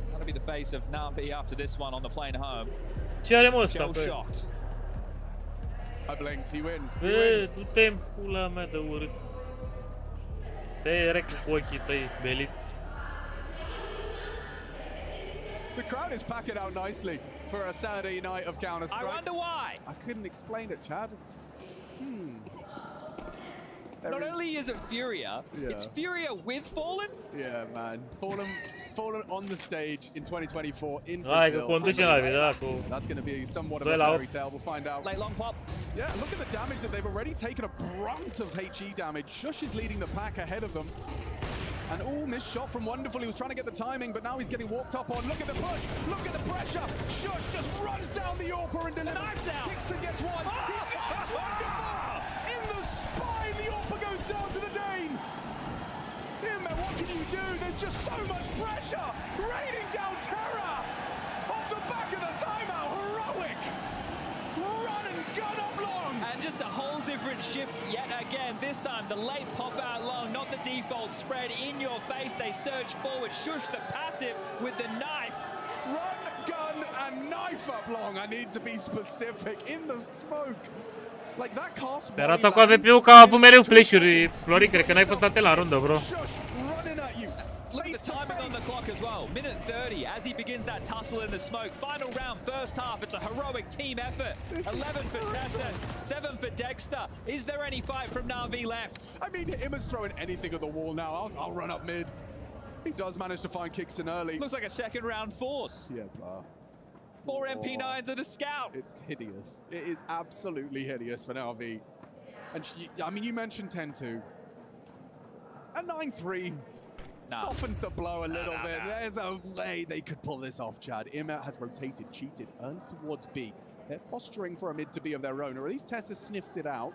That'll be the face of Na'Vi after this one on the plane home. Shell shocked. I blinked, he wins. Du-te în pula mea de urât. Te rec cu ochii tăi, beliți. The crowd is packing out nicely for a Saturday night of Counter-Strike. I wonder why. I couldn't explain it, Chad. Not only is it Furia, it's Furia with Fallen? Yeah, man. Fallen on the stage in 2024 in Hai că Brazil. conduce la vida cu... That's going to be somewhat of a fairy tale. We'll find out. Late long pop. Yeah, look at the damage that they've already taken a brunt of HE damage. Shush is leading the pack ahead of them. And missed shot from Wonderful. He was trying to get the timing, but now he's getting walked up on. Look at the push. Look at the pressure. Shush just runs down the AWPer and delivers. Kixon gets one. It's Wonderful. In the spine, the AWPer goes down to the Dane. Man, what can you do? There's just so much pressure. Raining down terror. Off the back of the timeout. Heroic. Run and gun up long. And just a whole different shift yet again. This time the late pop out long, not the default spread in your face. They surge forward. Shush the passive with the knife. Run, gun, and knife up long. I need to be specific. In the smoke. Like that cast. Pe arată cu AVP-ul că a avut mereu flash-uri. Flori, cred că n-ai fost atent la rundă, bro. Look at the timing on the clock as well. Minute 30 as he begins that tussle in the smoke. Final round, first half. It's a heroic team effort. 11 for Tessus, 7 for Dexter. Is there any fight from Na'Vi left? I mean, Imma's throwing anything at the wall now. I'll run up mid. He does manage to find Kixon early. Looks like a second round force. Yeah, bro. 4 MP9s and a scout. It's hideous. It is absolutely hideous for Na'Vi. And I mean, you mentioned 10-2. A 9-3 softens the blow a little bit. There's a way they could pull this off, Chad. Imma has rotated, cheated, earned towards B. They're posturing for a mid to be of their own, or at least Tessa sniffs it out.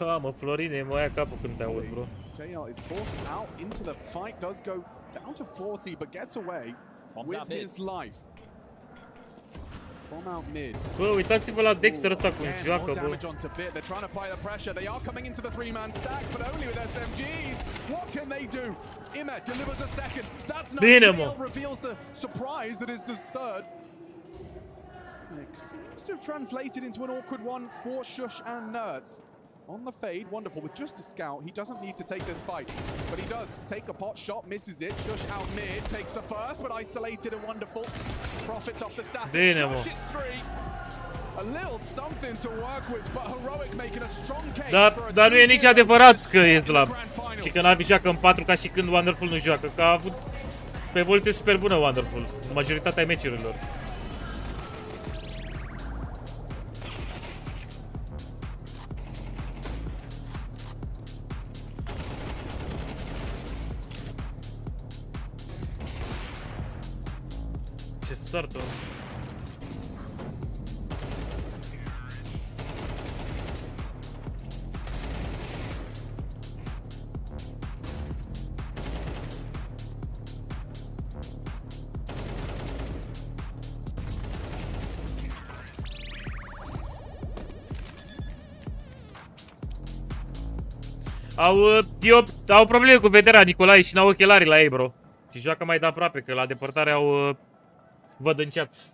Ha, mă, Florine, mă ia capul când te aud, bro. JL is forced out into the fight, does go down to 40, but gets away with his life. Bomb out mid. Bă, uitați-vă la Dexter ăsta cum joacă, bă. Damage onto Bit. They're trying to apply the pressure. They are coming into the three-man stack, but only with SMGs. What can they do? Ima delivers a second. That's not JL reveals the surprise that is the third. And it seems to have translated into an awkward one for Shush and Nerds. On the fade, wonderful, with just a scout. He doesn't need to take this fight, but he does take a pot shot, misses it. Shush out mid, takes the first, but isolated and wonderful. Profits off the static. Shush, it's 3. A little something to work with, but Heroic making a strong case for a dar nu e nici adevărat că e slab. Și că Navi joacă în 4 ca și când Wonderful nu joacă, că a avut pe evoluție super bună Wonderful, în majoritatea meciurilor. Ce soartă! Au probleme cu vederea Nicolae și n-au ochelarii la ei, bro. Și joacă mai de aproape, că la depărtare au vădânceați.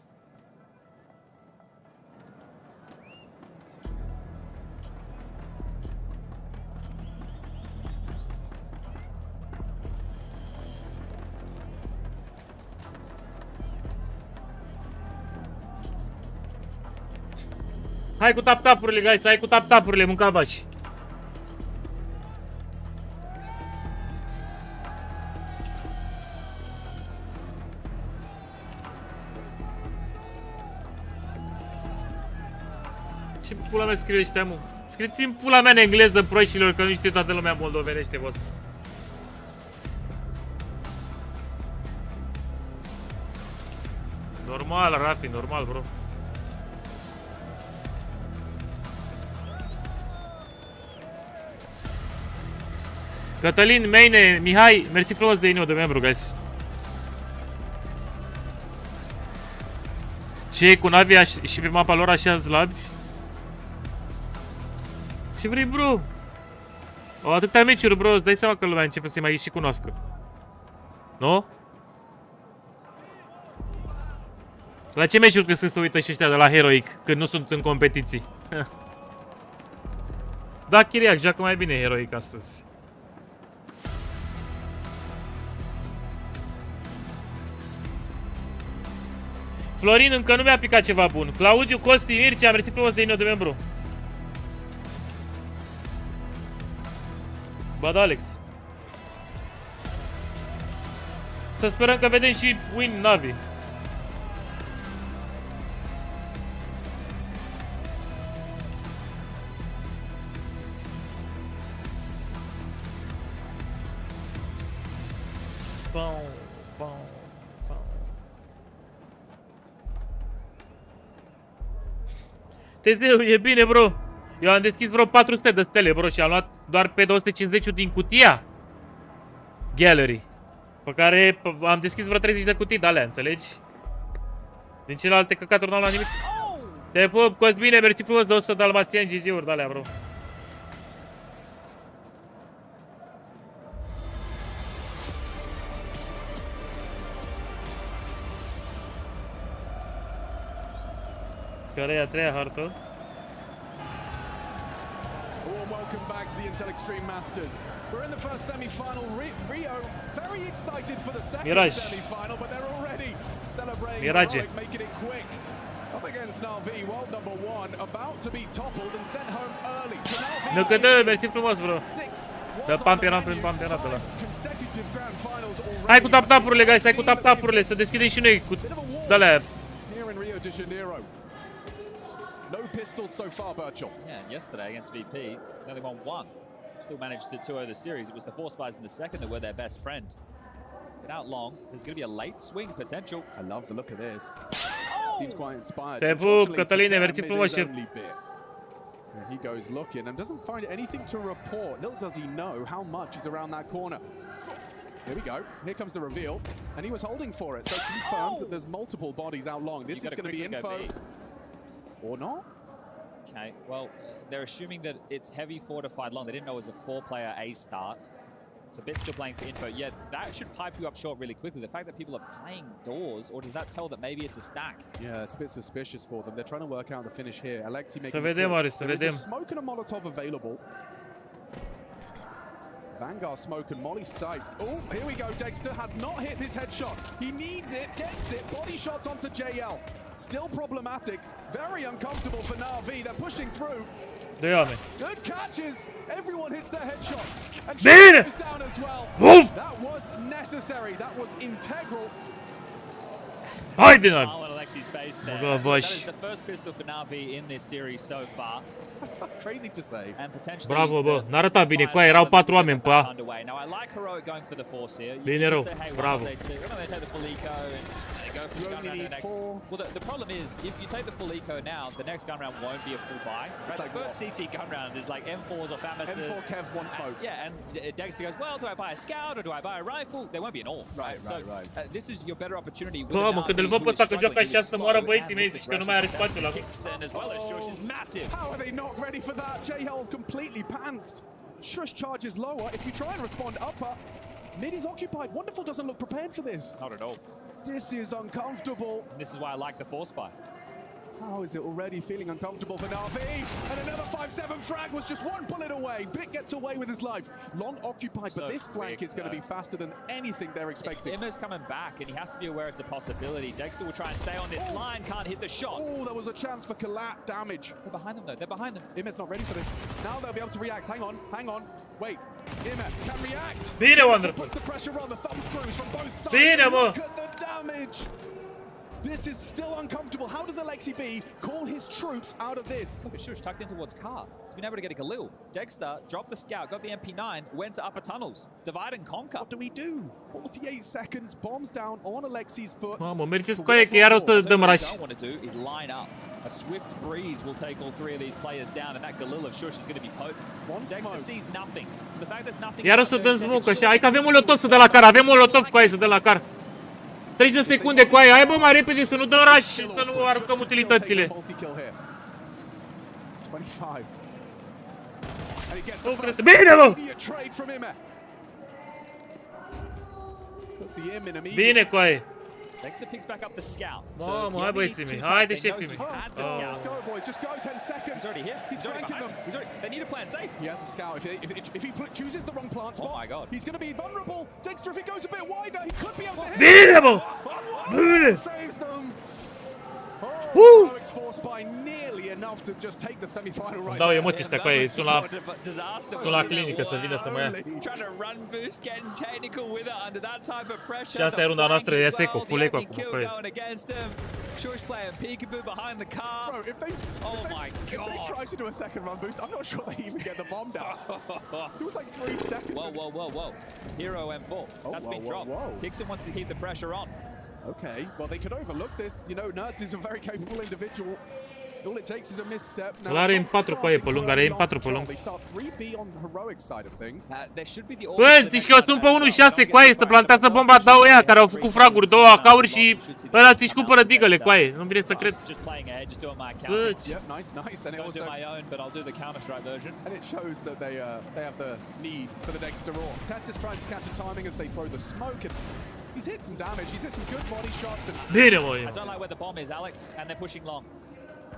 Hai cu tap-tap-urile, guys, hai cu tap-tap-urile, mâncavași. Ce pula mea scriu ăștia, mă? Scrieți-mi pula mea în engleză, proștilor, că nu știe toată lumea moldovenește, vostru. Normal, Rafi, normal, bro. Cătălin, Meine, Mihai, mersi frumos de inima de membru, guys. Ce e cu Navia și pe mapa lor așa slabi? Ce vrei, bro? Au atâtea meciuri, bro, îți dai seama că lumea începe să-i mai și cunoască. Nu? La ce meciuri crezi că se uită și ăștia de la Heroic când nu sunt în competiții? Da, Chiriac, joacă mai bine Heroic astăzi. Florin încă nu mi-a picat ceva bun. Claudiu, Costi, Mircea, mersi frumos de inima de membru. Bad Alex. Să sperăm că vedem și win Navi. Tezeu, e bine, bro. Eu am deschis vreo 400 de stele, bro, și am luat doar pe 250 din cutia Gallery. Pe care am deschis vreo 30 de cutii de alea, înțelegi? Din celelalte căcaturi n-am luat nimic. Te pup, Cosmine, mersi frumos de 100 dalmațieni GG-uri de alea, bro. Care e a treia hartă? Warm welcome back to the Intel Extreme Masters. We're in the first semi-final. Rio very excited for the second semi-final, but they're already celebrating Heroic, making it quick. Up against Na'Vi, world number 1, about to be toppled and sent home early. Nu că dă, mersi frumos, bro. Dă pamperam prin pamperatul ăla. Hai cu tap-tap-urile, guys, hai cu tap-tap-urile, să deschidem și noi cu de-alea. Here in Rio de Janeiro. No pistols so far, Birchall. Yeah, and yesterday against VP, they only won 1. Still managed to 2-0 the series. It was the force buys in the second that were their best friend. Been out long. There's going to be a late swing potential. I love the look of this. Seems quite inspired. Te pup, Cătăline, mersi frumos, șef. And he goes looking and doesn't find anything to report. Little does he know how much is around that corner. Here we go. Here comes the reveal. And he was holding for it, so it confirms that there's multiple bodies out long. This is going to be info. Or not? Okay, well, they're assuming that it's heavy fortified long. They didn't know it was a 4-player A start. So Bit's still playing for info. Yeah, that should pipe you up short really quickly. The fact that people are playing doors, or does that tell that maybe it's a stack? Yeah, it's a bit suspicious for them. They're trying to work out the finish here. Alexi making Să vedem, Aris, să There is a vedem. smoke and a Molotov available. Vanguard smoke and Molly sight. Oh, here we go. Dexter has not hit his headshot. He needs it, gets it. Body shots onto JL. Still problematic. Very uncomfortable for Na'Vi. They're pushing through. Good catches. Everyone hits their headshot. And Bine! goes down as well. Bum! That was necessary. That was integral. Haide, Na'Vi! Smile on Alexi's face there. Bă, That is the first pistol for Na'Vi in this series so far. Crazy to say. And potentially Bravo, bă. N-a arătat bine cu aia. Erau 4 oameni pe A. underway. Now I like Heroic going for the force here. Bine rău. Bravo. They take the full eco and they go for the gun round the next. Well, the problem is, if you take the full eco now, the next gun round won't be a full buy. Right? The first CT gun round is like M4s or Famis's. M4 Kev, one smoke. Yeah, and Dexter goes, well, do I buy a scout or do I buy a rifle? There won't be an all. Right. So this is your better opportunity. Bă, când îl văd pe ăsta că joacă așa să moară băieții mei, zici că nu mai are spațiu la... As well as Shush is massive. How are they not ready for that? J-Hole completely pantsed. Shush charges lower. If you try and respond upper, mid is occupied. Wonderful doesn't look prepared for this. Not at all. This is uncomfortable. This is why I like the force buy. How is it already feeling uncomfortable for Na'Vi? And another 5-7 frag was just one bullet away. Bit gets away with his life. Long occupied, but this flank is going to be faster than anything they're expecting. Imma's coming back, and he has to be aware it's a possibility. Dexter will try and stay on this line, can't hit the shot. Oh, there was a chance for collat damage. They're behind them, though. They're behind them. Imma's not ready for this. Now they'll be able to react. Hang on. Wait. Imma can react. Bine, Wander. Puts the pressure on the thumb screws from both sides. Bine, mă. Look at the damage. This is still uncomfortable. How does Alexi B call his troops out of this? Look at Shush tucked in towards car. He's been able to get a Galil. Dexter dropped the scout, got the MP9, went to upper tunnels. Divide and conquer. What do we do? 48 seconds, bombs down on Alexi's foot. Mamă, mergeți cu aia că iar o să dăm rush. What we don't want to do is line up. A swift breeze will take all three of these players down, and that Galil of Shush is going to be potent. Dexter sees nothing. So the fact there's nothing. Iar o să dăm smoke așa. Hai că avem molotov să dă la car. Avem molotov cu aia să dă la car. 30 de secunde cu aia. Hai bă, mai repede să nu dăm rush și să nu aruncăm utilitățile. 25. Bine, bă! Bine cu aia. Dexter picks back up the scout. Mamă, hai băieții mei. Haide șefii mei. Let's go, boys. Just go. 10 seconds. He's already here. He's flanking them. They need to plan safe. He has a scout. If he chooses the wrong plant spot, oh my God, he's going to be vulnerable. Dexter, if he goes a bit wider, he could be able to hit. Bine, bă! Bine! Saves them. Oh, Alex forced by nearly enough to just take the semi-final right. Dau emoții ăștia cu aia. Sunt la clinică să vină să mă ia. Trying to run boost, getting technical with it under that type of pressure. Și asta e runda noastră, e seco, full eco acum cu aia. Shush playing peekaboo behind the car. Bro, if they try to do a second run boost, I'm not sure they even get the bomb down. It was like 3 seconds. Whoa. Hero M4. That's been dropped. Kixon wants to keep the pressure on. Okay, well they could overlook this. You know, Nerds is a very capable individual. All it takes is a misstep. Ăla are M4 cu aia pe lung, are M4 pe lung. They start 3B on the heroic side of things. Bă, zici că sunt pe 1-6 cu aia, să plantează bomba, dau ăia care au făcut fraguri, 2 AK-uri și ăla ți-și cumpără digăle cu aia. Nu-mi vine să cred. Bă, yep, nice. And it also and it shows that they have the need for the Dexter roar. Tess is trying to catch a timing as they throw the smoke. And he's hit some damage. He's hit some good body shots. Bine, mă. I don't like where the bomb is, Alex, and they're pushing long.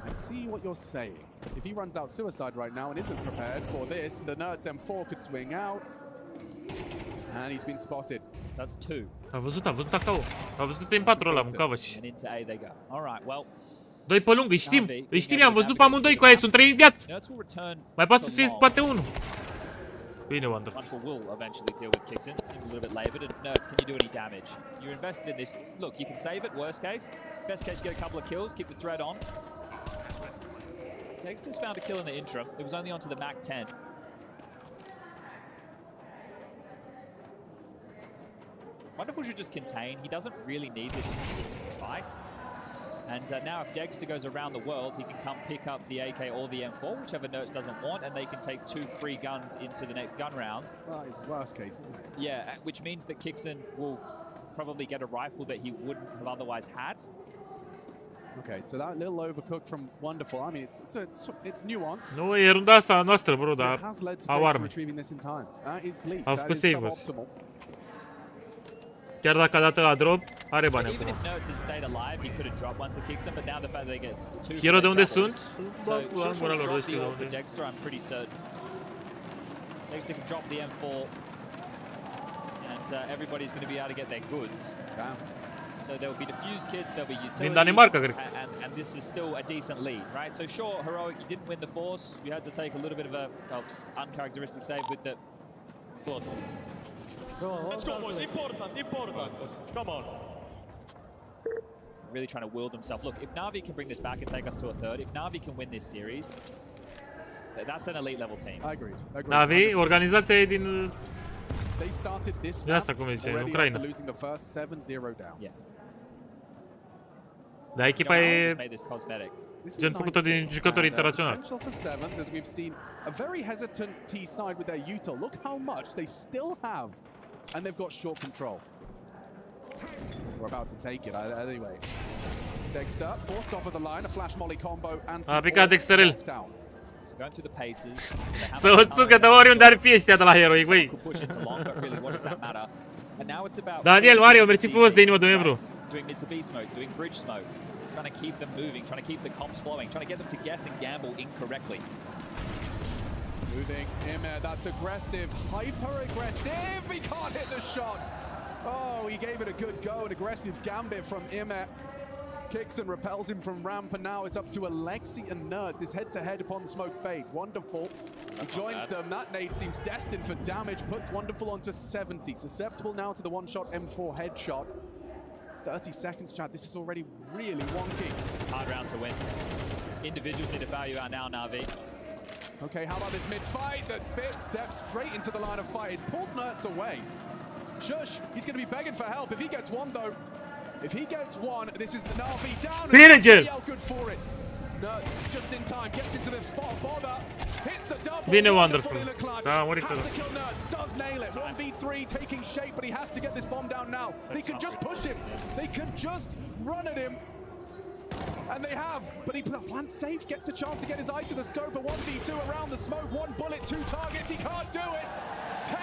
I see what you're saying. If he runs out suicide right now and isn't prepared for this, the Nerds M4 could swing out. And he's been spotted. That's 2. A văzut AK-ul. A văzut M4 ăla, mâncavă și. And into A they go. All right, well. 2 pe lung, îi știm, i-am văzut pe amândoi cu aia, sunt 3 în viață. Mai poate să fie poate 1. Bine, Wonderful. Will eventually deal with Kixon. Seems a little bit labored. And Nerds, can you do any damage? You're invested in this. Look, you can save it, worst case. Best case, get a couple of kills, keep the thread on. Dexter's found a kill in the interim. It was only onto the Mac 10. Wonderful should just contain. He doesn't really need this fight. And now if Dexter goes around the world, he can come pick up the AK or the M4, whichever Nerds doesn't want, and they can take 2 free guns into the next gun round. Well, it's worst case, isn't it? Yeah, which means that Kixon will probably get a rifle that he wouldn't have otherwise had. Okay, so that little overcook from Wonderful. I mean, it's nuanced. Nu, e runda asta a noastră, bro, dar It has led to au Dexter arme. retrieving this in time. That is bleak. Au That făcut is save-uri. suboptimal. Chiar dacă a dat la drop, are bani Even acum. if Nerds had stayed alive, he could have dropped one to Kixon, but now the fact that they get 2 Hero de unde troubles. sunt? So Bă, sure, am gura lor, drop știu the de ult for unde. Dexter, I'm pretty certain. Dexter can drop the M4, and everybody's going to be able to get their goods. So there will be defused kits, there'll be utility, Din Danemarca, cred. and this is still a decent lead, right? So sure, Heroic, you didn't win the force. You had to take a little bit of a uncharacteristic save with the... Let's go, boys. Important. Come on. Really trying to will themselves. Look, if Na'Vi can bring this back and take us to a third, if Na'Vi can win this series, that's an elite level team. I agreed. Na'Vi, organizația e din... They started this De asta, cum zice, în already Ucraina. after losing the first 7-0 down. Yeah. Dar echipa e Made this cosmetic. gen făcută din jucători internaționali. Potential for 7th, as we've seen a very hesitant T-side with their util. Look how much they still have, and they've got short control. We're about to take it anyway. Dexter forced off of the line, a flash molly combo, and A picat Dexterel. So going through the paces. Să o țucă de oriunde ar fi ăștia de la Heroic, băi. Push into long, but really, what does that matter? And now it's about Daniel, Mario, mersi frumos de inimă, de membru. doing mid to B smoke, doing bridge smoke, trying to keep them moving, trying to keep the comps flowing, trying to get them to guess and gamble incorrectly. Moving, Imer, that's aggressive, hyper-aggressive, he can't hit the shot. Oh, he gave it a good go, an aggressive gambit from Imer. Kicks and repels him from ramp, and now it's up to Alexi and Nerds. This head-to-head upon the smoke fade. Wonderful. He joins them. That nade seems destined for damage, puts Wonderful onto 70. Susceptible now to the one-shot M4 headshot. 30 seconds, Chad. This is already really wonky. Hard round to win. Individuals need to value out now, Na'Vi. Okay, how about this mid-fight? The bit steps straight into the line of fight. It's pulled Nerds away. Shush, he's going to be begging for help. If he gets one, though, if he gets one, this is the Na'Vi down. Villager! Good for it. Nerds just in time, gets into the spot of bother, hits the double. Bine, Wonderful. Da, am murit. Has to kill Nerds, does nail it. 1v3 taking shape, but he has to get this bomb down now. They can just push him. They can just run at him. And they have, but he plants safe, gets a chance to get his eye to the scope. A 1v2 around the smoke, 1 bullet, 2 targets. He can't do it. 10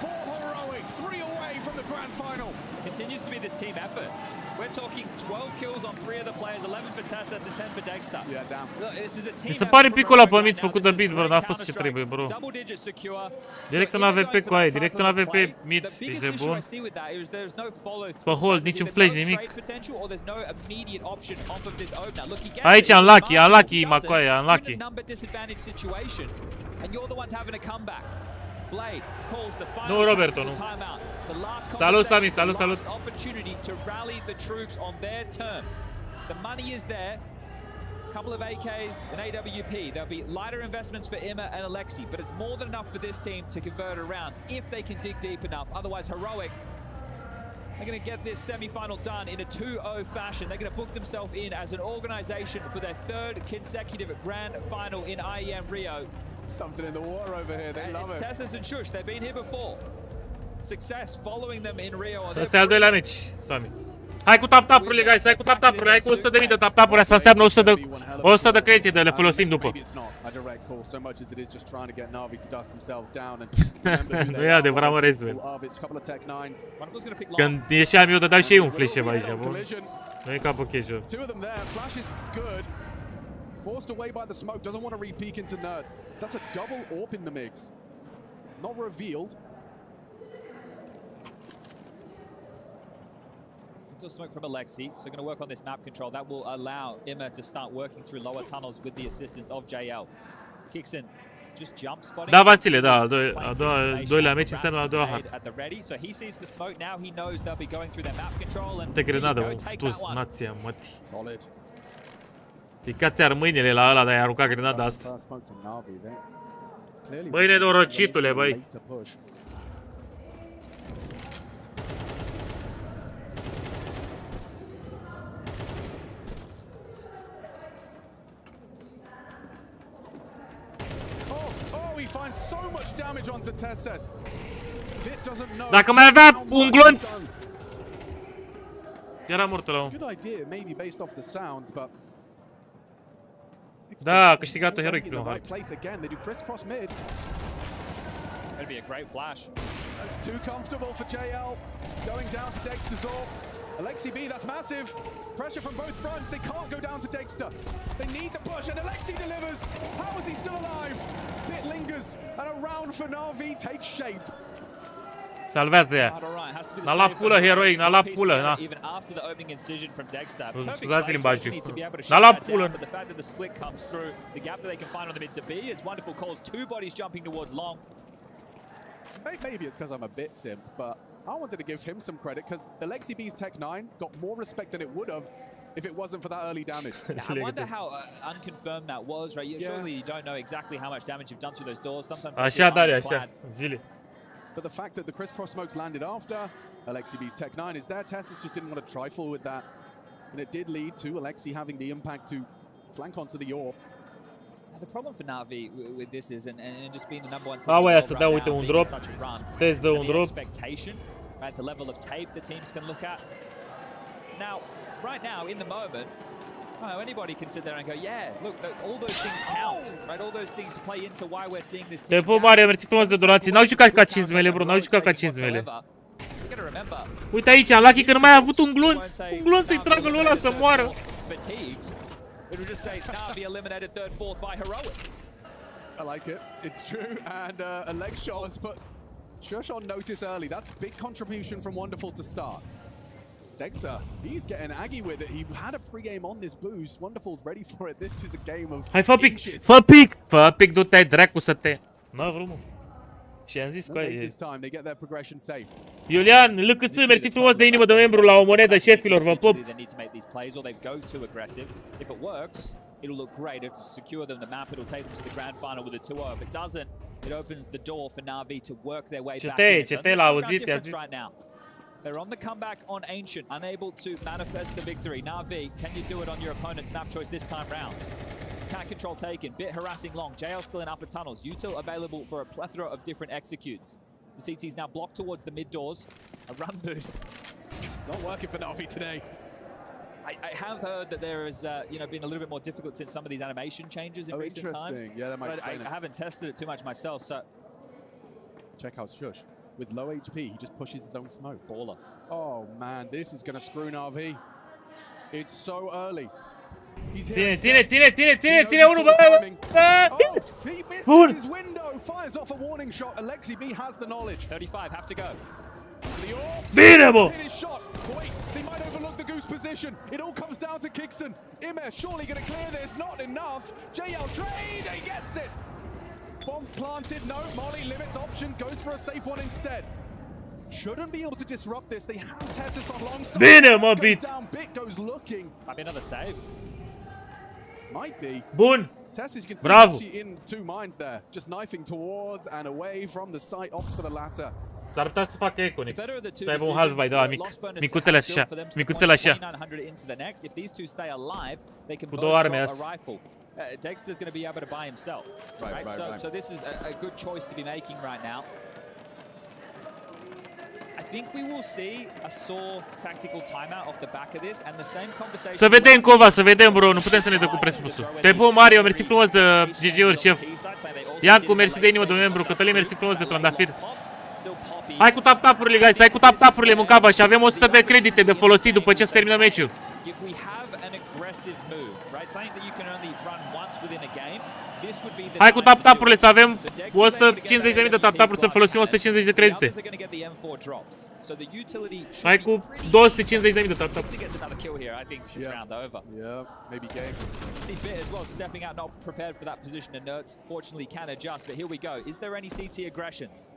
for Heroic, 3 away from the grand final. Continues to be this team effort. We're talking 12 kills on 3 of the players, 11 for Tessus and 10 for Dexter. Yeah, damn. Look, this is a team Mi se pare effort picul from la Heroic pămit right now. făcut de This is bit, bro, great n-a fost ce Counter-Strike. trebuie, bro. Double digit secure. Direct în Even going AVP for cu aia, that direct type în of AVP play, mid, the biggest ești de issue bun. I see with that is there's no follow through. Pe hold, There's niciun either flash, no nimic. trade potential or there's no immediate option off of this opener. Look, he gets Aici it. unlucky, He unlucky, doesn't. Macoaia, unlucky. You're in a number disadvantage situation, and you're the ones having a comeback. Blade calls the final Nu, Roberto, nu. timeout. The last Salut, Sami, conversation, salut, the salut. last opportunity to rally the troops on their terms. The money is there. Couple of AKs, an AWP. There'll be lighter investments for Emma and Alexi, but it's more than enough for this team to convert around if they can dig deep enough. Otherwise, Heroic, they're going to get this semi-final done in a 2-0 fashion. They're going to book themselves in as an organization for their 3rd consecutive grand final in IEM Rio. Something in the water over here. They love it. It's Tessus and Shush. They've been here before. Success following them in Rio. Ăsta e al doilea meci, Sami. Hai cu tap-tap-urile, guys, hai cu tap-tap-uri, hai cu 100.000 de tap-tap-uri, asta înseamnă 100 de credite, de le folosim după. Nu e adevărat, mă, restul. Când ieșeam eu, dădeau și ei un flash ceva aici, bă. Nu e ca pe casual. Forced away by the smoke, doesn't want to re-peek into Nerds. That's a double AWP in the mix. Not revealed. Smoke from Alexi, so going to work on this map control. That will allow Emma to start working through lower tunnels with the assistance of JL. Kixon just jump spotting. Da, Vasile, da, doilea meci înseamnă a doua hartă. At the ready, so he sees the smoke now. He knows they'll be going through their map control and Te grenadă, un stuz, nația, măti. Picați-ar mâinile la ăla de a arunca grenada asta. Băi, nedorocitule, băi. finds so much damage onto Tesses. Bit doesn't know. Dacă mai avea un glonț, era mort la om. Good idea, maybe based off the sounds, but da, a câștigat-o heroic primul right place again. They do crisscross mid. That'd be a great flash. That's too comfortable for JL. Going down to Dexter's AWP. Alexi B, that's massive. Pressure from both fronts. They can't go down to Dexter. They need the push, and Alexi delivers. How is he still alive? Bit lingers, and a round for Na'Vi takes shape. Salvează de ea. N-a luat pulă heroic, n-a luat pulă, na. Even after the opening incision from Dexter. Scuzați limbajul. N-a luat pulă. But the fact that the split comes through, the gap that they can find on the mid to B is wonderful calls. Two bodies jumping towards long. Maybe it's because I'm a bit simp, but I wanted to give him some credit because Alexi B's Tech 9 got more respect than it would have if it wasn't for that early damage. I wonder how unconfirmed that was, right? Surely you don't know exactly how much damage you've done through those doors. Sometimes așa, Daria, așa. Zile. But the fact that the crisscross smokes landed after, Alexi B's Tech 9 is there. Tessus just didn't want to trifle with that. And it did lead to Alexi having the impact to flank onto the AWP. The problem for Na'Vi with this is, and just being the number one team Aia să dea, uite, un drop. Test dă un drop. Expectation, right? The level of tape the teams can look at. Now, right now, in the moment, anybody can sit there and go, yeah, look, all those things count, right? All those things play into why we're seeing this team. Te mare, mersi frumos de donații. N-au jucat ca cizmele, bro, n-au jucat ca cizmele. Uite aici, Lucky că nu mai a avut un glonț. Un glonț să-i tragă lui ăla să moară. It would just say Na'Vi eliminated third, fourth by Heroic. I like it. It's true. And a leg shot has put Shush on notice early. That's big contribution from Wonderful to start. Dexter, he's getting aggy with it. He had a pre-game on this boost. Wonderful's ready for it. This is a game of hai, fă pic! Fă pic! Fă pic, du-te, dracu să te... N-a vrut, mă. Și am zis cu aia. Iulian, lăcăsă, mersi frumos de inimă de membru la o monedă, șefilor, vă pup! It'll look great if to secure them the map. It'll take them to the grand final with a 2-0. If it doesn't, it opens the door for Na'Vi to work their way back in. Ce te l-a auzit, right now. They're on the comeback on Ancient, unable to manifest the victory. Na'Vi, can you do it on your opponent's map choice this time round? Cat control taken, bit harassing long. JL still in upper tunnels. Util available for a plethora of different executes. The CT is now blocked towards the mid doors. A run boost. Not working for Na'Vi today. I have heard that there has been a little bit more difficult since some of these animation changes in recent times. Yeah, that might explain it. I haven't tested it too much myself, so... Check out Shush. With low HP, he just pushes his own smoke. Baller. Oh man, this is going to screw Na'Vi. It's so early. Ține, unul, bă! He misses his window, fires off a warning shot. Alexi B has the knowledge. 35, have to go. Bine, bă! Wait, they might overlook the goose position. It all comes down to Kixon. Ime surely going to clear this. Not enough. JL trade, he gets it. Bomb planted, no. Molly limits options, goes for a safe one instead. Shouldn't be able to disrupt this. They have Tessus on long side. Bine, mă, Bit. Bit goes looking. Might be another save. Might be. Bun. Tessus, you can Bravo. see in two minds there. Just knifing towards and away from the site. Opts for the latter. S-ar putea să facă Econix. Să aibă un half by de la mic. Micuțele așa. Micuțele așa. Cu două arme astea. Dexter's going to be able to buy himself. Right. So this is a good choice to be making right now. I think we will see a sore tactical timeout off the back of this and the same conversation. Să vedem, Cova, să vedem, bro. Nu putem să ne dăm cu presupusul. Te pup, Mario, mersi frumos de GG-uri, șef. Iancu, mersi de inimă de membru. Cătălin, mersi frumos de trandafir. Hai cu tap-tap-urile, guys, hai cu tap-tap-urile, mâncava, și avem 100 de credite de folosit după ce se termină meciul. Hai cu tap-tap-urile, să avem 150.000 de tap-tap-uri, să folosim 150 de credite. Hai cu 250.000 de tap-tap-uri. Yeah, maybe game. See Bit as well stepping out, not prepared for that position, and Nerds fortunately can adjust, but here we go. Is there any CT aggressions?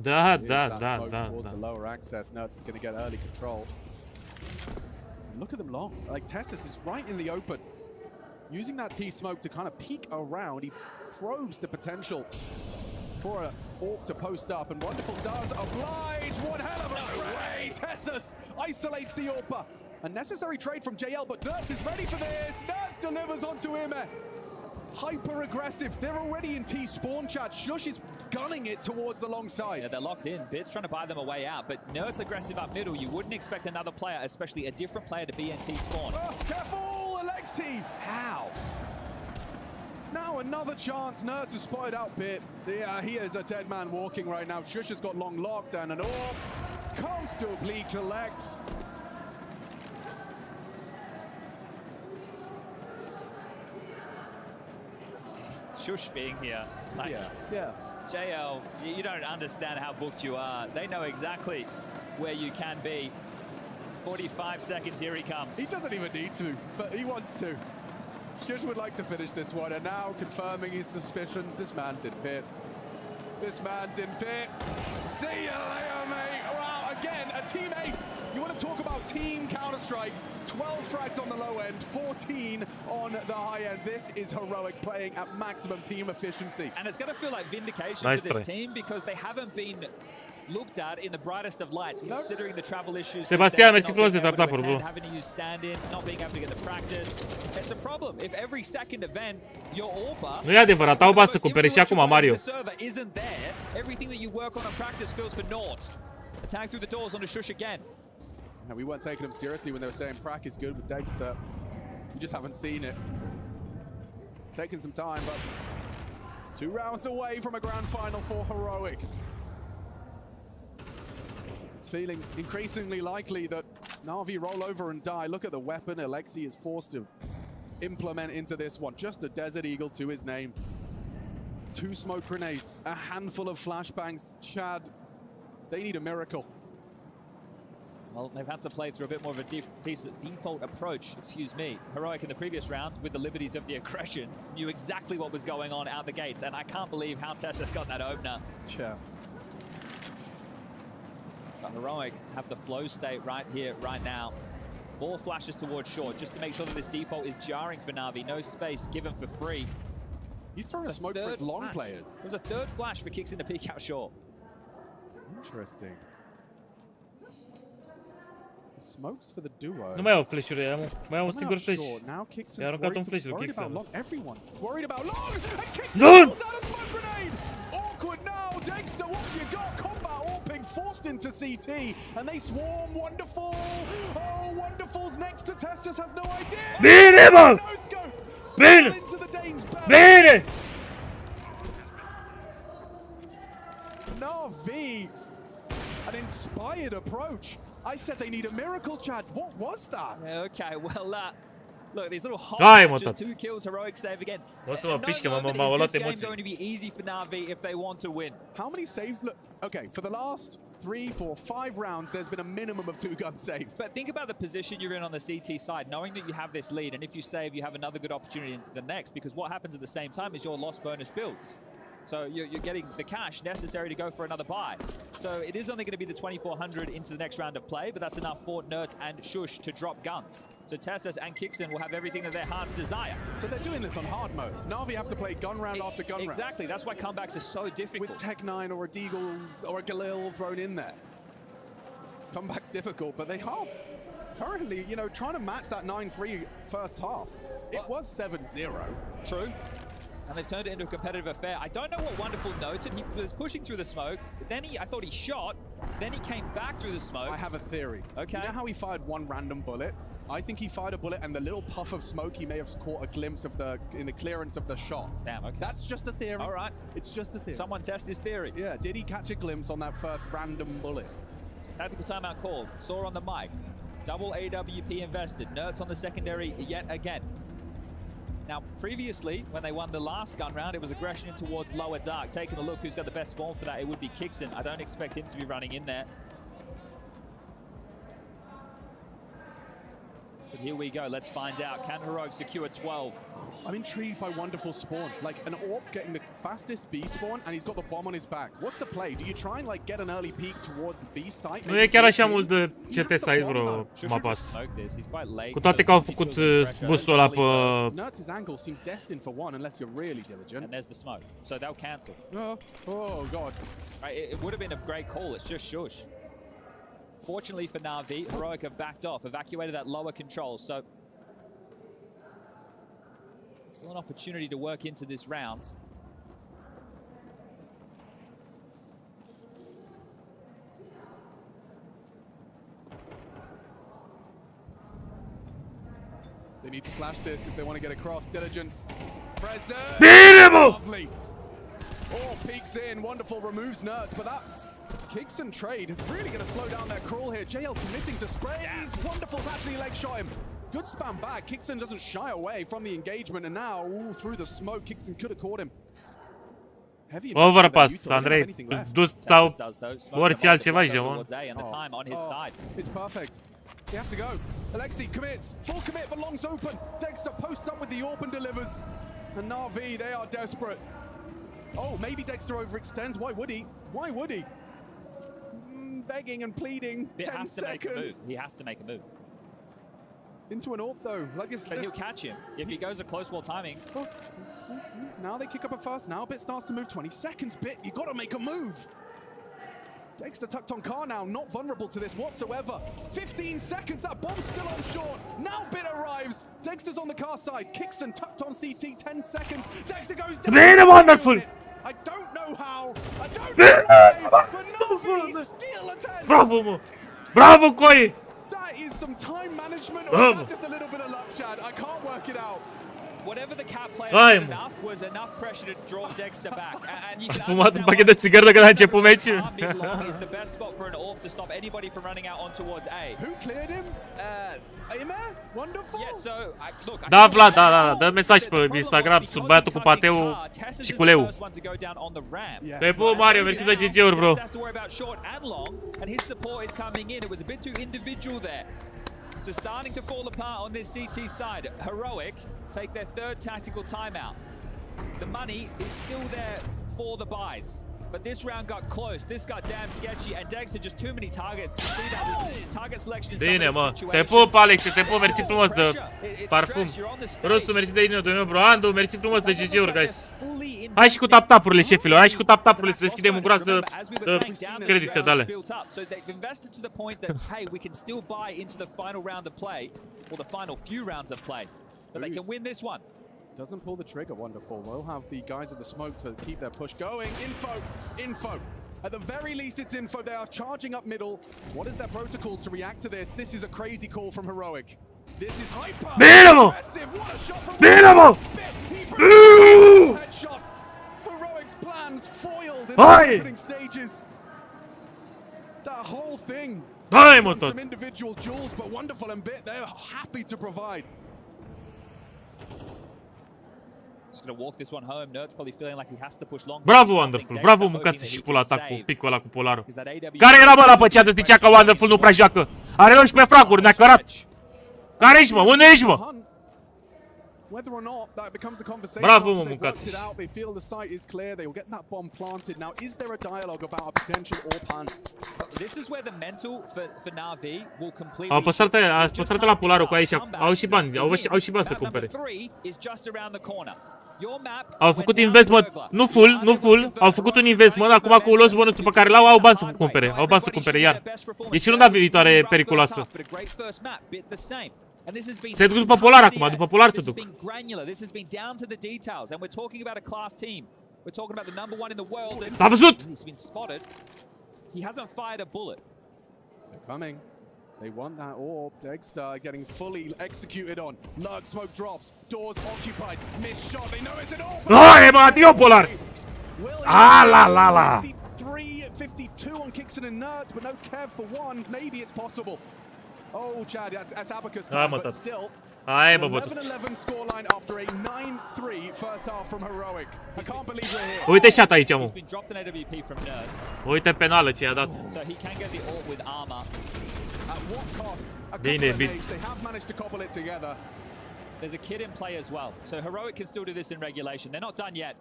Da. The lower access. Nerds is going to get early control. Look at them long. Like Tessus is right in the open. Using that T-smoke to kind of peek around. He probes the potential for a AWP to post up, and Wonderful does oblige. One hell of a spray. Tessus isolates the AWPer. A necessary trade from JL, but Nerds is ready for this. Nerds delivers onto Ime. hyper aggressive. They're already in T spawn, chat. Shush is gunning it towards the long side. Yeah, they're locked in. Bit's trying to buy them a way out, but Nert's aggressive up middle. You wouldn't expect another player, especially a different player, to be in T spawn. Oh, careful, Alexi! How? Now another chance. Nertz has spotted out Bit. Yeah, he is a dead man walking right now. Shush has got long locked and an orb comfortably collects. Shush being here. Like, yeah. JL, you don't understand how booked you are. They know exactly where you can be. 45 seconds, here he comes. He doesn't even need to, but he wants to. Shush would like to finish this one, and now confirming his suspicions. This man's in pit. This man's in pit. See you later, mate. Wow, again, a team ace. You want to talk about team Counter-Strike. 12 frags on the low end, 14 on the high end. This is Heroic playing at maximum team efficiency. And it's going to feel like vindication for this team because they haven't been looked at in the brightest of lights, considering the travel issues. Sebastian, mersi frumos de tap-up-uri, bro. Having to use stand-ins, not being able to get the practice. It's a problem. If every second event, your AWPer... Nu e adevărat, au bani să cumpere și acum Mario. ...isn't there, everything that you work on in practice feels for naught. Attack through the doors on a Shush again. And we weren't taking them seriously when they were saying Prac is good with Dexter. We just haven't seen it. Taking some time, but 2 rounds away from a grand final for Heroic. It's feeling increasingly likely that Na'Vi roll over and die. Look at the weapon Alexi is forced to implement into this one. Just a Desert Eagle to his name. 2 smoke grenades, a handful of flashbangs. Chad, they need a miracle. Well, they've had to play through a bit more of a default approach, excuse me. Heroic in the previous round, with the liberties of the aggression, knew exactly what was going on out the gates, and I can't believe how Tessa's got that opener. Yeah. But Heroic have the flow state right here, right now. More flashes towards short, just to make sure that this default is jarring for Na'Vi. No space given for free. He's throwing a smoke for his long players. There's a third flash for kicks in to peek out short. Interesting. Smokes for the duo. Nu mai au flash-uri aia, mă. Mai au un singur flash. Now Kixon's I-a aruncat un flash lui worried about Kixon. long. Everyone is worried about long. And Kixon Done! pulls out a smoke grenade. Awkward now. Dexter, what you got? Combat AWPing forced into CT, and they swarm. Wonderful. Oh, Wonderful's next to Tessus has no idea. Bine, mă! No scope. Bine! Into the Dane's belly. Bine! Na'Vi, an inspired approach. I said they need a miracle, Chad. What was that? Okay, well, look, these little Hai, hops, mă, just tot. 2 kills, Heroic save again. O să mă pișcă, m-au luat This game's emoții. going to be easy for Na'Vi if they want to win. How many saves? Look, okay, for the last 3, 4, 5 rounds, there's been a minimum of 2 guns saved. But think about the position you're in on the CT side, knowing that you have this lead, and if you save, you have another good opportunity in the next, because what happens at the same time is your loss bonus builds. So you're getting the cash necessary to go for another buy. So it is only going to be the 2,400 into the next round of play, but that's enough for Nertz and Shush to drop guns. So Tessus and Kixon will have everything that their hearts desire. So they're doing this on hard mode. Na'Vi have to play gun round after gun round. Exactly, that's why comebacks are so difficult. With Tech9 or a Deagles or a Galil thrown in there. Comeback's difficult, but they are currently, you know, trying to match that 9-3 first half. It was 7-0. True. And they've turned it into a competitive affair. I don't know what Wonderful noted. He was pushing through the smoke. Then I thought he shot. Then he came back through the smoke. I have a theory. Okay. You know how he fired one random bullet? I think he fired a bullet and the little puff of smoke, he may have caught a glimpse of in the clearance of the shot. Damn, okay. That's just a theory. All right. It's just a theory. Someone test his theory. Yeah, did he catch a glimpse on that first random bullet? Tactical timeout called. Saw on the mic. Double AWP invested. Nertz on the secondary yet again. Now, previously, when they won the last gun round, it was aggression in towards lower dark. Taking a look who's got the best spawn for that, it would be Kixon. I don't expect him to be running in there. But here we go, let's find out. Can Heroic secure 12? I'm intrigued by Wonderful spawn. Like an AWP getting the fastest B spawn and he's got the bomb on his back. What's the play? Do you try and like get an early peek towards the B site? Nu e chiar așa mult de CT site, bro, mapa asta. Cu toate că au făcut boost-ul ăla pe... Nertz's angle seems destined for one unless you're really diligent. And there's the smoke. So they'll cancel. Oh God. Right, it would have been a great call. It's just Shush. Fortunately for Na'Vi, Heroic have backed off, evacuated that lower control. So Still an opportunity to work into this round. They need to flash this if they want to get across. Diligence. Present. Lovely. Oh, peeks in. Wonderful. Removes Nerds. But that kicks and trade is really going to slow down their crawl here. JL committing to sprays. Wonderful to actually leg shot him. Good spam back. Kickson doesn't shy away from the engagement. And now, through the smoke, Kickson could have caught him. Overpass, Andrei. Dus sau orice altceva aici, mă. It's perfect. They have to go. Alexi commits. Full commit, but Long's open. Dexter posts up with the AWP and delivers. And Na'Vi, they are desperate. Oh, maybe Dexter overextends. Why would he? Why would he? Begging and pleading. 10 seconds. He has to make a move. Into an AWP though. Like this, but he'll catch him if he goes a close wall timing. Oh. Now they kick up a fuss. Now Bit starts to move. 20 seconds, Bit. You got to make a move. Dexter tucked on car now, not vulnerable to this whatsoever. 15 seconds, that bomb's still on short. Now Bit arrives. Dexter's on the car side. Kickson tucked on CT, 10 seconds. Dexter goes down. Wonderful. I don't know how. I don't know why, but Na'Vi still attends. Bravo, mă. Bravo, Coi. That is some time management, or is that just a little bit of luck, Chad? I can't work it out. Whatever the cap player did enough was enough pressure to draw Dexter back. And you can fumat un pachet de țigări de când a început meciul. Is the best spot for an AWP to stop anybody from running out on towards A. Who cleared him? Aimer? Wonderful. Yeah, so look. Da, Vlad, da, dă mesaj pe Instagram sub băiatul cu pateu și cu leu. Te pup, Mario, mersi de GG-uri, bro. And his support is coming in. It was a bit too individual there. So starting to fall apart on this CT side. Heroic take their third tactical timeout. The money is still there for the buys. But this round got close. This got damn sketchy. And Dexter just too many targets. See that his target selection is bine, mă. Te pup, Alex, te pup, mersi frumos de parfum. Rusu, mersi de inimă, meu bro. Andu, mersi frumos de GG-uri, guys. Hai și cu tap-tap-urile, șefilor. Hai și cu tap-tap-urile să deschidem un groaz de credite de ale. So they've invested to the point that, hey, we can still buy into the final round of play, or the final few rounds of play, but they can win this one. Doesn't pull the trigger, wonderful. We'll have the guys of the smoke to keep their push going. Info. At the very least, it's info. They are charging up middle. What is their protocols to react to this? This is a crazy call from Heroic. This is hyper. Aggressive. What a shot from headshot. Heroic's plans foiled in the opening stages. That whole thing. Some individual jewels, but Wonderful and Bit, they're happy to provide. Just gonna walk this one home. Nerds probably feeling like he has to push long. Bravo, Wonderful. Bravo, mâncați și pula ta cu picul ăla cu polarul. Care era, mă, la pe chat? Zicea că Wonderful nu prea joacă. Are 11 fraguri, ne-a cărat. Care ești, mă? Unde ești, mă? Whether or not that becomes a conversation, bravo, mă, mâncați. They feel the site is clear. They will get that bomb planted. Now, is there a dialogue about a potential AWP hunt? This is where the mental for Na'Vi will completely. Au păstrat la polarul cu aici. Au și bani, au și bani să cumpere. Au făcut investment, nu full, au făcut un investment, acum cu loss bonusul pe care l-au, au bani să cumpere, iar. E și runda viitoare periculoasă. Se duc după polar acum, după polar se duc. S-a văzut! They're coming. They want that AWP. Dexter getting fully executed on. Lurk smoke drops. Doors occupied. Missed shot. They know it's an AWP. Hai, mă, adio polar! La. 53-52 on Kickson and Nerds, but no Kev for one. Maybe it's possible. Oh, Chad, that's Abacus time, but still. 11-11 scoreline after a 9-3 first half from Heroic. I can't believe we're here. Uite shot aici, mă. Uite penală ce i-a dat. Bine, Bits. They have managed to cobble it together. There's a kid in play as well, so Heroic can still do this in regulation. They're not done yet.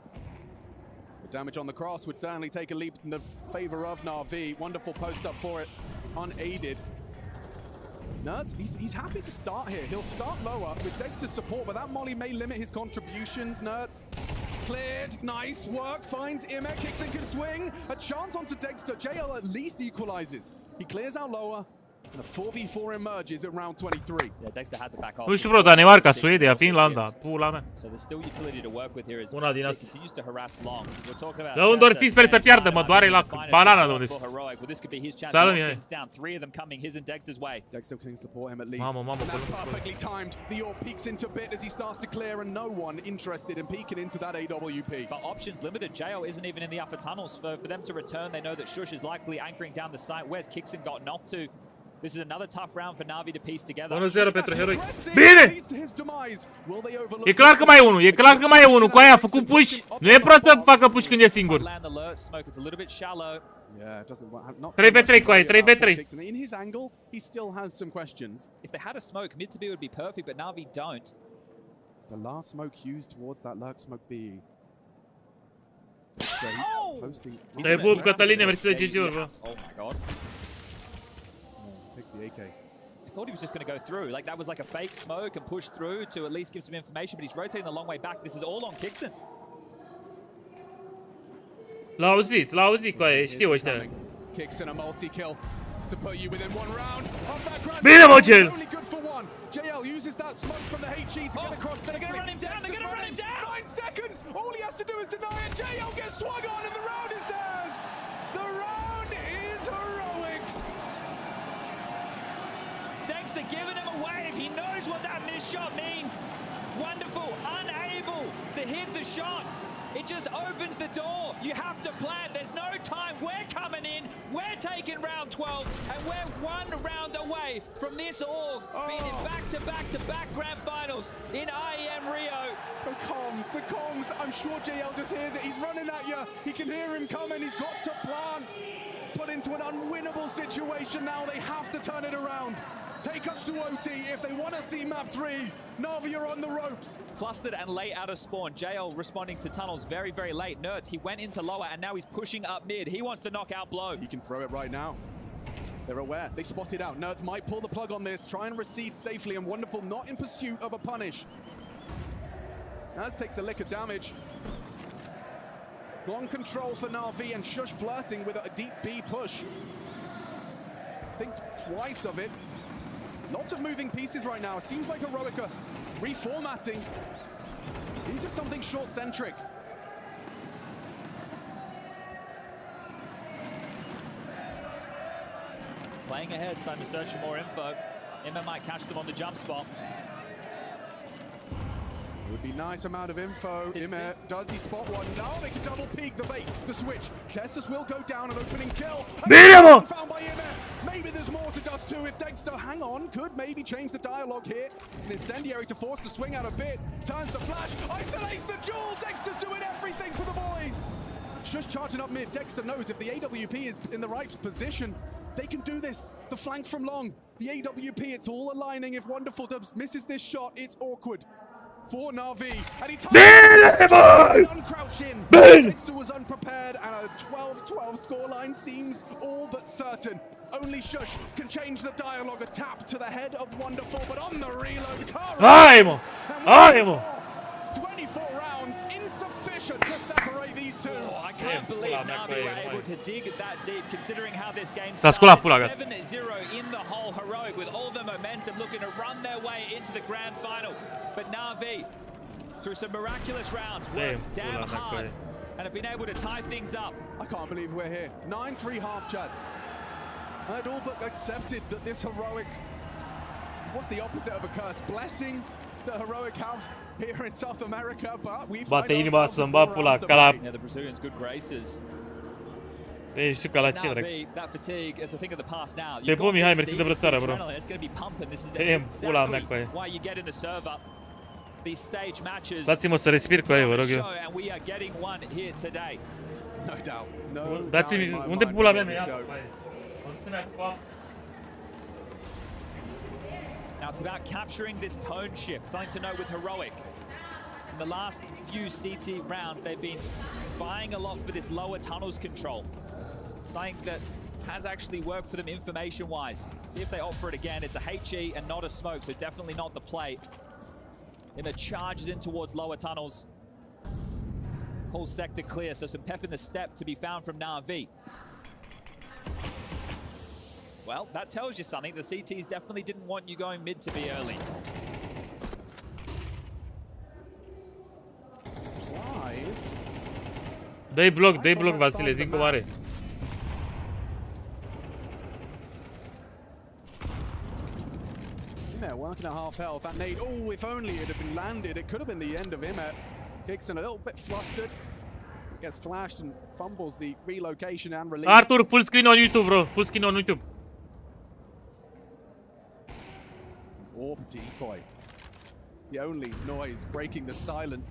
The damage on the cross would certainly take a leap in the favor of Na'Vi. Wonderful post up for it, unaided. Nerds, he's happy to start here. He'll start lower with Dexter's support, but that molly may limit his contributions. Nerds cleared, nice work, finds Imek, Kickson can swing. A chance onto Dexter. JL at least equalizes. He clears out lower. And a 4v4 emerges at round 23. Yeah, Dexter had the back off. Nu știu vreo Danemarca, Suedia, Finlanda, pula mea. So there's still utility to work with here as Una din he astea. continues to harass long. We're talking about Da unde ori fi, sper să piardă, mă doare la banana de unde for Heroic. Well, this could be his chance to Salut, lock mie. things down. 3 of them coming his and Dexter's way. Dexter can support him at least. Mamă, And that's perfectly timed. The Orb peeks into bit as he starts to clear, and no one interested in peeking into that AWP. But options limited. JL isn't even in the upper tunnels. For them to return, they know that Shush is likely anchoring down the site. Where's Kixon gotten off to? This is another tough round for Na'Vi to piece together. 1-0 pentru Heroic. Bine! E clar că mai e unul, e clar că mai e unul. Cu aia a făcut push. Nu e prost să facă push când e singur. 3v3 cu aia, 3v3. In his angle, he still has some questions. If they had a smoke, mid to B would be perfect, but Na'Vi don't. The last smoke used towards that lurk smoke B. Te pup, Cătăline, mersi de GG-uri, bro. Oh my god. Takes the AK. I thought he was just going to go through. Like that was like a fake smoke and push through to at least give some information, but he's rotating the long way back. This is all on Kixon. L-a auzit cu aia, știu ăștia. Kixon a multi-kill to put you within one round of that grand. Bine, mă, Gel! Only good for one. JL uses that smoke from the HE to get across safely. They're going to run him down, they're going to run him down! 9 seconds! All he has to do is deny it. JL gets swung on and the round is theirs! The round is Heroics! Dexter giving him a wave. He knows what that missed shot means. Wonderful. Unable to hit the shot. It just opens the door. You have to plan. There's no time. We're coming in. We're taking round 12. And we're one round away from this org being in back-to-back grand finals in IEM Rio. The comms. I'm sure JL just hears it. He's running at you. He can hear him coming. He's got to plan. Put into an unwinnable situation now. They have to turn it around. Take us to OT if they want to see map 3. Na'Vi are on the ropes. Flustered and late out of spawn. JL responding to tunnels very, very late. Nerds, he went into lower and now he's pushing up mid. He wants the knockout blow. He can throw it right now. They're aware. They spot it out. Nerds might pull the plug on this, try and recede safely, and Wonderful not in pursuit of a punish. Nerds takes a lick of damage. Long control for Na'Vi and Shush flirting with a deep B push. Thinks twice of it. Lots of moving pieces right now. It seems like Heroic are reformatting into something short-centric. Playing ahead, starting to search for more info. Emma might catch them on the jump spot. Would be nice amount of info. Immer, does he spot one? No, they can double peek the bait, the switch. Kessus will go down, an opening kill. Found by Immer. Maybe there's more to Dust 2 if Dexter, hang on, could maybe change the dialogue here. An incendiary to force the swing out a bit. Turns the flash, isolates the jewel. Dexter's doing everything for the boys. Shush charging up mid. Dexter knows if the AWP is in the right position, they can do this. The flank from long. The AWP, it's all aligning. If Wonderful Dubs misses this shot, it's awkward. For Na'Vi, and he uncrouch in. Dexter was unprepared, and a 12-12 scoreline seems all but certain. Only Shush can change the dialogue. A tap to the head of Wonderful, but on the reload, 24 rounds, insufficient to separate these two. Oh, I can't believe Na'Vi were able to dig that deep, considering how this game started. 7-0 in the hole. Heroic with all the momentum, looking to run their way into the grand final. But Na'Vi, through some miraculous rounds, worked damn hard and have been able to tie things up. I can't believe we're here. 9-3 half, Chad. I'd all but accepted that this Heroic, what's the opposite of a curse? Blessing that Heroic have here in South America, but we find ourselves yeah, the Brazilians' good graces. Na'Vi, that fatigue is a thing of the past now. Pe bun, Mihai, mersi de vrăstare, bro. It's going to be pumping. This is exactly why you get in the server. These stage matches. Dați-mă să respir cu aia, vă rog eu. And we are getting one here today. No doubt. No. Dați-mi, unde pula mea mi-a? Now it's about capturing this tone shift, something to know with Heroic. In the last few CT rounds, they've been buying a lot for this lower tunnels control. Something that has actually worked for them information-wise. See if they opt for it again. It's a HE and not a smoke, so definitely not the play. Immer charges in towards lower tunnels. Calls sector clear, so some pep in the step to be found from Na'Vi. Well, that tells you something. The CTs definitely didn't want you going mid to be early. Dă-i bloc, Vasile, zic cum are. Imer working at half health. That nade, oh, if only it had been landed, it could have been the end of Imer. Kicks in a little bit flustered. Gets flashed and fumbles the relocation and release. Arthur, full screen on YouTube, bro. Full screen on YouTube. Orb decoy. The only noise breaking the silence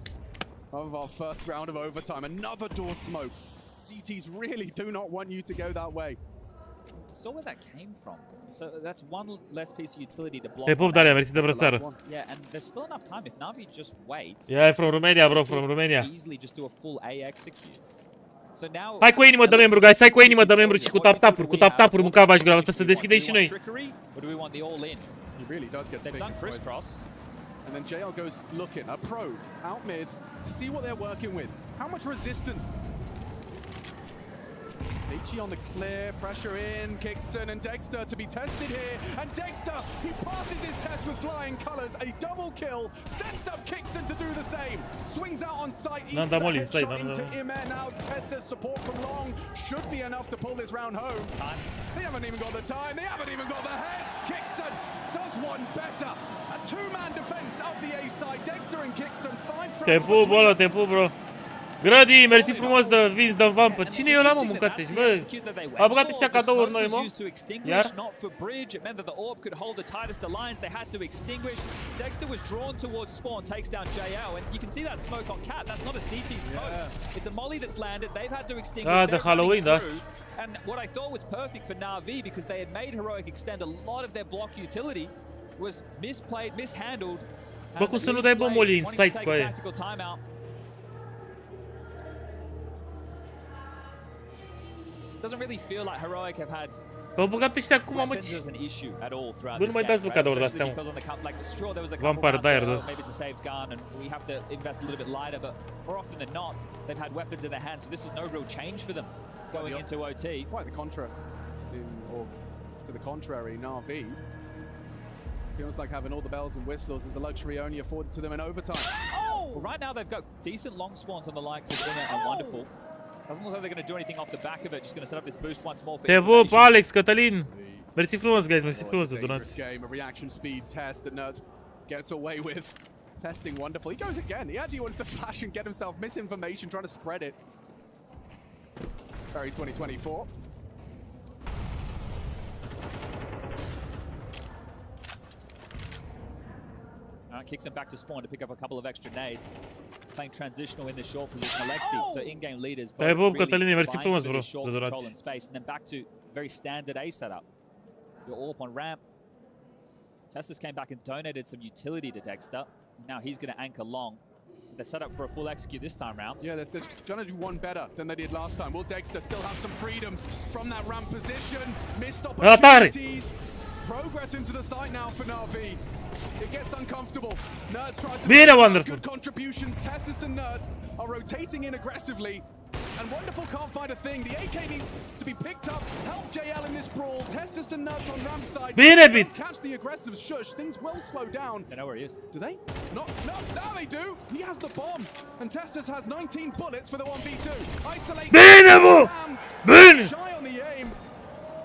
of our first round of overtime. Another door smoke. CTs really do not want you to go that way. Saw where that came from. So that's one less piece of utility to block. Hey, Pop, Dalia, mersi de brățară. Yeah, and there's still enough time if Navi just waits. Yeah, from Romania, bro, from Romania. Easily just do a full A execute. So now hai cu inimă de membru, guys, hai cu inimă de membru și cu tap-tap-uri, mânca v-aș gura, să deschidem și noi. Or do we want the all in? He really does get They've done crisscross. And then JL goes looking, a probe, out mid, to see what they're working with. How much resistance? H.E. on the clear, pressure in, Kixon and Dexter to be tested here. And Dexter, he passes his test with flying colors, a double kill, sets up Kixon to do the same. Swings out on sight, eats the headshot into Imer now. Tessa's support from Long should be enough to pull this round home. They haven't even got the time, they haven't even got the heads. Kixon does one better. A two-man defense of the A side. Dexter and Kixon, 5 frags. Te pup, bro. Grady, mersi frumos de Vince de Vampă. Cine e ăla, mă, mâncați-și, bă? A băgat ăștia cadouri noi, mă? Iar? Not for bridge. It meant that the orb could hold the tightest alliance. They had to extinguish. Dexter was drawn towards spawn, takes down JL, and you can see that smoke on Cat. That's not a CT smoke. It's a molly that's landed. They've had to extinguish. The Halloween dust. And what I thought was perfect for Na'Vi, because they had made Heroic extend a lot of their block utility, was misplayed, mishandled. Bă, cum să nu dai, bă, molly în site cu aia? Doesn't really feel like Heroic have had Bă, băgat ăștia cum, mă, as an issue at all throughout bă, nu mai dați, bă, cadouri de-astea, mă. Vampire Dire de ăsta. Maybe it's a saved gun and we have to invest a little bit lighter, but more often than not, they've had weapons in their hands, so this is no real change for them going into OT. Quite the contrast or to the contrary, Na'Vi feels like having all the bells and whistles is a luxury only afforded to them in overtime. Well, right now they've got decent long spawns on the likes of Inner and Wonderful. Doesn't look like they're going to do anything off the back of it. Just going to set up this boost once more for Te pup, Alex, Cătălin. Mersi frumos, guys, mersi frumos de donați. Game, a reaction speed test that Nerds gets away with. Testing Wonderful. He goes again. He actually wants to flash and get himself misinformation, trying to spread it. Very 2024. Kicks him back to spawn to pick up a couple of extra nades. Playing transitional in the short position. Alexi, so in-game leaders both really vying for the short control and space. And then back to very standard A setup. Your AWP on ramp. Teslas came back and donated some utility to Dexter. Now he's going to anchor long. They're set up for a full execute this time round. Yeah, they're going to do one better than they did last time. Will Dexter still have some freedoms from that ramp position? Missed opportunities. Progress into the site now for Na'Vi. It gets uncomfortable. Nerds tries to make good contributions. Tessus and Nerds are rotating in aggressively. And Wonderful can't find a thing. The AK needs to be picked up. Help JL in this brawl. Tessus and Nerds on ramp side. Catch the aggressive shush. Things will slow down. They know where he is. Do they? No, now they do. He has the bomb. And Tessus has 19 bullets for the 1v2. Isolate. Shy on the aim.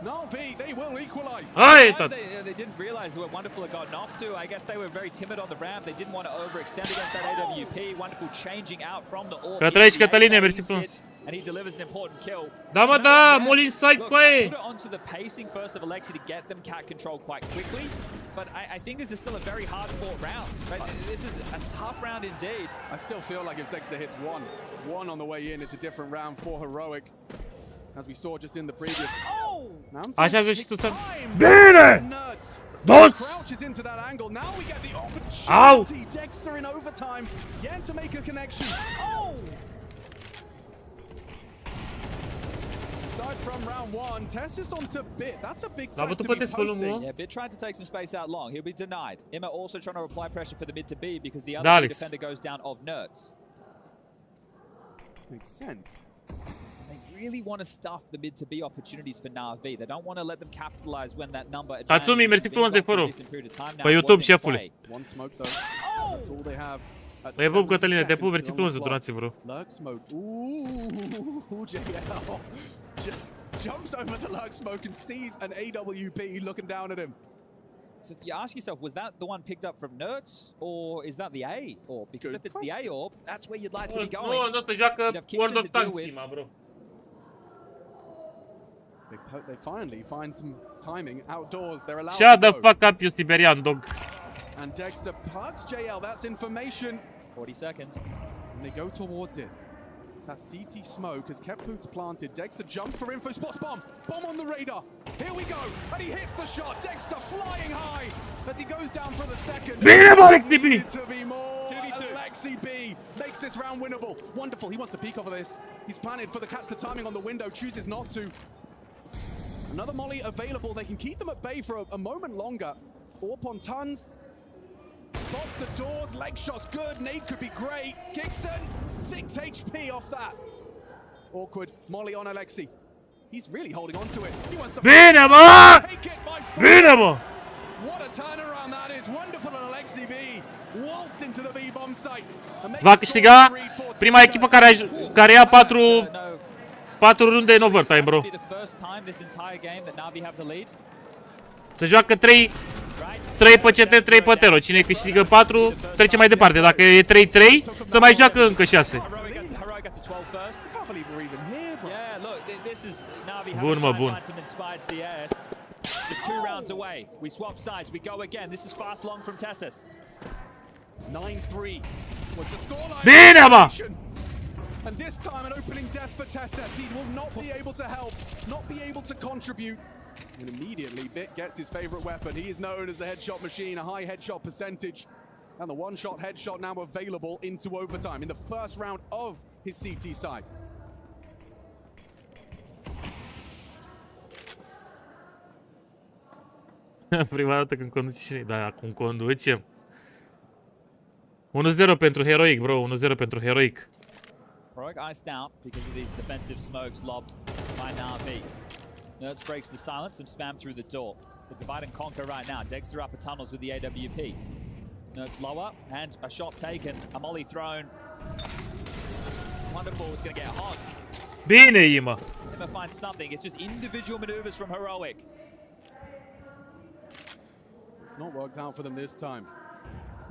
Na'Vi, they will equalize. They didn't realize what Wonderful had gotten off to. I guess they were very timid on the ramp. They didn't want to overextend against that AWP. Wonderful changing out from the AWP. And he delivers an important kill. Molly inside, put it onto the pacing first of Alexi to get them cat control quite quickly. But I think this is still a very hard-fought round. Right? This is a tough round indeed. I still feel like if Dexter hits one on the way in, it's a different round for Heroic. As we saw just in the previous. Așa zici și tu să... Bine! Dos! Crouches into that angle. Now we get the opportunity. Dexter in overtime. Yet to make a connection. Aside from round one, Tessus onto Bit. That's a big threat to be posting. Yeah, Bit tried to take some space out long. He'll be denied. Imma also trying to apply pressure for the mid to B because the other defender goes down of Nerds. Makes sense. really want to stuff the mid to B opportunities for Na'Vi. They don't want to let them capitalize when that number Tatsumi, mersi frumos de follow. Pe YouTube, șefule. One smoke though. That's all they have. Te pup, Cătăline, te pup, mersi frumos de donații, bro. Lurk smoke. Ooh, JL. Jumps over the lurk smoke and sees an AWP looking down at him. So you ask yourself, was that the one picked up from Nerds, or is that the A orb? Because if it's the A orb, that's where you'd like to be going. Nu, ăsta joacă World of Tanks, bro. They finally find some timing outdoors. They're allowed Shut to the go. fuck up, you Siberian dog. And Dexter plugs JL. That's information. 40 seconds. And they go towards it. That CT smoke has kept boots planted. Dexter jumps for info, spots bomb. Bomb on the radar. Here we go. And he hits the shot. Dexter flying high as he goes down for the second. Bine, Alexi B! To be more. Alexi B makes this round winnable. Wonderful. He wants to peek over this. He's planted for the catch the timing on the window. Chooses not to. Another molly available. They can keep them at bay for a moment longer. Orp on tons. Spots the doors, leg shot's good, nade could be great. Kixon, 6 HP off that. Awkward, molly on Alexi. He's really holding on to it. He wants to Bine, mă! Bine, mă! What a turnaround that is. Wonderful on Alexi B. Waltz into the B bomb site. Va câștiga prima echipă care ia 4 runde în overtime, bro. Se joacă 3 pe CT, 3 pe Tero. Cine câștigă 4 trece mai departe. Dacă e 3-3, să mai joacă încă 6. Bun, mă, bun. Just 2 rounds away. We swap sides. We go again. This is fast long from Tessus. 9-3 was the scoreline. Bine, mă! And this time an opening death for Tessus. He will not be able to help, not be able to contribute. And immediately Bit gets his favorite weapon. He is known as the headshot machine, a high headshot percentage. And the one-shot headshot now available into overtime in the first round of his CT side. Prima dată când conduci cine? Da, acum conducem. 1-0 pentru Heroic, bro. 1-0 pentru Heroic. Heroic iced out because of these defensive smokes lobbed by Na'Vi. Nerds breaks the silence and spam through the door. The divide and conquer right now. Dexter upper tunnels with the AWP. Nerds lower and a shot taken. A molly thrown. Wonderful. It's going to get hot. Bine, Ima. Ima finds something. It's just individual maneuvers from Heroic. It's not worked out for them this time.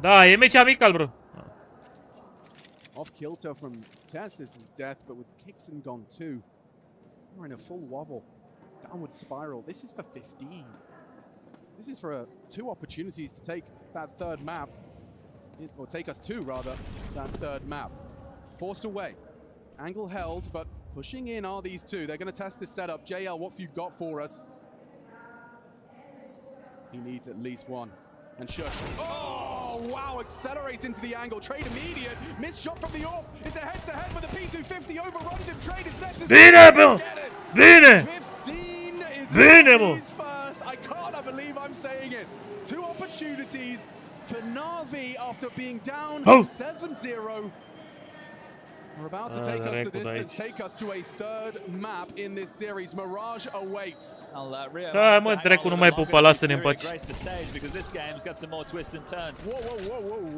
Da, e meci amical, bro. Off kilter from Tessus' death, but with Kixon gone too. We're in a full wobble. Downward spiral. This is for 15. This is for 2 opportunities to take that third map. Or take us to, rather, that third map. Forced away. Angle held, but pushing in are these 2. They're going to test this setup. JL, what have you got for us? He needs at least 1. And Shush. Oh, wow. Accelerates into the angle. Trade immediate. Missed shot from the AWP. It's a head-to-head with the P250. Overruns him. Trade is necessary. Bine, bro. Bine. 15 is Bine, bro. first. I can't believe I'm saying it. 2 opportunities for Na'Vi after being down 7-0. We're about to take us the distance, take us to a third map in this series. Mirage awaits. Hai, mă, dracu, nu mai pupa, lasă-ne în pace.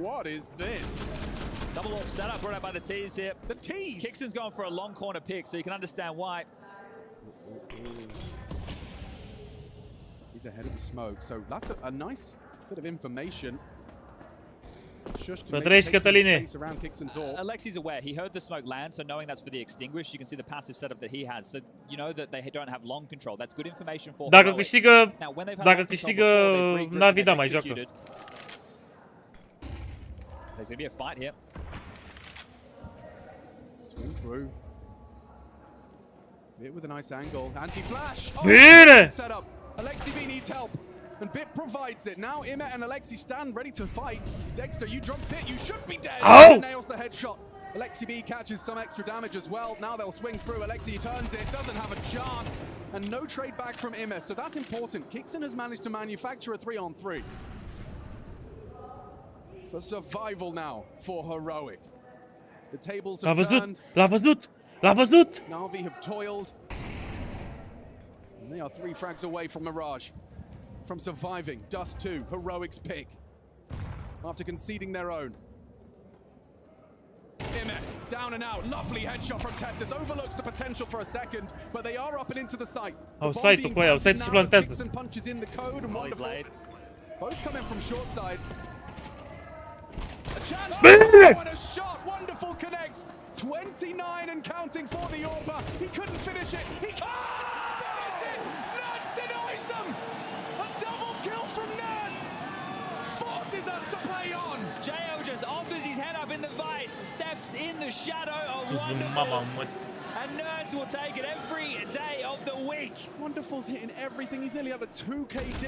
What is this? Double AWP setup brought out by the T's here. The T's? Kixon's going for a long corner pick, so you can understand why. He's ahead of the smoke, so that's a nice bit of information. Să trăiești, Cătăline. Alexi's aware. He heard the smoke land, so knowing that's for the extinguish, you can see the passive setup that he has. So you know that they don't have long control. That's good information for Dacă câștigă Na'Vi, da, mai joacă. There's going to be a fight here. Swing through. Bit with a nice angle. Anti-flash. Bine! Setup. Alexi B needs help. And Bit provides it. Now Imet and Alexi stand ready to fight. Dexter, you drop Bit, you should be dead. Oh! Nails the headshot. Alexi B catches some extra damage as well. Now they'll swing through. Alexi turns it, doesn't have a chance. And no trade back from Imet, so that's important. Kixon has managed to manufacture a 3-on-3. For survival now for Heroic. The tables have turned. L-a L-a văzut! Na'Vi have toiled. And they are 3 frags away from Mirage. From surviving Dust 2, Heroic's pick. After conceding their own. Imet, down and out. Lovely headshot from Tessus. Overlooks the potential for a second, but they are up and into the site. Au site-ul cu aia, au site și plantează. Dixon punches in the code and wonderful. Both come in from short side. A chance. What a shot! Wonderful connects. 29 and counting for the Orba. He couldn't finish it. He can't finish it. Nerds denies them. A double kill from Nerds. Forces us to play on. Jo just offers his head up in the vice, steps in the shadow of Wonderful. And Nerds will take it every day of the week. Wonderful's hitting everything. He's nearly at the 2 KD.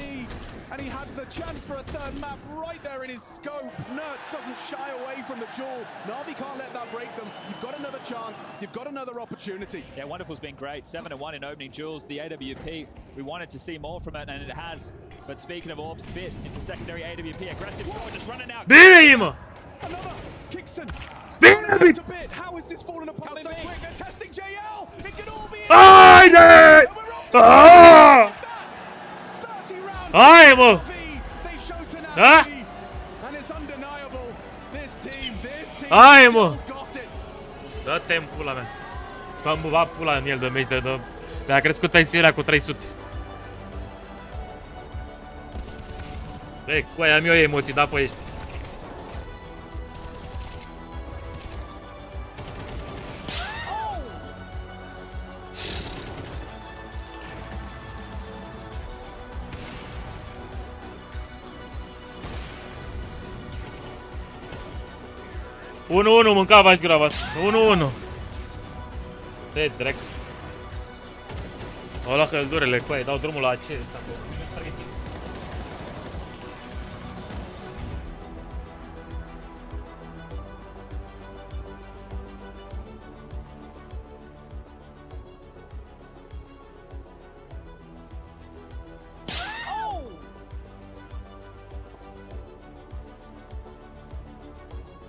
And he had the chance for a third map right there in his scope. Nerds doesn't shy away from the jewel. Na'Vi can't let that break them. You've got another chance. You've got another opportunity. Yeah, Wonderful's been great. 7-1 in opening jewels. The AWP, we wanted to see more from it, and it has. But speaking of orbs, bit into secondary AWP. Aggressive draw, just running out. Bine, Another Kickson. How is this falling apart so quick? They're testing JL. It could all be. Haide! Hai, mă! Da? Hai, mă! Dă-te-mi pula mea. S-a muvat pula în el de meci de-a crescut tensiunea cu 300. Ei, cu aia am eu emoții, da, pe ești. Unu, mâncava-și grava. 1-1. De drept. Au luat căldurele cu aia, dau drumul la acesta.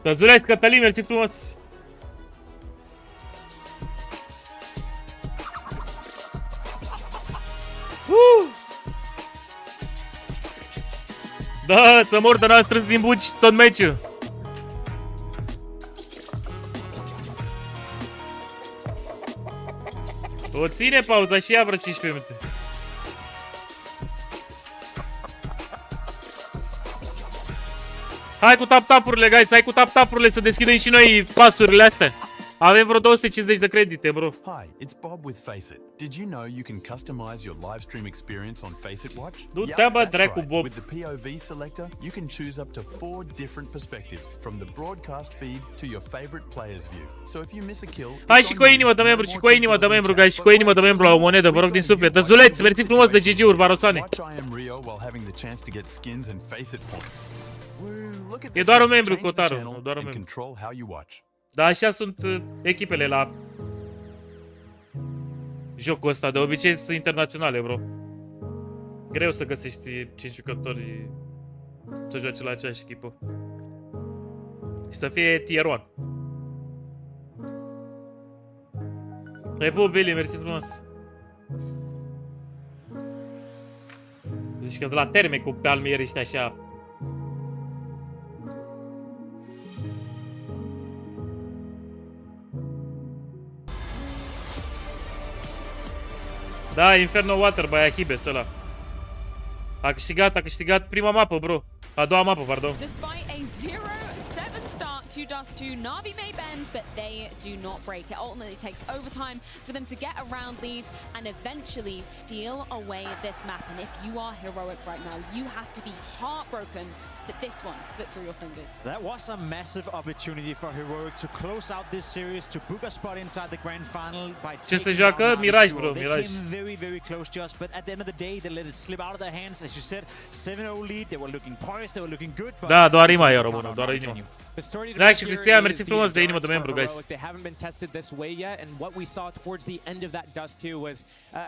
Căzuleți, Cătălin, mersi frumos! Da, să mor, dar n-am strâns din buci tot meciul! O ține pauza și ia vreo 15 minute. Hai cu tap-tap-urile, guys, hai cu tap-tap-urile să deschidem și noi pasurile astea. Avem vreo 250 de credite, bro. Hi, it's Bob with Faceit. Did you know you can customize your live stream experience on Faceit Watch? Du-te, bă, dracu, Bob. With the POV selector, you can choose up to 4 different perspectives, from the broadcast feed to your favorite player's view. So if you miss a kill, hai și cu o inimă de membru, și cu o inimă de membru, guys, și cu o inimă de membru la o monedă, vă rog din suflet. Tăzuleț, mersi frumos de GG-uri, Barosane. E doar un membru, Cotaru, nu doar un membru. Dar așa sunt echipele la jocul ăsta, de obicei sunt internaționale, bro. Greu să găsești 5 jucători să joace la aceeași echipă. Și să fie tier 1. E bun, Billy, mersi frumos. Zici că-s la terme cu palmieri ăștia așa. Da, Inferno Water, băia Hibes ăla. A câștigat prima mapă, bro. A doua mapă, pardon. Despite a 0-7 start to Dust 2, Na'Vi may bend, but they do not break. It ultimately takes overtime for them to get around leads and eventually steal away this map. And if you are heroic right now, you have to be heartbroken that this one slipped through your fingers. That was a massive opportunity for Heroic to close out this series, to book a spot inside the grand final by Ce se taking joacă? down Mirage, Na'Vi. bro, They Mirage. came very, very close just, but at the end of the day, they let it slip out of their hands. As you said, 7-0 lead, they were looking poised, they were looking good, but... Da, doar inima e română, doar inima. Da, și Cristian, mersi frumos de inimă de membru, guys. They haven't been tested this way yet, and what we saw towards the end of that Dust 2 was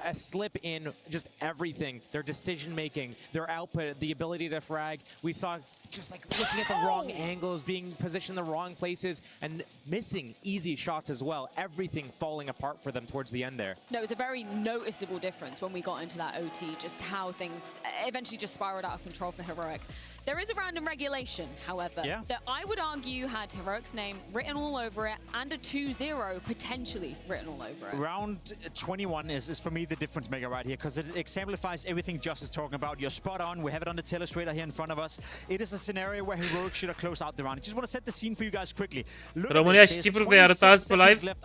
a slip in just everything. Their decision making, their output, the ability to frag. We saw just like looking at the wrong angles, being positioned in the wrong places, and missing easy shots as well. Everything falling apart for them towards the end there. No, it was a very noticeable difference when we got into that OT, just how things eventually just spiraled out of control for Heroic. There is a random regulation, however, that I would argue had Heroic's name written all over it and a 2-0 potentially written all over it. Round 21 is for me the difference maker right here, because it exemplifies everything Josh is talking about. You're spot on. We have it on the telestrator here in front of us. It is a scenario where Heroic should have closed out the round. I just want to set the scene for you guys quickly. Look România și Cipru că arătați pe live.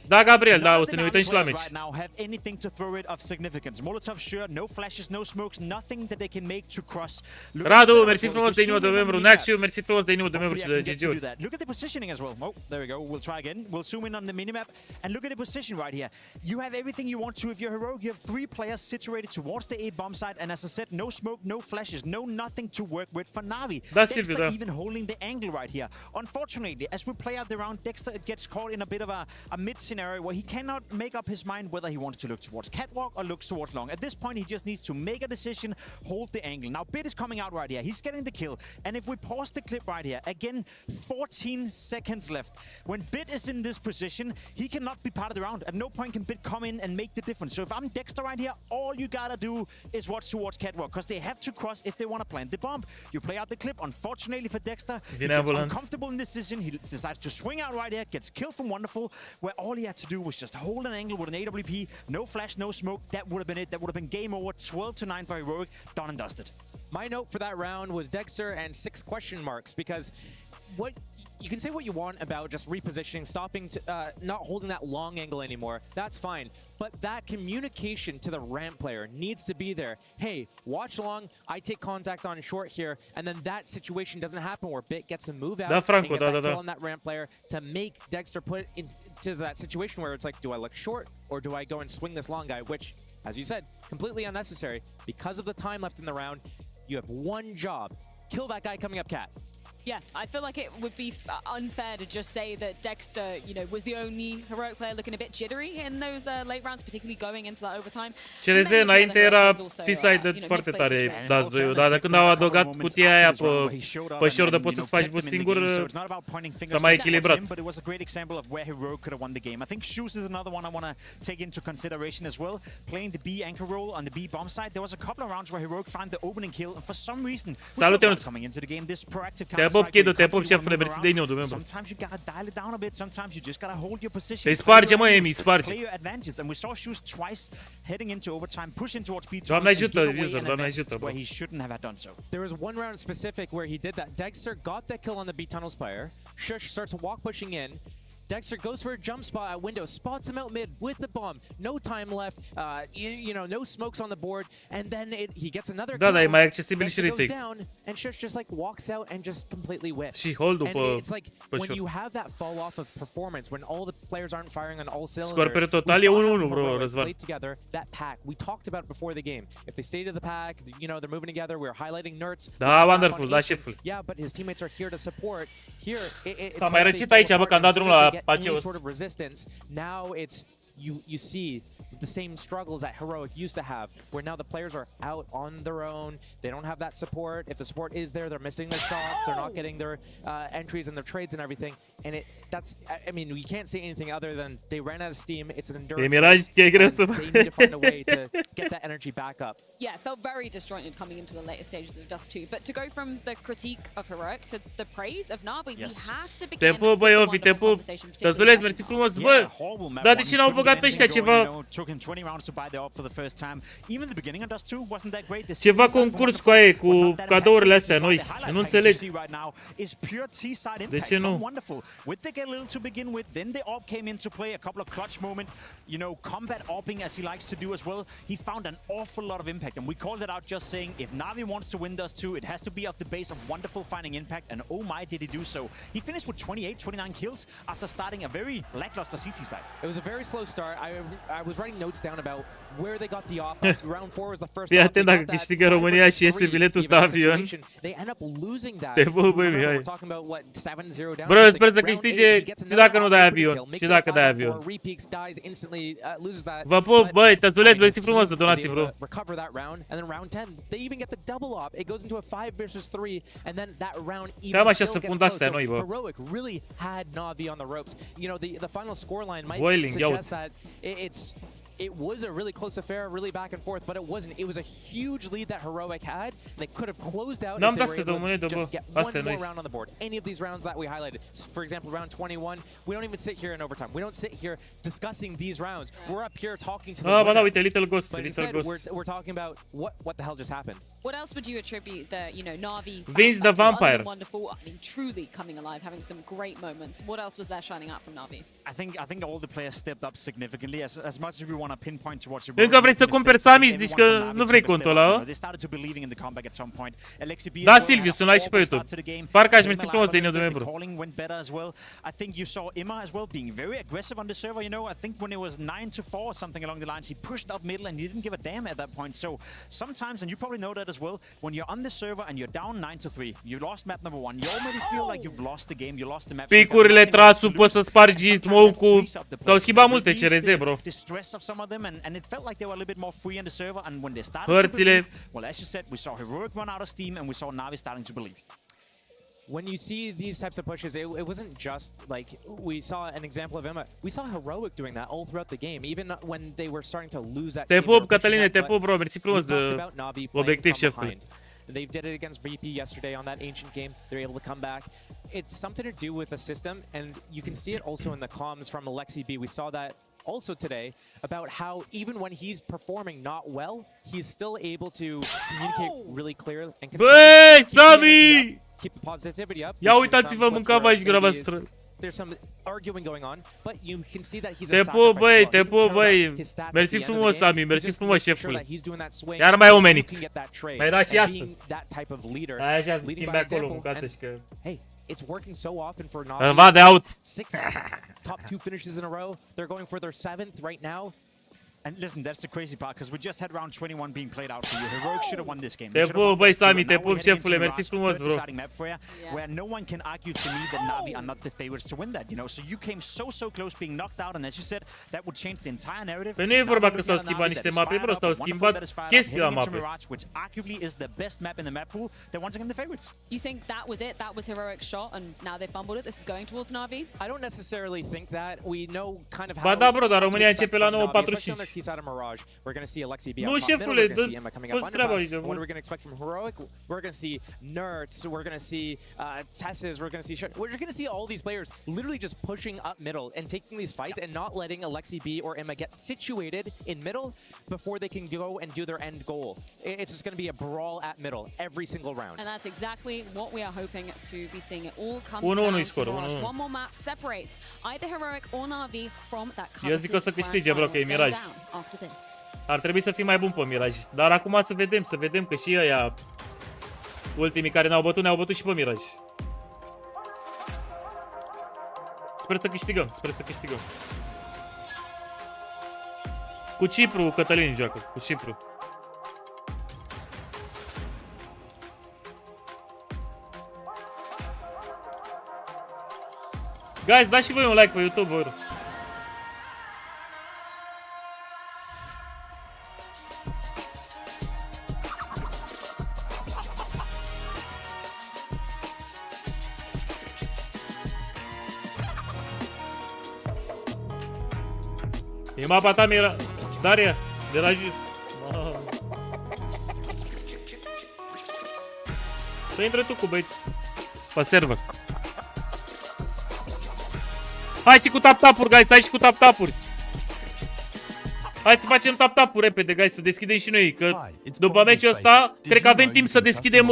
Da, Gabriel, da, o să ne uităm și la meci. Right now have anything to throw it of significance. Molotov sure, no flashes, no smokes, nothing that they can make to cross. Radu, mersi frumos de inimă de membru. Naxiu, mersi frumos de inimă de membru și de GG-uri. Look at the positioning as well. Oh, there we go. We'll try again. We'll zoom in on the minimap and look at the position right here. You have everything you want to if you're Heroic. You have 3 players situated towards the A bomb site, and as I said, no smoke, no flashes, no nothing to work with for Na'Vi. Dexter even holding the angle right here. Unfortunately, as we play out the round, Dexter gets caught in a bit of a mid scenario where he cannot make up his mind whether he wants to look towards catwalk or looks towards long. At this point, he just needs to make a decision, hold the angle. Now, Bit is coming out right here. He's getting the kill. And if we pause the clip right here, again, 14 seconds left. When Bit is in this position, he cannot be part of the round. At no point can Bit come in and make the difference. So if I'm Dexter right here, all you gotta do is watch towards catwalk, because they have to cross if they want to plant the bomb. You play out the clip. Unfortunately for Dexter, he gets uncomfortable in this decision. He decides to swing out right here, gets killed from Wonderful, where all he had to do was just hold an angle with an AWP, no flash, no smoke. That would have been it. That would have been game over. 12-9 for Heroic, done and dusted. My note for that round was Dexter and 6 question marks, because what you can say what you want about just repositioning, stopping, not holding that long angle anymore. That's fine. But that communication to the ramp player needs to be there. Hey, watch long, I take contact on short here, and then that situation doesn't happen where Bit gets a move out and get that kill on that ramp player to make Dexter put into that situation where it's like, do I look short or do I go and swing this long guy? Which, as you said, completely unnecessary. Because of the time left in the round, you have one job. Kill that guy coming up, Cat. Yeah, I feel like it would be unfair to just say that Dexter, you know, was the only Heroic player looking a bit jittery in those late rounds, particularly going into that overtime. CRZ înainte era T-side foarte tare, dați doi, dar când au adăugat cutia aia pe short de poți să-ți faci boost singur, s-a mai echilibrat. But it was a great example of where Heroic could have won the game. I think Shoes is another one I want to take into consideration as well. Playing the B anchor role on the B bomb side, there was a couple of rounds where Heroic found the opening kill, and for some reason, coming into the game, this proactive counter. Sometimes you gotta dial it down a bit. Sometimes you just gotta hold your position. Play your advantage. And we saw Shoes twice heading into overtime, pushing towards B2. Where he shouldn't have done so. There was one round specific where he did that. Dexter got that kill on the B tunnels player. Shush starts walk pushing in. Dexter goes for a jump spot at window, spots him out mid with the bomb. No time left, you know, no smokes on the board, and then he gets another kill. Da, e mai accesibil și goes retake. down, and Shush just like walks out and just completely whiffs. Și hold-ul and it's like when you have that fall off of performance, when all the players aren't firing on all cylinders. Scor per total e 1-1, bro, Răzvan. Played together, that pack. We talked about it before the game. If they stay to the pack, you know, they're moving together. We're highlighting Nerds. Da, wonderful, da, șeful. Yeah, but his teammates are here to support. Here, it's S-a mai răcit aici, bă, că am dat drumul la paceul. Resistance. Now it's you see the same struggles that Heroic used to have, where now the players are out on their own. They don't have that support. If the support is there, they're missing their shots. They're not getting their entries and their trades and everything. And I mean, we can't say anything other than they ran out of steam. It's an endurance. They need to find a way to get that energy back up. Yeah, it felt very disjointed coming into the later stages of Dust 2. But to go from the critique of Heroic to the praise of Na'Vi, we have to begin with the wonderful conversation. Căzuleț, mersi frumos, bă! Dar de ce n-au băgat ăștia ceva? Took him 20 rounds to buy the op for the first time. Even the beginning of Dust 2 wasn't that great. Ceva concurs cu aia, cu cadourile astea noi. Nu înțeleg. De ce nu? Wonderful. With the get little to begin with, then the op came into play, a couple of clutch moments, you know, combat opping as he likes to do as well. He found an awful lot of impact, and we called it out just saying if Na'Vi wants to win Dust 2, it has to be off the base of Wonderful finding impact, and oh my did he do so. He finished with 28, 29 kills after starting a very lackluster CT side. It was a very slow start. I was running notes down about where they got the op. Round 4 was the first Fii op. They atent got dacă that câștigă 5 România versus și iese 3 biletul ăsta even avion. situation. They end up losing that. Te pup, băi, Remember, Mihai. we're talking about what 7-0 down. Bro, eu sper să Round câștige 8, he gets și another dacă nu op, dai Repeaks avion. makes Și it a dacă dai 5-4, avion. Repeaks dies instantly, loses that. Vă pup, but băi, tățuleți, I think mersi his frumos team de donații, was able bro. to recover that round, and then round 10, they even get the double op. It goes into a 5 versus 3, and then that round even Cam așa still se gets pun close. astea So noi, bă. Heroic really had Na'Vi on the ropes. You know, the final scoreline might Boiling, suggest that it was a really close affair, really back and forth, but it wasn't. It was a huge lead that Heroic had. They could have closed out if they were able to just get one more round on the board. Any of these rounds that we highlighted, for example, round 21, we don't even sit here in overtime. We don't sit here discussing these rounds. We're up here talking to the winner. Da, uite, Little Ghost, But Little instead, Ghost. we're talking about what the hell just happened. What else would you attribute the, Na'Vi Vince the Vampire. other than wonderful, I mean, truly coming alive, having some great moments. What else was there shining out from Na'Vi? I think all the players stepped up significantly. As much as we want to pinpoint towards Încă vrei să cumperi Sami, zici că nu vrei contul ăla. Da, Silviu, sunt live și pe YouTube. Parcă aș mersi frumos de de membru. I think you saw Emma as well being very aggressive on the server, you know. I think when it was 9-4 or something along the lines, he pushed up middle and he didn't give a damn at that point. So sometimes, and you probably know that as well, when you're on the server and you're down 9-3, you lost map number 1, you already feel like you've lost the game, you lost the map. Picurile trasul, poți să spargi smoke-ul. S-au schimbat multe CRZ, bro. The stress of some of them, and it felt like they were a little bit more free on the server, and when they started to believe, well, as you said, we saw Heroic run out of steam, and we saw Na'Vi starting to believe. When you see these types of pushes, it wasn't just like we saw an example of Emma. We saw Heroic doing that all throughout the game, even when they were starting to lose that. Te pup, Cătăline, te pup, bro. Mersi frumos de obiectiv, șefule. They did it against VP yesterday on that ancient game. They're able to come back. It's something to do with the system, and you can see it also in the comms from Alexi B. We saw that also today about how even when he's performing not well, he's still able to communicate really clear and Băi, Sami! keep the positivity up. Ia uitați-vă, mâncam aici gura voastră. There's some arguing going on, but you can see that he's Te pup, băi, te pup, băi. Mersi frumos, Sami, mersi frumos, șefule. Iar mai omenit. Mai da și astăzi. Hai așa, schimbi acolo, mâncați și că... Hey, it's working so often for Na'Vi. Va de out. 6 top 2 finishes in a row. They're going for their 7th right now. And listen, that's the crazy part, because we just had round 21 being played out for you. Heroic should have won this game. Te pup, băi, Sami, te pup, șefule, mersi frumos, bro. Where no one can argue to me that Na'Vi are not the favorites to win that, you know. So you came so close being knocked out, and as you said, that would change the entire narrative. Păi nu e vorba că s-au schimbat niște mape, bro, s-au schimbat chestii la mape. Which arguably is the best map in the map pool. They're once again the favorites. You think that was it? That was Heroic's shot, and now they fumbled it? This is going towards Na'Vi? I don't necessarily think that. We know kind of how... Ba da, bro, dar România începe la 9:45. We're going to see Alexi B Nu, up top middle. șefule, We're going to see Emma coming up treaba underpass. aici. What are we going to expect from Heroic? We're going to see Nerds. We're going to see Tesses. We're going to see... We're going to see all these players literally just pushing up middle and taking these fights and not letting Alexi B or Emma get situated in middle before they can go and do their end goal. It's just going to be a brawl at middle every single round. And that's exactly what we are hoping to be seeing. It all comes 1-1 down score, to Mirage. 1-1. One more map separates either Heroic or Na'Vi from that Eu zic că o să câștige, bro, că e Mirage. after this. Ar trebui să fii mai bun pe Mirage. Dar acum să vedem că și ăia ultimii care ne-au bătut și pe Mirage. Sper să câștigăm, Cu Cipru, Cătălin joacă, cu Cipru. Guys, dați și voi un like pe YouTube, bă. E mapa ta, Daria, de la Ju. Să intre tu cu băieți pe server. Hai și cu tap-tap-uri, guys, hai și cu tap-tap-uri. Hai să facem tap-tap-uri repede, guys, să deschidem și noi, că după meciul ăsta, cred că avem timp să deschidem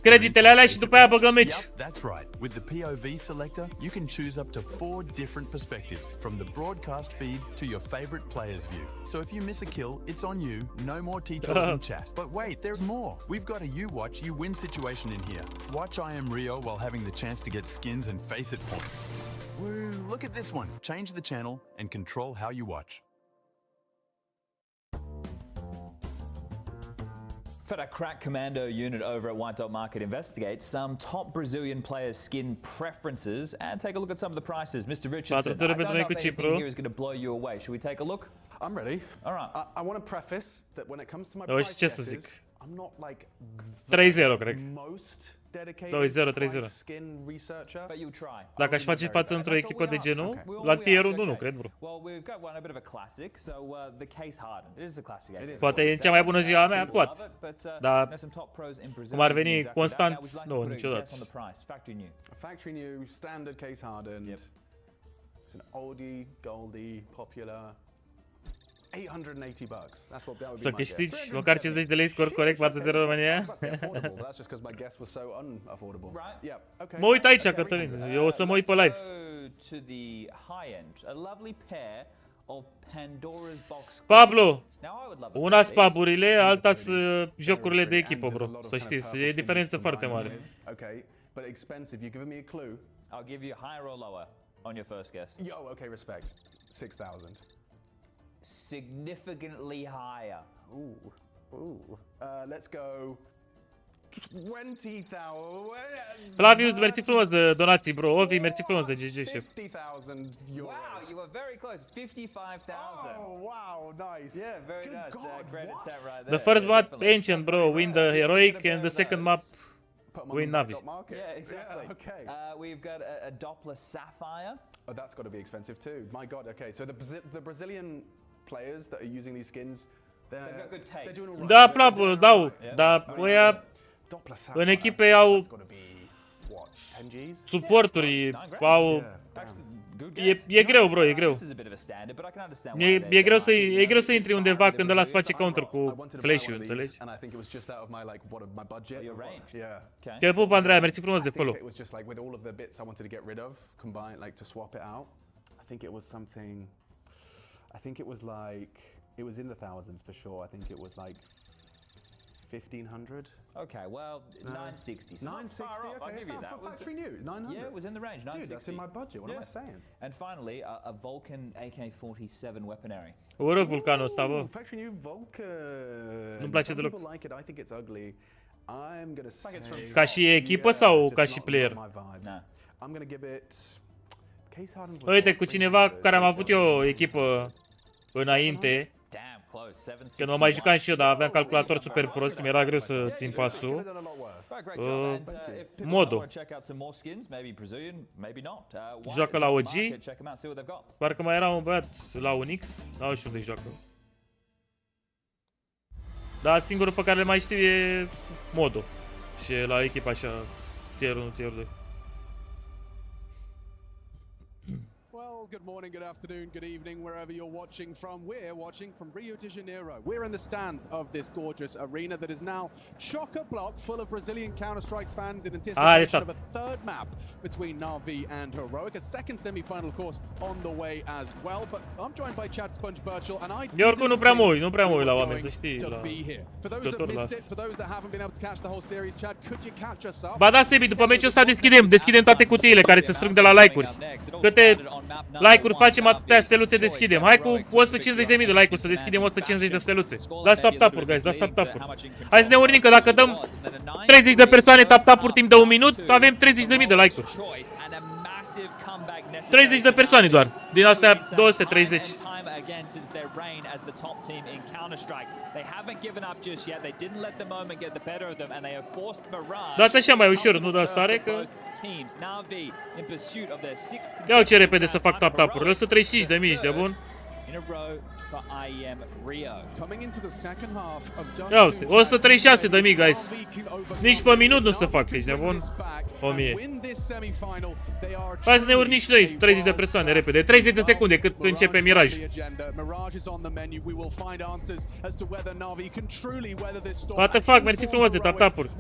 creditele alea și după aia băgăm meci. That's right. With the POV selector, you can choose up to 4 different perspectives, from the broadcast feed to your favorite player's view. So if you miss a kill, it's on you, no more T-tools in chat. But wait, there's more. We've got a you watch, you win situation in here. Watch I Am Rio while having the chance to get skins and face it points. Woo, look at this one. Change the channel and control how you watch. We've had a crack commando unit over at White Dot Market investigate some top Brazilian players' skin preferences and take a look at some of the prices. Mr. Richardson, I don't know if anything here is going to blow you away. Should we take a look? I'm ready. All right. I want to preface that when it comes to my Uite price ce să guesses, zic. I'm not like 3-0, cred. most dedicated 2-0, 3-0. price skin researcher. But you try. Dacă aș face față într-o echipă de genul, la tierul 1, cred, bro. Well, we've got one a bit of a classic, so the case hardened. It is a classic. Poate e în cea mai bună ziua a mea, poate. Dar cum ar veni constant, nu, niciodată. Factory new, standard case hardened. It's an oldie, goldie, popular. $880 bucks. That's what that would be. Să câștigi măcar 50 de lei scor corect 4-0 România. That's just because my guess was so unaffordable. Yeah. Okay. Mă uit aici, Cătălin. Eu o să mă uit pe live. To the high end, a lovely pair of Pandora's box. Pablo, una sunt paburile, alta sunt jocurile de echipă, bro. Să știți, e diferență foarte mare. Okay, but expensive. You giving me a clue? I'll give you higher or lower on your first guess. Yo, okay, respect. 6,000. Significantly higher. Ooh. Let's go 20,000. Flavius, mersi frumos de donații, bro. Ovi, mersi frumos de GG, șef. 50,000 euros. Wow, you were very close. 55,000. Oh, wow, nice. Yeah, very nice. Credit that right The there. first map, Ancient, bro, win the Heroic, and the second map, win Navi. Yeah, exactly. Okay. We've got a Doppler Sapphire. Oh, that's got to be expensive too. My God. Okay, so the Brazilian players that are using these skins, they've got good taste. They're doing all right. Da, plapul, dau. Dar ăia în echipe au suporturi, au... E greu, bro, e greu. E greu să intri undeva când ăla îți face counter cu flash-ul, înțelegi? Te pup, Andreea, mersi frumos de follow. I think it was like, it was in the thousands for sure. I think it was like 1,500. Okay, well, 960. So 960, far off, I'll give you that. Factory new, 900. Yeah, it was in the range, 960. Dude, that's in my budget. What am I saying? And finally, a Vulcan AK-47 weaponary. Urât vulcanul ăsta, bă. Factory new Vulcan. Nu-mi place deloc. People like it. I think it's ugly. I'm gonna say. Ca și echipă sau ca și player? I'm gonna give it. Uite, cu cineva cu care am avut eu o echipă înainte, când mă mai jucam și eu, dar aveam calculator super prost, mi-era greu să țin pasul. Modo. Joacă la OG. Parcă mai era un băiat la Unix, nu știu unde joacă. Dar singurul pe care le mai știu e Modo. Și e la echipa așa, tier 1, tier 2. Good morning, good afternoon, good evening, wherever you're watching from. We're watching from Rio de Janeiro. We're in the stands of this gorgeous arena that is now chock-a-block full of Brazilian Counter-Strike fans in anticipation of a third map between Na'Vi and Heroic. A second semi-final, of course, on the way as well. But I'm joined by Chad Sponge Birchall, and I nu prea mă uit la oameni, să știi. For those that missed it, for those that haven't been able to catch the whole series, Chad, could you catch us up? Ba da, Sebi, după meciul ăsta deschidem toate cutiile care se strâng de la like-uri. Câte like-uri facem, atâtea steluțe deschidem. Hai cu 150.000 de like-uri să deschidem 150 de steluțe. Dați tap-tap-uri, guys, dați tap-tap-uri. Hai să ne urnim că dacă dăm 30 de persoane tap-tap-uri timp de un minut, avem 30.000 de like-uri. 30 de persoane doar. Din astea 230. Dați așa mai ușor, nu dați tare că... Ia-o ce repede să fac tap-tap-urile, 135.000, ești de bun? Ia uite, 136.000, guys. Nici pe minut nu se fac, ești de bun? 1000. Hai să ne urni și noi 30 de persoane, repede. 30 de secunde cât începe Miraj. What the fuck, mersi frumos de tap-tap-uri.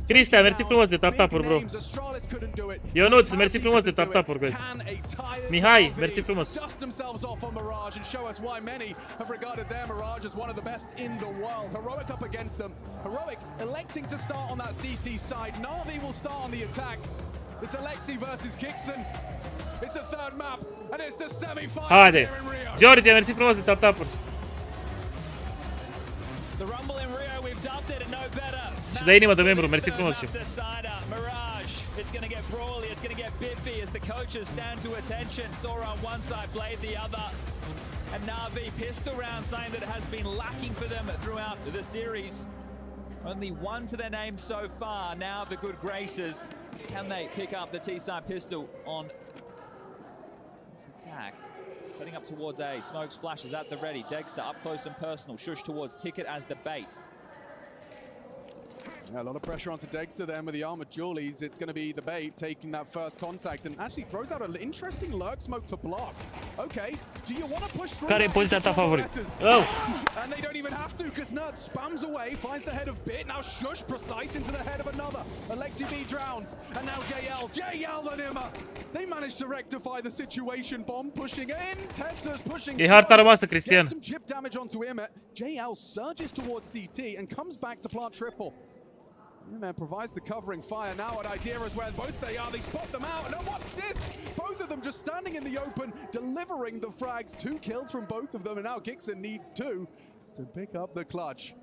Cristian, mersi frumos de tap-tap-uri, bro. Ionuț, mersi frumos de tap-tap-uri, guys. Mihai, mersi frumos. Have regarded their Mirage as one of the best in the world. Heroic up against them. Heroic electing to start on that CT side. Na'Vi will start on the attack. It's Alexi versus Kixon. It's the third map, and it's the semi-final here in Rio. George, mersi frumos de tap-tap-uri. The rumble in Rio, we've dumped it and no better. Și dă inima de membru, mersi frumos, șef. Mirage, it's going to get brawly, it's going to get biffy as the coaches stand to attention. Sora on one side, Blade the other. And Na'Vi pistol round, something that has been lacking for them throughout the series. Only one to their name so far. Now the good graces. Can they pick up the T-side pistol on this attack? Setting up towards A. Smokes flashes at the ready. Dexter up close and personal. Shush towards Ticket as the bait. Yeah, a lot of pressure onto Dexter then with the armored Julies. It's going to be the bait taking that first contact and actually throws out an interesting lurk smoke to block. Okay, do you want to push through? Care e poziția ta favorită? Oh! And they don't even have to because Nerd spams away, finds the head of Bit. Now Shush precise into the head of another. Alexi B drowns. And now JL and Imma. They managed to rectify the situation. Bomb pushing in. Tester's pushing. E harta rămasă, Cristian. Some chip damage onto Imma. JL surges towards CT and comes back to plant triple. Man provides the covering fire. Now an idea is where both they are. They spot them out. And then what's this? Both of them just standing in the open, delivering the frags. 2 kills from both of them. And now Gixon needs 2 to pick up the clutch.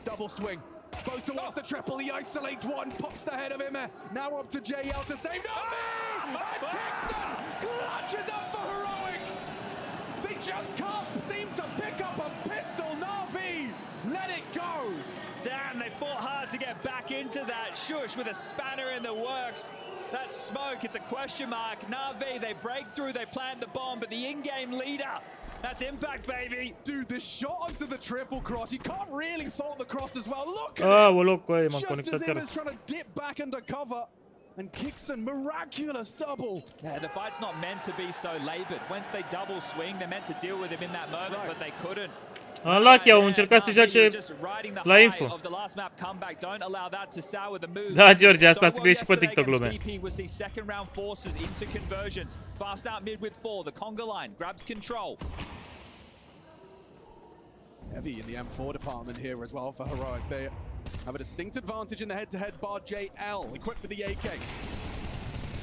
Double swing. Both towards the triple. He isolates one. Pops the head of him. Now up to JL to save Na'Vi! And Gixon clutches up for Heroic. They just can't seem to pick up a pistol. Na'Vi, let it go. Damn, they fought hard to get back into that. Shush with a spanner in the works. That smoke, it's a question mark. Na'Vi, they break through, they plant the bomb, but the in-game leader, that's impact, baby. Dude, this shot onto the triple cross, you can't really fault the cross as well. Look at it! Just as Imma's trying to dip back under cover. And Gixon, miraculous double. Yeah, the fight's not meant to be so labored. Once they double swing, they're meant to deal with him in that moment, but they couldn't. Unlucky, au încercat să joace la info. Da, George, asta ați scris și pe TikTok, lumea. Heavy in the M4 department here as well for Heroic. They have a distinct advantage in the head-to-head bar. JL equipped with the AK.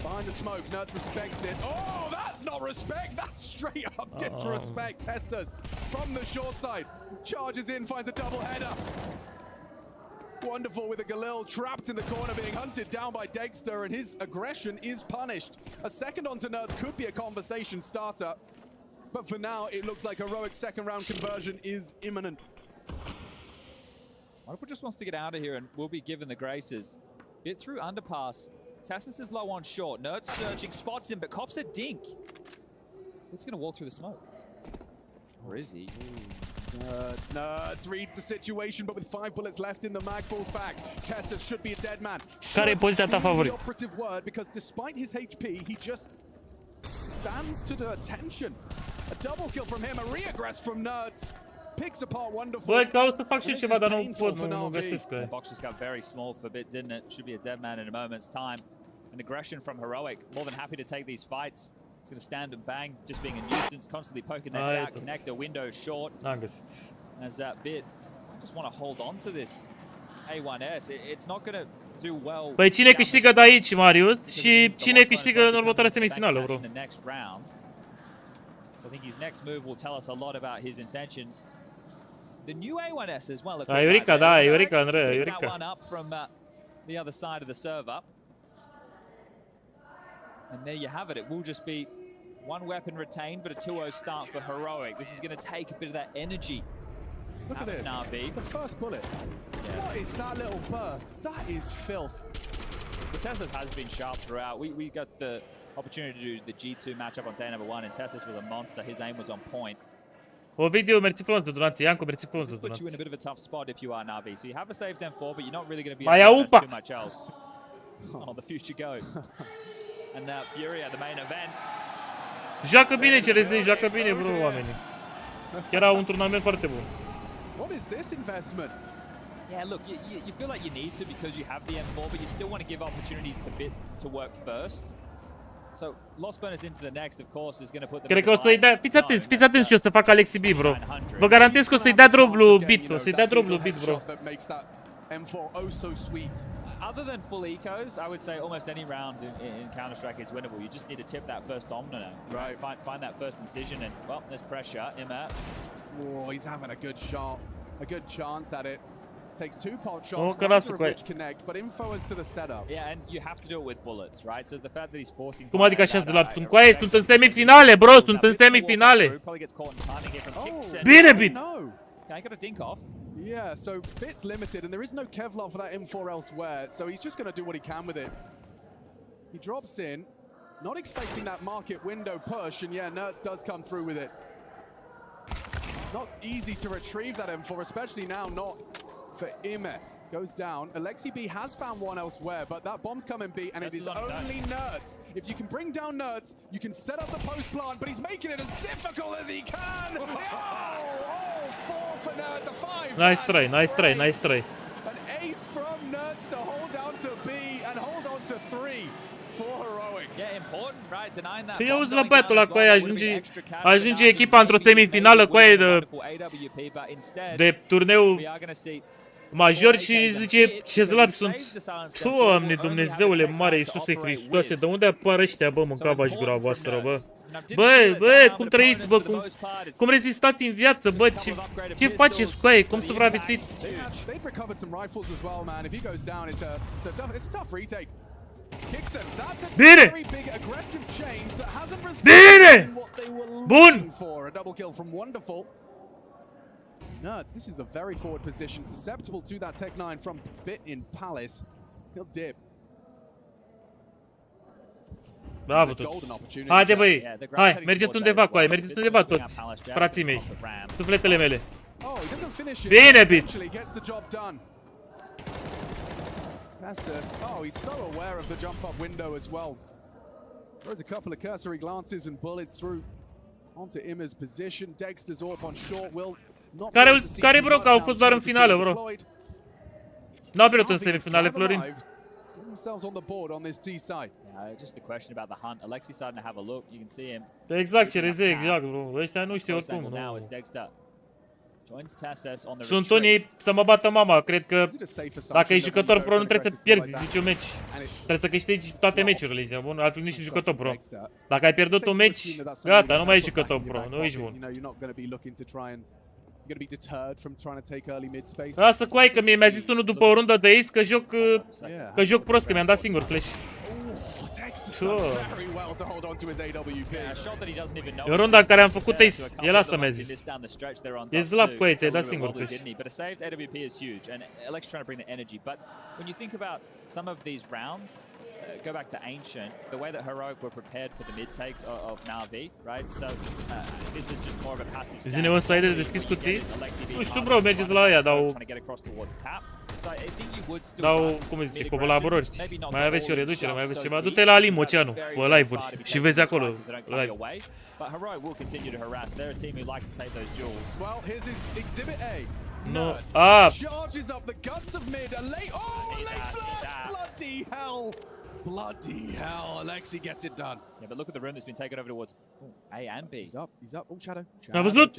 Behind the smoke, Nerds respects it. Oh, that's not respect. That's straight up disrespect. Tessus from the short side. Charges in, finds a double header. Wonderful with a Galil trapped in the corner, being hunted down by Dexter, and his aggression is punished. A second onto Nerds could be a conversation starter. But for now, it looks like Heroic's second round conversion is imminent. Wonderful just wants to get out of here and will be given the graces. Bit through underpass. Tassus is low on short. Nerd searching, spots him, but cops a dink. It's going to walk through the smoke. Or is he? Nerds reads the situation, but with 5 bullets left in the mag, falls back. Tassus should be a dead man. Care e poziția ta favorită? The operative word, because despite his HP, he just stands to the attention. A double kill from him, a re-aggress from Nerds. Picks apart wonderful. Băi, caut să fac și ceva, dar nu pot, nu găsesc. The box just got very small for Bit, didn't it? Should be a dead man in a moment's time. An aggression from Heroic, more than happy to take these fights. He's going to stand and bang, just being a nuisance, constantly poking their head out, connector, window short. As that Bit just want to hold on to this A1S. It's not going to do well. Păi cine câștigă de aici, Marius? Și cine câștigă în următoarea semifinală, bro? So I think his next move will tell us a lot about his intention. The new A1S as well. Eureka, da, Eureka, Andrei, Eureka. That one up from the other side of the server. And there you have it. It will just be one weapon retained, but a 2-0 start for Heroic. This is going to take a bit of that energy. Look at this. Na'Vi. The first bullet. Yeah. What is that little burst? That is filth. The Tessus has been sharp throughout. We got the opportunity to do the G2 matchup on day number 1, and Tessus was a monster. His aim was on point. Ovidiu, mersi frumos de donație. Iancu, mersi frumos de puts you in a donație. bit of a tough spot if you are Na'Vi. So you have a saved M4, but you're not really going to be able to do too much else. Oh, the future go. And Fury at the main event. Joacă bine CRZ, joacă bine, bro, oamenii. Chiar au un turnament foarte bun. What is this investment? Yeah, look, you feel like you need to because you have the M4, but you still want to give opportunities to Bit to work first. So, loss bonus into the next, of course, is going to put them. Cred că o să-i dea, fiți atenți și o să facă Alexi B, bro. Vă garantez că o să-i dea drop lui Bit, o să-i dea drop lui Bit, bro. Other than full ecos, I would say almost any round in Counter-Strike is winnable. You just need to tip that first domino. Right. Find that first incision, and, well, there's pressure. Imma. Oh, he's having a good shot. A good chance at it. Takes 2 pot Oh, shots, că neither of lasă, which connect, but info as to the setup. Yeah, and you have to do it with bullets, right? So the fact that he's forcing... Cum adică așa de la Tuncoaie? Sunt în semifinale, bro, sunt în semifinale. Bine, Bit! I got a dink off. Yeah, so Bit's limited, and there is no Kevlar for that M4 elsewhere, so he's just going to do what he can with it. He drops in, not expecting that market window push, and yeah, Nertz does come through with it. Not easy to retrieve that M4, especially now not for Ime. Goes down. Alexi B has found one elsewhere, but that bomb's coming B, and it is only Nertz. If you can bring down Nertz, you can set up the post plant, but he's making it as difficult as he can. All 4 for Nertz, the 5. Nice try, nice try, nice try. An ace from Nertz to hold down to B and hold on to 3 for Heroic. Yeah, important, right? Denying that. Să iau la băiatul ăla cu aia, ajunge echipa într-o semifinală cu aia de turneu major și zice ce slabi sunt. Doamne Dumnezeule mare Iisuse Hristoase, de unde apar ăștia, bă, mâncava-și gura voastră, bă? Bă, cum trăiți, bă, cum rezistați în viață, bă, ce faceți cu aia, cum supraviețuiți? Bine! Bine! Bun! Nertz, this is a very forward position, susceptible to that Tech 9 from Bit in Palace. He'll dip. Bravo tot. Haide, băi! Hai, mergeți undeva cu aia, mergeți undeva toți, frații mei, sufletele mele. Bine, Bit! Oh, he's so aware of the jump up window as well. Throws a couple of cursory glances and bullets through onto Ima's position. Dexter's off on short will not. Care bro, că au fost doar în finală, bro. N-au pierdut în semifinale, Florin. Themselves on the board on this T side. Yeah, just the question about the hunt. Alexi's starting to have a look. You can see him. Exact, CRZ, exact, bro. Ăștia nu știu oricum. Sunt unii să mă bată mama, cred că dacă ești jucător pro nu trebuie să pierzi niciun meci. Trebuie să câștigi toate meciurile, bun? Altfel nu ești jucător pro. Dacă ai pierdut un meci, gata, nu mai ești jucător pro, nu ești bun. Lasă cu ai că mi-a zis unul după o rundă de ace că joc prost, că mi-am dat singur flash. E o rundă în care am făcut ace, el asta mi-a zis. E slab cu ace, ți-ai dat singur flash. Go back to Ancient, the way that Heroic were prepared for the mid takes of Na'Vi, right? So this is just more of a passive stance. Zine o să ai de deschis cutii? Nu știu, bro, mergeți la aia, dau, cum îi zice, colaborări. Mai aveți și o reducere, mai aveți ceva. Du-te la Alim Oceanu, pe live-uri și vezi acolo live. But Heroic will continue to harass. They're a team who like to take those jewels. Well, here's his exhibit A. No. Ah. Charges up the guts of mid. A late, late flash! Bloody hell! Bloody hell, Alexi gets it done. Yeah, but look at the room that's been taken over towards A and B. He's up. Oh, Shadow. N-a văzut?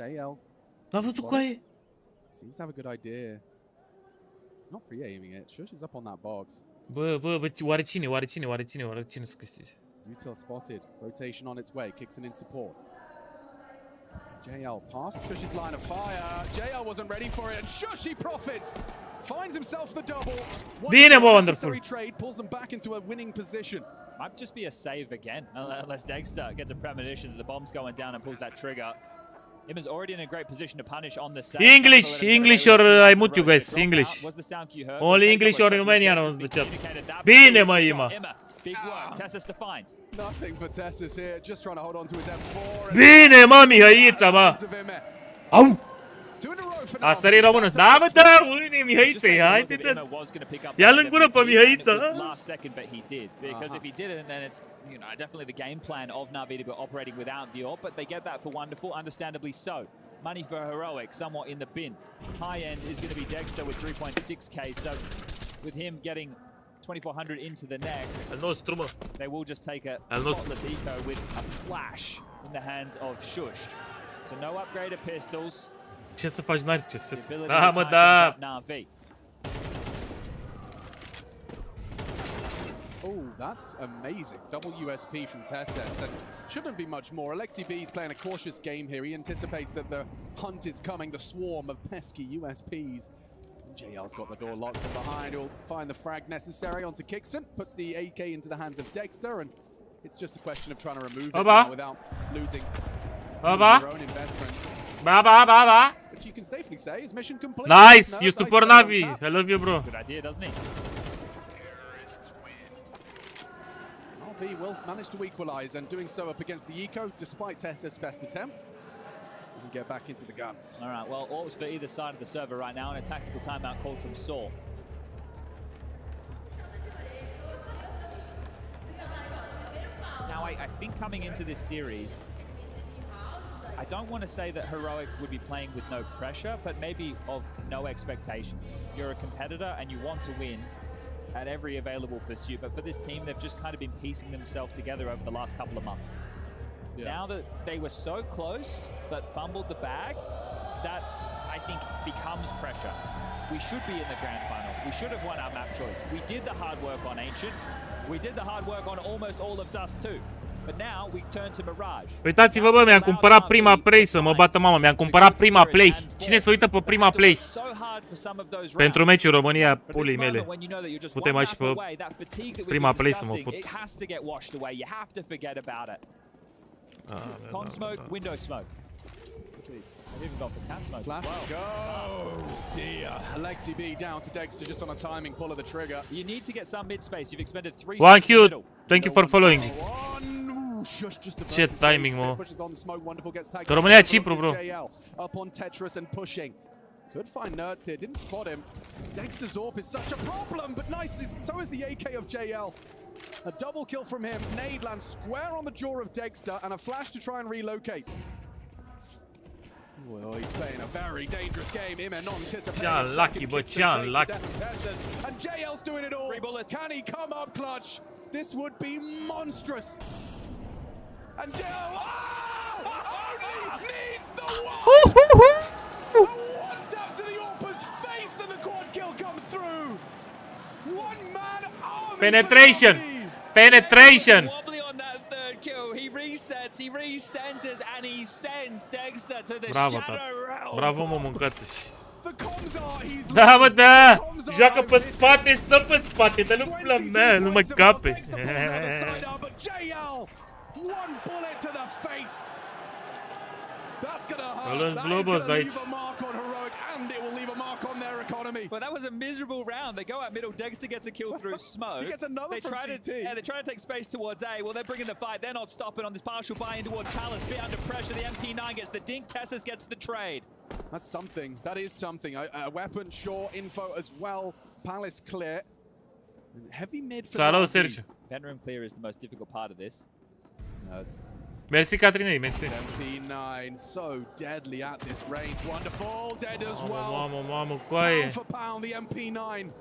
N-a văzut cu aia? Seems to have a good idea. It's not pre-aiming it. Shush is up on that box. Bă, oare cine să câștige? Util spotted. Rotation on its way. Kicks in support. JL past Shush's line of fire. JL wasn't ready for it, and Shush, he profits! Finds himself the double. Bine, bă, wonderful. Trade pulls them back into a winning position. Might just be a save again, unless Dexter gets a premonition that the bomb's going down and pulls that trigger. Ima's already in a great position to punish on the save. English or I mute you guys. English. Only English or Romanian on the chat. Bine, mă, Ima. Big work. Tessus to find. Nothing for Tessus here, just trying to hold on to his M4. Bine, mă, Mihăița, mă. Au! Asta e română. Da, mă, da, mâine, Mihăiță, haide-te. Ia-l în gură pe Mihăiță. Last second, but he did. Because if he didn't, then it's, you know, definitely the game plan of Na'Vi to be operating without the AWP, but they get that for Wonderful, understandably so. Money for Heroic, somewhat in the bin. High end is going to be Dexter with 3.6k, so with him getting 2400 into the next, they will just take a spotless eco with a flash in the hands of Shush. So no upgraded pistols. Ce să faci, Narcis? Da, mă, da! Oh, that's amazing. Double USP from Tessus, and shouldn't be much more. Alexi B is playing a cautious game here. He anticipates that the hunt is coming, the swarm of pesky USPs. JL's got the door locked from behind. He'll find the frag necessary onto Kixon. Puts the AK into the hands of Dexter, and it's just a question of trying to remove it now without losing your own investments. But you can safely say his mission complete. Nice! You support Navi. I love you, bro. Good idea, doesn't he? RV will manage to equalize, and doing so up against the Eco, despite Tessa's best attempts. We can get back into the guns. All right, well, orbs for either side of the server right now, and a tactical timeout called from Saul. Now, I think coming into this series, I don't want to say that Heroic would be playing with no pressure, but maybe of no expectations. You're a competitor and you want to win at every available pursuit, but for this team, they've just kind of been piecing themselves together over the last couple of months. Yeah. Now that they were so close, but fumbled the bag, that I think becomes pressure. We should be in the grand final. We should have won our map choice. We did the hard work on Ancient. We did the hard work on almost all of Dust 2. But now we turn to Mirage. Uitați-vă, bă, mi-am cumpărat prima play să mă bată mama. Mi-am cumpărat prima play. Cine se uită pe prima play? Pentru meciul România, pulii mele. Putem mai și pe prima play să mă fut. Con smoke, window smoke. They've even gone for cat smoke. Flash go! Dear. Alexi B down to Dexter just on a timing pull of the trigger. You need to get some mid space. You've expended 3 One Q. Thank you for following. Ce timing, mă. România Cipru, bro. Up on Tetris and pushing. Could find Nerds here. Didn't spot him. Dexter's AWP is such a problem, but nice. So is the AK of JL. A double kill from him. Nade lands square on the jaw of Dexter, and a flash to try and relocate. Well, he's playing a very dangerous game. Ime not anticipating. Unlucky, but unlucky. And JL's doing it all. Can he come up clutch? This would be monstrous. And JL only needs the one. One tap to the AWPer's face, and the quad kill comes through. One man army. Penetration. Penetration. He resets, he recenters, and he sends Dexter to the Bravo, shadow realm. Bravo, mă, mâncați-și. Da, bă, da! Joacă pe spate, stă pe spate, dar nu pula mea, nu mă cape. Îl luăm slow boss de aici. And it will leave a mark on their economy. But that was a miserable round. They go out middle. Dexter gets a kill through smoke. He gets another from CT. They try to take space towards A. Well, they're bringing the fight. They're not stopping on this partial buy-in towards Palace. Bit under pressure. The MP9 gets the dink. Tessus gets the trade. That's something. That is something. A weapon, sure. Info as well. Palace clear. Heavy mid for Salut, Sergio. Vent room clear is the most difficult part of this. No, it's... Merci, Catrinei, merci. MP9 so deadly at this range. Wonderful, dead as well. Mamă, coaie. Pound for pound, the MP9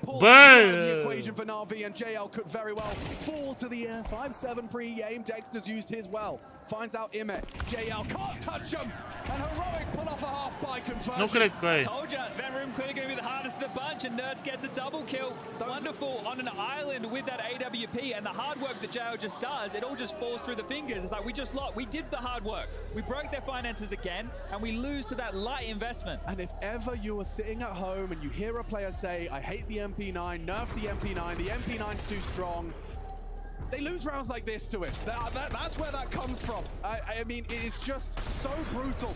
pulls Bă! out the equation for Navi, and JL could very well fall to the air. 5-7 pre-aim. Dexter's used his well. Finds out Ime. JL can't touch him, and Heroic pull off a half-buy conversion. Nu cred că e. Told you, Vent room clear going to be the hardest of the bunch, and Nerds gets a double kill. Wonderful on an island with that AWP, and the hard work that JL just does, it all just falls through the fingers. It's like we just lost. We did the hard work. We broke their finances again, and we lose to that light investment. And if ever you are sitting at home and you hear a player say, I hate the MP9, nerf the MP9, the MP9's too strong, they lose rounds like this to it. That's where that comes from. I mean, it is just so brutal.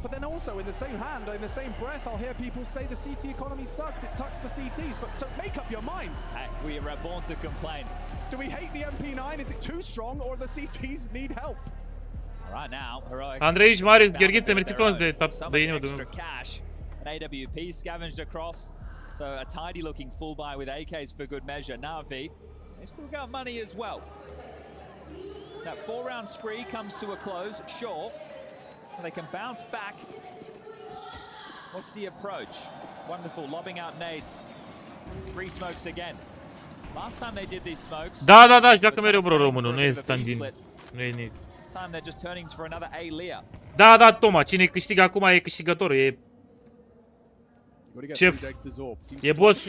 But then also, in the same hand, in the same breath, I'll hear people say the CT economy sucks. It sucks for CTs. But so make up your mind. Hey, we are born to complain. Do we hate the MP9? Is it too strong, or the CTs need help? All right now, Heroic. Andrei și Marius Gheorghiță, mersi frumos de inimă de extra cash. An AWP scavenged across. So a tidy looking full buy with AKs for good measure. Navi, they've still got money as well. That 4-round spree comes to a close, sure. They can bounce back. What's the approach? Wonderful, lobbing out nades. 3 smokes again. Last time they did these smokes. Da, joacă mereu, bro, românul, nu e stand-in. Nu e nimic. This time they're just turning for another A-Lear. Da, Toma, cine câștigă acum e câștigătorul, e șef, e boss.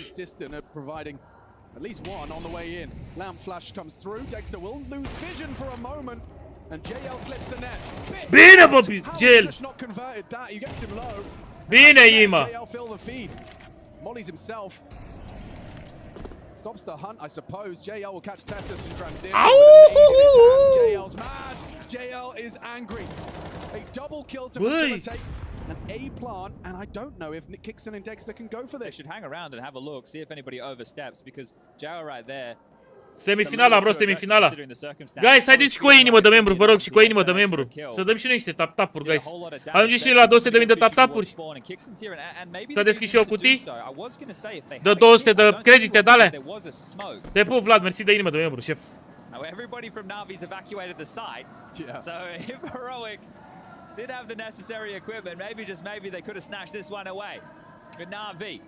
At least one on the way in. Lamp flash comes through. Dexter will lose vision for a moment, and JL slips the net. Bine, bă, JL. Not converted that. He gets him low, Bine, Ima! JL fill the feed. Mollies himself. Stops the hunt, I suppose. JL will catch Tessus in transition. JL's mad. JL is angry. A double kill to facilitate an A plant, and I don't know if Kickson and Dexter can go for this. They should hang around and have a look, see if anybody oversteps, because JL right there. Semifinala, bro, semifinala. Guys, haideți și cu o inimă de membru, vă rog, și cu o inimă de membru. Să dăm și noi niște tap-tap-uri, guys. Ajungem și la 200.000 de tap-tap-uri. S-a deschis și eu cutii. Dă 200 de credite de-alea. Te pup, Vlad, mersi de inimă de membru, șef. Everybody from Navi's evacuated the site. So if Heroic did have the necessary equipment, maybe they could have snatched this one away. But Navi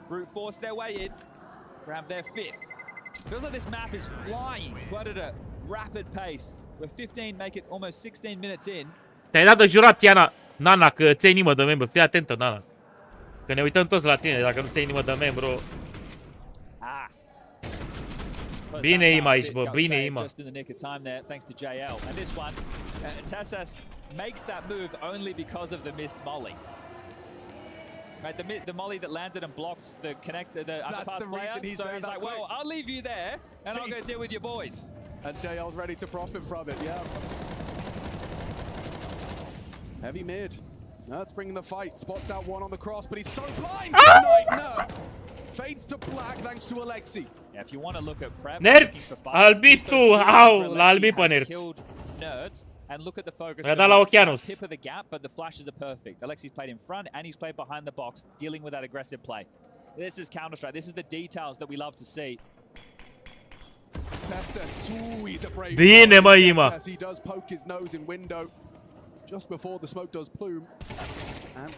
brute force their way in, grab their fifth. Feels like this map is flying quite at a rapid pace. We're 15, make it almost 16 minutes in. Te-ai dat de jurat, Tiana, Nana, că ți-ai inimă de membru. Fii atentă, Nana. Că ne uităm toți la tine, dacă nu ți-ai inimă de membru. Bine Ima aici, bă, bine Ima. Just in the nick of time there, thanks to JL. And this one, Tessus makes that move only because of the missed molly. Right, the molly that landed and blocked the the underpass player. So he's like, well, I'll leave you there, and I'll go deal with your boys. And JL's ready to profit from it, yeah. Heavy mid. Nerds bringing the fight. Spots out one on the cross, but he's so blind tonight, Nerds. Fades to black thanks to Alexi. Yeah, if you want to look at prep, Nerds, albi tu, au, la albi pe Nerds. And look at the focus. Mi-a dat la Oceanus. Tip of the gap, but the flashes are perfect. Alexi's played in front and he's played behind the box, dealing with that aggressive play. This is Counter-Strike. This is the details that we love to see. Bine, mă, Ima. He does poke his nose in window just before the smoke does plume.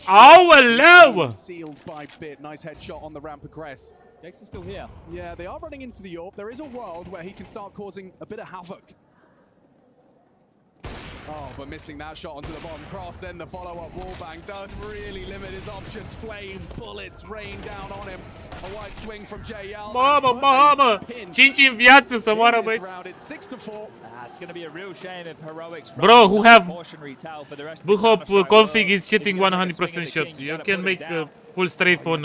Aoleu! Sealed by bit. Nice headshot on the ramp across. Dexter's still here. Yeah, they are running into the AWP. There is a world where he can start causing a bit of havoc. Oh, but missing that shot onto the bottom cross, then the follow-up wallbang does really limit his options. Flame bullets rain down on him. A wide swing from JL. Mamă! 5 în viață să moară, băieți. It's going to be a real shame if Heroics Bro, who have Buhop config is shooting 100% shot. You can make full strafe on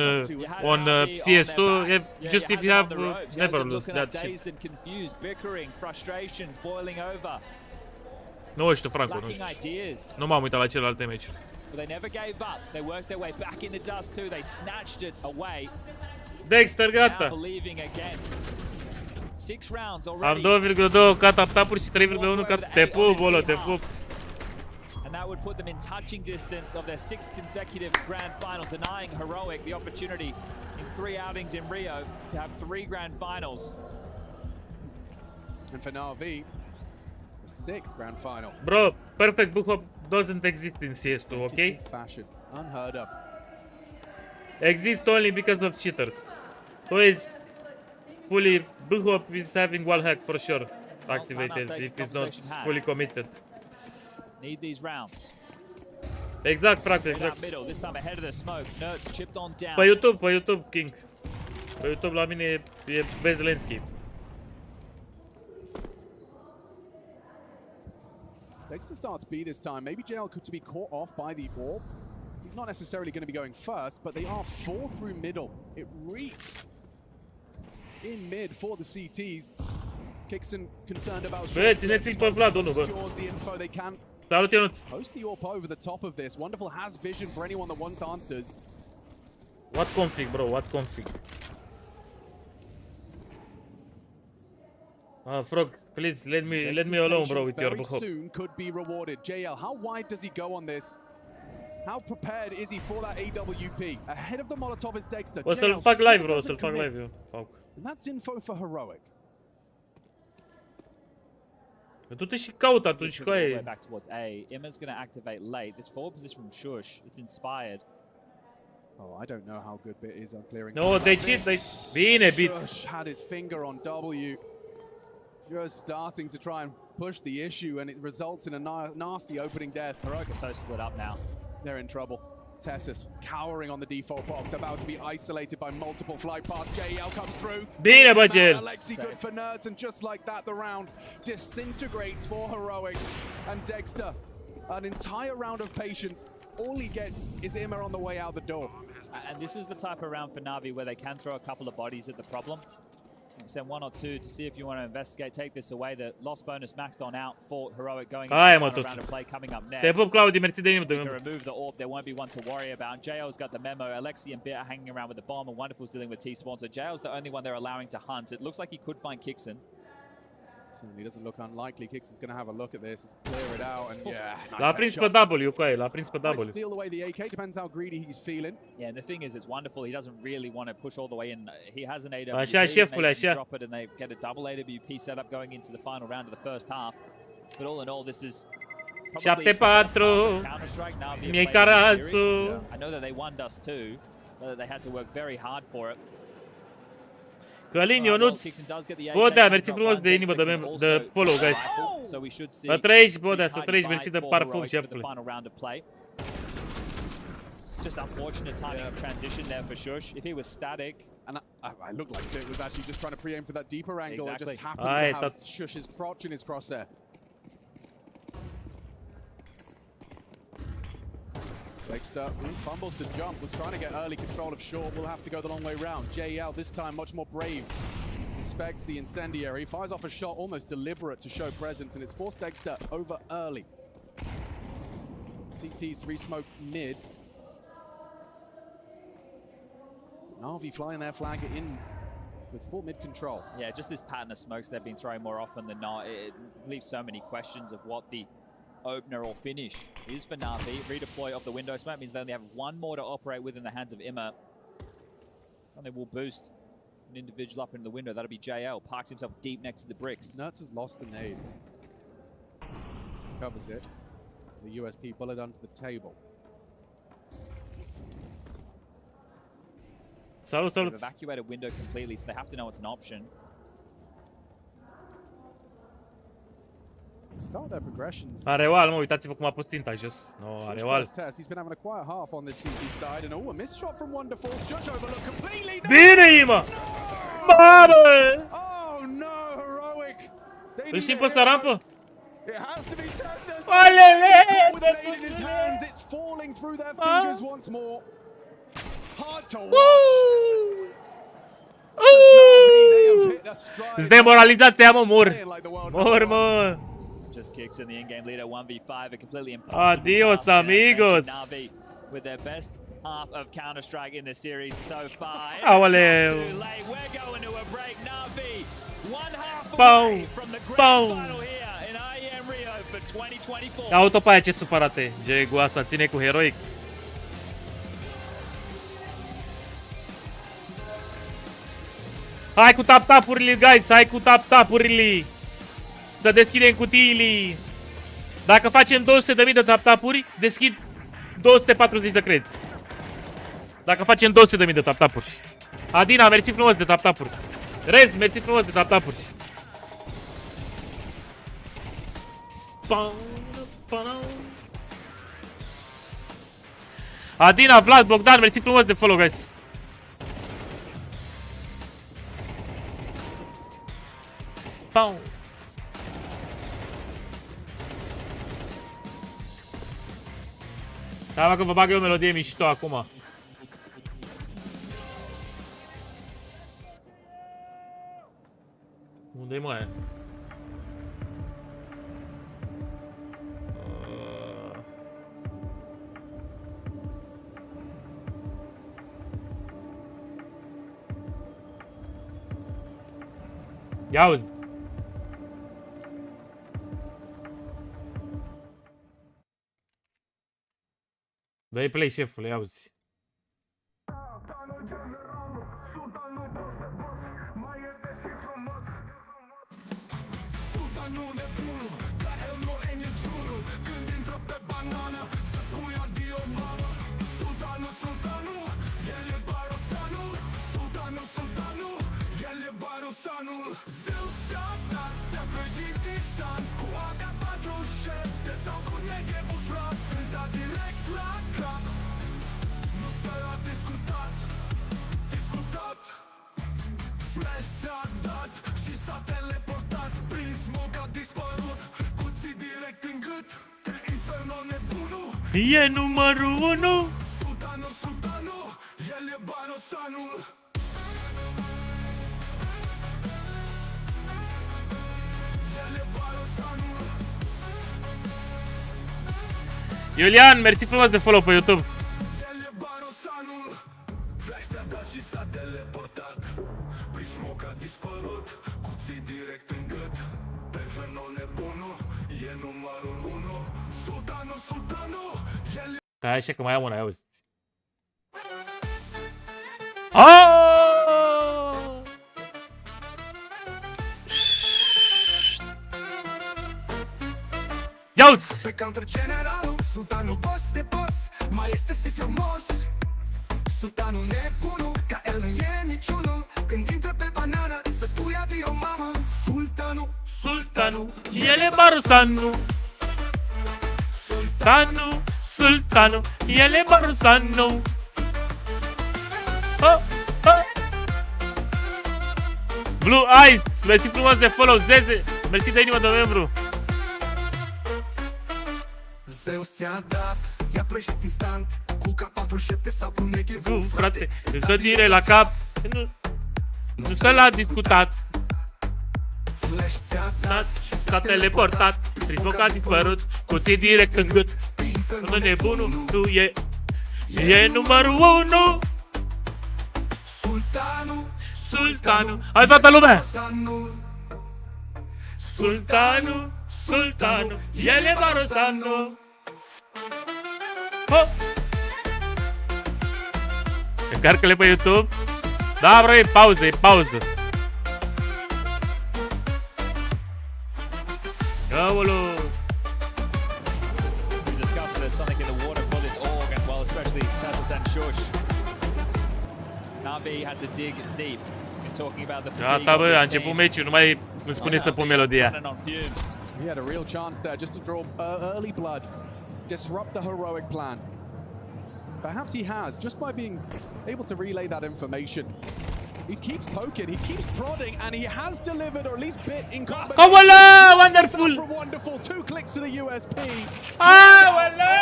CS2 just if you have never lose that shit. And confused, bickering, frustrations boiling over. Nu știu, Franco, nu știu. Nu m-am uitat la celelalte meciuri. They never gave up. They worked their way back into Dust 2. They snatched it away. Dexter, gata. Now believing again. 6 rounds already. Am 2,2 ca tap-tap-uri și 3,1 ca... Te pup, bolo, te pup. And that would put them in touching distance of their 6th consecutive grand final, denying Heroic the opportunity in 3 outings in Rio to have 3 grand finals. And for Na'Vi, the 6th grand final. Bro, perfect Buhop doesn't exist in CS2, okay? Fashion, unheard of. Exists only because of cheaters. Who is fully Buhop is having wall hack for sure activated if he's not fully committed. Need these rounds. Exact, frate, exact. This time ahead of the smoke. Nerds chipped on down. Pe YouTube, King. Pe YouTube la mine e best landscape. Dexter starts B this time. Maybe JL could be caught off by the AWP. He's not necessarily going to be going first, but they are 4 through middle. It reeks in mid for the CTs. Kickson concerned about țineți-l pe Vlad, unul, bă. the info they can. Salut, Ionuț. Post the AWP over the top of this. Wonderful has vision for anyone that wants answers. What config, bro? What config? Frog, please let me alone, bro, with your Buhop. Soon could be rewarded. JL, how wide does he go on this? How prepared is he for that AWP? Ahead of the Molotov is Dexter. O să-l fac live, bro, o să-l fac live eu. And that's info for Heroic. Du-te și caut atunci cu aia. Back towards A. Imma's going to activate late. This forward position from Shush, it's inspired. Oh, I don't know how good Bit is on clearing. No, they cheat. Bine, Bit. Shush had his finger on W. Just starting to try and push the issue, and it results in a nasty opening death. Heroic are so split up now. They're in trouble. Tessus cowering on the default box, about to be isolated by multiple flight paths. JL comes through. Bine, băgel. Alexi good for Nerds, and just like that, the round disintegrates for Heroic. And Dexter, an entire round of patience, all he gets is Ima on the way out the door. And this is the type of round for Na'Vi where they can throw a couple of bodies at the problem. Send one or two to see if you want to investigate. Take this away. The loss bonus maxed on out for Heroic going into the round of play coming up next. Te pup, Claudi, mersi de To inimă. remove the orb, there won't be one to worry about. JL's got the memo. Alexi and Bit are hanging around with the bomb, and Wonderful's dealing with T-Spawn. So JL's the only one they're allowing to hunt. It looks like he could find Kixon. Certainly doesn't look unlikely. Kixon's going to have a look at this, clear it out, and yeah. L-a prins pe W cu aia, l-a prins pe W. Steal away the AK, depends how greedy he's feeling. Yeah, and the thing is, it's Wonderful. He doesn't really want to push all the way in. He has an AWP. Așa, șefule, they can așa. drop it and they get a double AWP setup going into the final round of the first half. But all in all, this is 7-4. Mi-ai carațul. I know that they won Dust 2, but they had to work very hard for it. Călin, Ionuț, Bodea, mersi frumos de inimă de follow, guys. Să trăiești, Bodea, să trăiești, mersi de parfum, șefule. Just unfortunate timing of transition there for Shush. If he was static... And I looked like it was actually just trying to preaim for that deeper angle. It just happened to have Shush's crotch in his crosshair. Dexter fumbles the jump, was trying to get early control of short. Will have to go the long way round. JL this time much more brave. Respects the incendiary. Fires off a shot almost deliberate to show presence, and it's forced Dexter over early. CT's re-smoke mid. Na'Vi flying their flag in with full mid control. Yeah, just this pattern of smokes they've been throwing more often than not. It leaves so many questions of what the opener or finish is for Na'Vi. Redeploy of the window smoke means they only have one more to operate with in the hands of Ima. Something will boost an individual up into the window. That'll be JL. Parks himself deep next to the bricks. Nuts has lost the nade. Covers it. The USP bullet under the table. Salut, salut. They've evacuated window completely, so they have to know it's an option. Start their progressions. Areoal, mă, uitați-vă cum a pus tinta jos. No, Areoal. He's been having a quiet half on this CT side, and a missed shot from Wonderful. Shush overlooked completely. Bine, Ima! Mamă! Oh no, Heroic! Îl știm pe ăsta rampă? It has to be Tessus. Alele! With the lead in his hands, it's falling through their fingers once more. Hard to watch. Sunt demoralizați, mă, mor. Mor, mă. Just kicks in the in-game leader 1v5, a completely impossible Adios, amigos. Na'Vi with their best half of Counter-Strike in the series so far. Aoleu. It's not too late. We're going to a break. Na'Vi, one half away from the grand final here in IEM Rio for 2024. Auto pe aia, ce supărate. Jegoasa ține cu Heroic. Hai cu tap-tap-urile, guys, hai cu tap-tap-urile. Să deschidem cutiile. Dacă facem 200.000 de tap-tap-uri, deschid 240 de credit. Dacă facem 200.000 de tap-tap-uri. Adina, mersi frumos de tap-tap-uri. Rez, mersi frumos de tap-tap-uri. Adina, Vlad, Bogdan, mersi frumos de follow, guys. Pau. Da, că vă bag eu o melodie mișto acum. Unde-i, mă? Ia auzi. Dă-i play, șefule, ia auzi. Sultanu nebunul, la el nu e niciunul. Când intră pe banană, să spui adio mamă. Sultanu, sultanu, el e barosanul. Sultanu, sultanu, el e barosanul. Zeu seara, te-a prăjit instant. Cu AK-47 sau cu negevul frap. Îți da direct la cap. E numărul 1. Sultanul, sultanul, el e barosanul. El e barosanul. Iulian, mersi frumos de follow pe YouTube. El e barosanul. Flash ți-a dat și s-a teleportat. Prismoc a dispărut, cuțit direct în gât. Pe venon nebunul, e numărul 1. Sultanul, sultanul, el e... Da, așa că mai am una, ai auzit. Aaaa! Ia-uți! Pe counter general, sultanul boss de boss. Mai este si frumos. Sultanul nebunul, ca el nu e niciunul. Când intră pe banană, să spui adio mamă. Sultanul, Sultanul, el e barosanul. Sultanul, sultanul, el e barosanul. Blue Eyes, mersi frumos de follow, Zeze. Mersi de inimă de membru. Zeus ți-a dat, i-a plășit instant. Cu K47 sau cu Negevu, Frate, îți dă direct la cap. Nu stă la discutat. Flash ți-a dat Și s-a teleportat. Prismoc a dispărut, cuțit direct în gât. Până nebunul, nu e. E numărul 1. Sultanul, sultanul. Hai toată lumea! Sultanul, sultanul, el e barosanul. Încarcă-le pe YouTube. Da, bro, e pauză, e pauză. Aolo. We discussed there's something in the water for this org, and well, especially Tatas and Shush. Navi had to dig deep. We're talking about the fatigue. Gata, bă, a început meciul, nu mai îmi spune să pun melodia. He had a real chance there just to draw early blood, disrupt the heroic plan. Perhaps he has, just by being able to relay that information. He keeps poking, he keeps prodding, and he has delivered, or at least bit in combination. Oh, voila! Wonderful! Wonderful, 2 clicks to the USP. Ah, voila!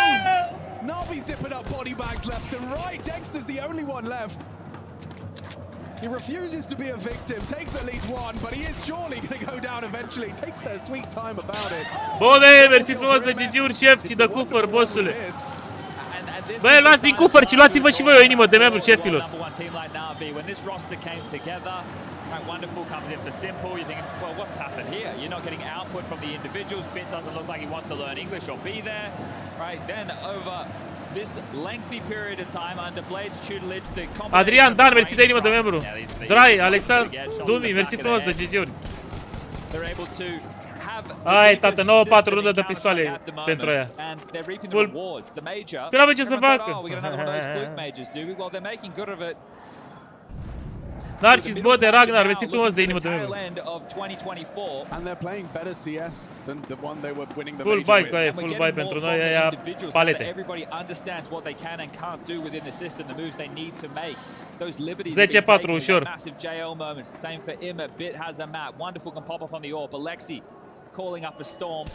Navi zipping up body bags left and right. Dexter's the only one left. He refuses to be a victim, takes at least one, but he is surely going to go down eventually. Takes their sweet time about it. Bune, mersi frumos de GG-uri, șef, și de cufăr, bossule. Băi, luați din cufăr și luați-vă și voi o inimă de membru, șefilor. When this roster came together, Wonderful comes in for Simple. You're thinking, well, what's happened here? You're not getting output from the individuals. Bit doesn't look like he wants to learn English or be there. Right, then over this lengthy period of time under Blade's tutelage, the Adrian, Dan, mersi de inimă de membru. Drai, Alexandru, Dumi, mersi frumos de GG-uri. They're able to Ai, tată, 9-4 rundă de pistoale pentru aia. Păi n-avea ce să facă. Narcis, Bode, Ragnar, mersi frumos de inimă de membru. Full buy cu aia, full buy pentru noi, aia palete. 10-4 ușor. Calling up a storm,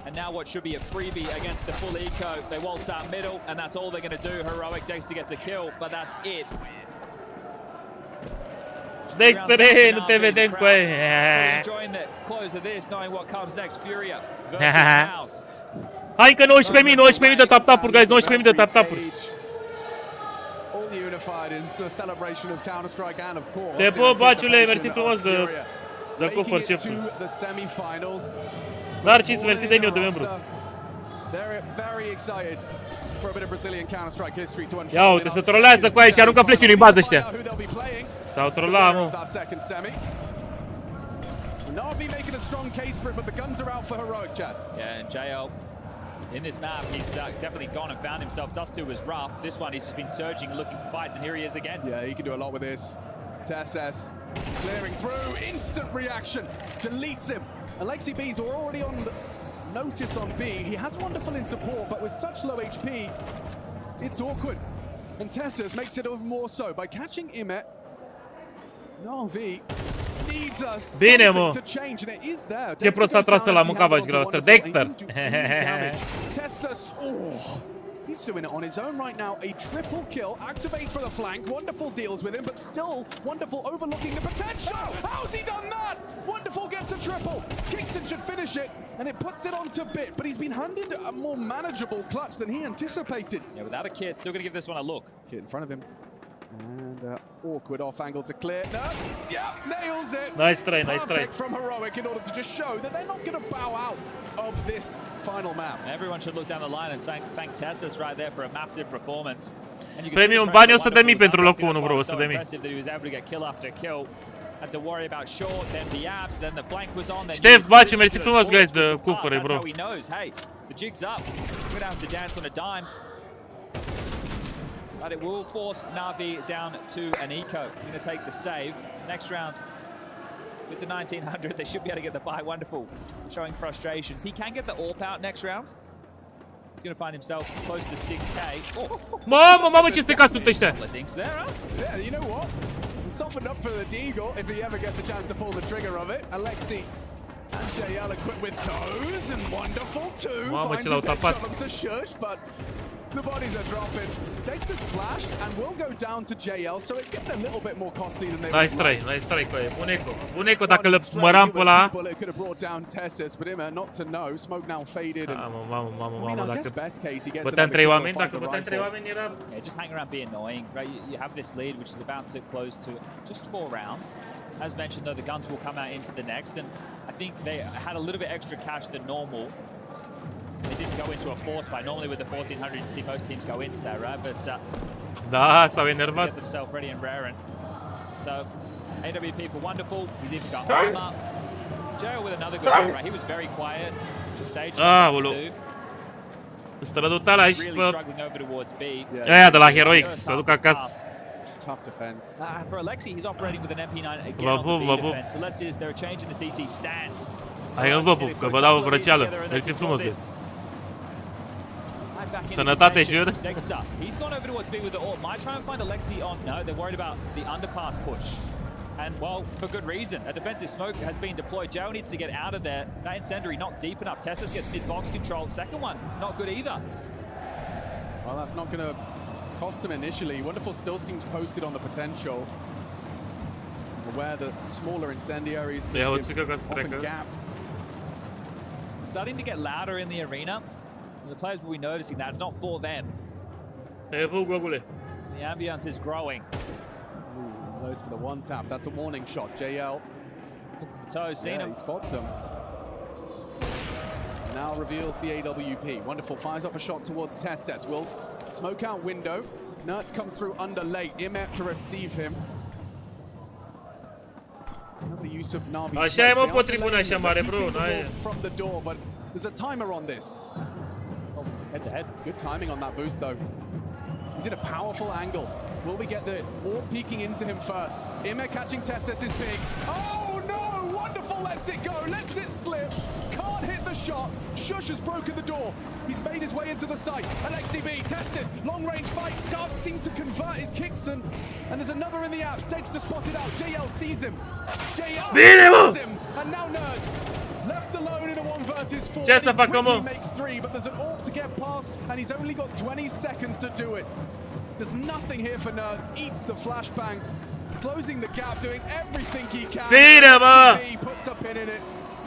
and now what should be a freebie against the full eco. They waltz out middle, and that's all they're going to do. Heroic Dexter gets a kill, but that's it. Dexter, nu te vedem cu aia. Enjoying the close of this, knowing what comes next. Furia versus Mouse. Hai că 19.000 de tap-tap-uri, guys, 19.000 de tap-tap-uri. All unified in celebration of Counter-Strike and of course. Te pup, baciule, mersi frumos de cufăr, șeful. Narcis, mersi de inimă de membru. Ia uite, se trolează cu aia și aruncă fleciuri în bază ăștia. S-au trolat, mă. Navi making a strong case for it, but the guns are out for Heroic, Chad. Yeah, and JL in this map, he's definitely gone and found himself. Dust 2 was rough. This one, he's just been surging, looking for fights, and here he is again. Yeah, he can do a lot with this. TSS clearing through, instant reaction, deletes him. Alexi B's already on notice on B. He has Wonderful in support, but with such low HP, it's awkward. And TSS makes it even more so by catching Imet. Navi needs us to change, and it is there. Ce prost a tras la mâncava și greu ăsta. Dexter. TeSSS. Oh, he's doing it on his own right now. A triple kill, activates for the flank. Wonderful deals with him, but still Wonderful overlooking the potential. How's he done that? Wonderful gets a triple. Kingston should finish it, and it puts it on to Bit, but he's been handed a more manageable clutch than he anticipated. Yeah, without a kit, still going to give this one a look. Kit in front of him. And awkward off angle to clear. Yeah, nails it. Nice try, nice try. Perfect from Heroic in order to just show that they're not going to bow out of this final map. Everyone should look down the line and thank TeSSS right there for a massive performance. Premium bani 100.000 pentru locul 1, bro, 100.000. Impressive that he was able to get kill after kill. Had to worry about short, then the abs, then the flank was on. Ștef, baci, mersi frumos, guys, de cufăre, bro. That's how he knows, hey, the jig's up. We're going to have to dance on a dime. But it will force Na'Vi down to an eco. Going to take the save. Next round, with the 1900, they should be able to get the buy. Wonderful, showing frustrations. He can get the AWP out next round. He's going to find himself close to 6k. Oh. Mamă, ce stecatul ăștia. Yeah, you know what? Soften up for the Deagle if he ever gets a chance to pull the trigger of it. Alexi and JL equipped with those, and Wonderful too. Finds his headshot to Shush, but the bodies are dropping. Dexter's flashed and will go down to JL, so it's getting a little bit more costly than they Nice try, nice try, coaie. Bune-co dacă îl măram pe ăla. It could have brought down TeSSS, but him not to know. Smoke now faded. Mamă, dacă best case he gets băteam 3 oameni, dacă băteam 3 oameni era... Yeah, just hang around, be annoying, right? You have this lead, which is about to close to just 4 rounds. As mentioned, though, the guns will come out into the next, and I think they had a little bit extra cash than normal. They didn't go into a force buy. Normally with the 1400, you see most teams go into that, right? But da, s-au enervat. Get themselves ready and raring. So AWP for Wonderful. He's even got armor. Jail with another good one, right? He was very quiet. Just stage two. Străduta aici really struggling over towards B. Aia de la Heroic, să duc acasă. Tough defense. For Alexi, he's operating with an MP9 again on the B defense. So let's see, is there a change in the CT stance? Hai în văpup, că vă dau vrăceală. Mersi frumos, guys. Sănătate, jur. Dexter, he's gone over towards B with the AWP. Might try and find Alexi on. No, they're worried about the underpass push. And, well, for good reason. A defensive smoke has been deployed. Joe needs to get out of there. That incendiary not deep enough. TeSSS gets mid-box control. Second one, not good either. Well, that's not going to cost them initially. Wonderful still seems posted on the potential. Aware that smaller incendiaries often gaps. Starting to get louder in the arena. The players will be noticing that. It's not for them. The ambience is growing. Those for the one tap. That's a warning shot. JL. Look for the toes. Seen him. He spots him. Now reveals the AWP. Wonderful fires off a shot towards TeSSS. Will smoke out window. Nertz comes through under late. Imet to receive him. Another use of Navi. Așa e, mă, pe o tribună așa mare, bro. From the door, but there's a timer on this. Head to head. Good timing on that boost, though. He's in a powerful angle. Will we get the AWP peeking into him first? Imet catching TeSSS is big. Oh no! Wonderful lets it go, lets it slip. Can't hit the shot. Shush has broken the door. He's made his way into the site. Alexi B tested. Long range fight. Can't seem to convert his Kingston. And there's another in the apps. Takes to spot it out. JL sees him. JL sees him. And now Nerds left alone in a 1 versus 4. He makes 3, but there's an AWP to get past, and he's only got 20 seconds to do it. There's nothing here for Nerds. Eats the flashbang. Closing the gap, doing everything he can. He puts a pin in it.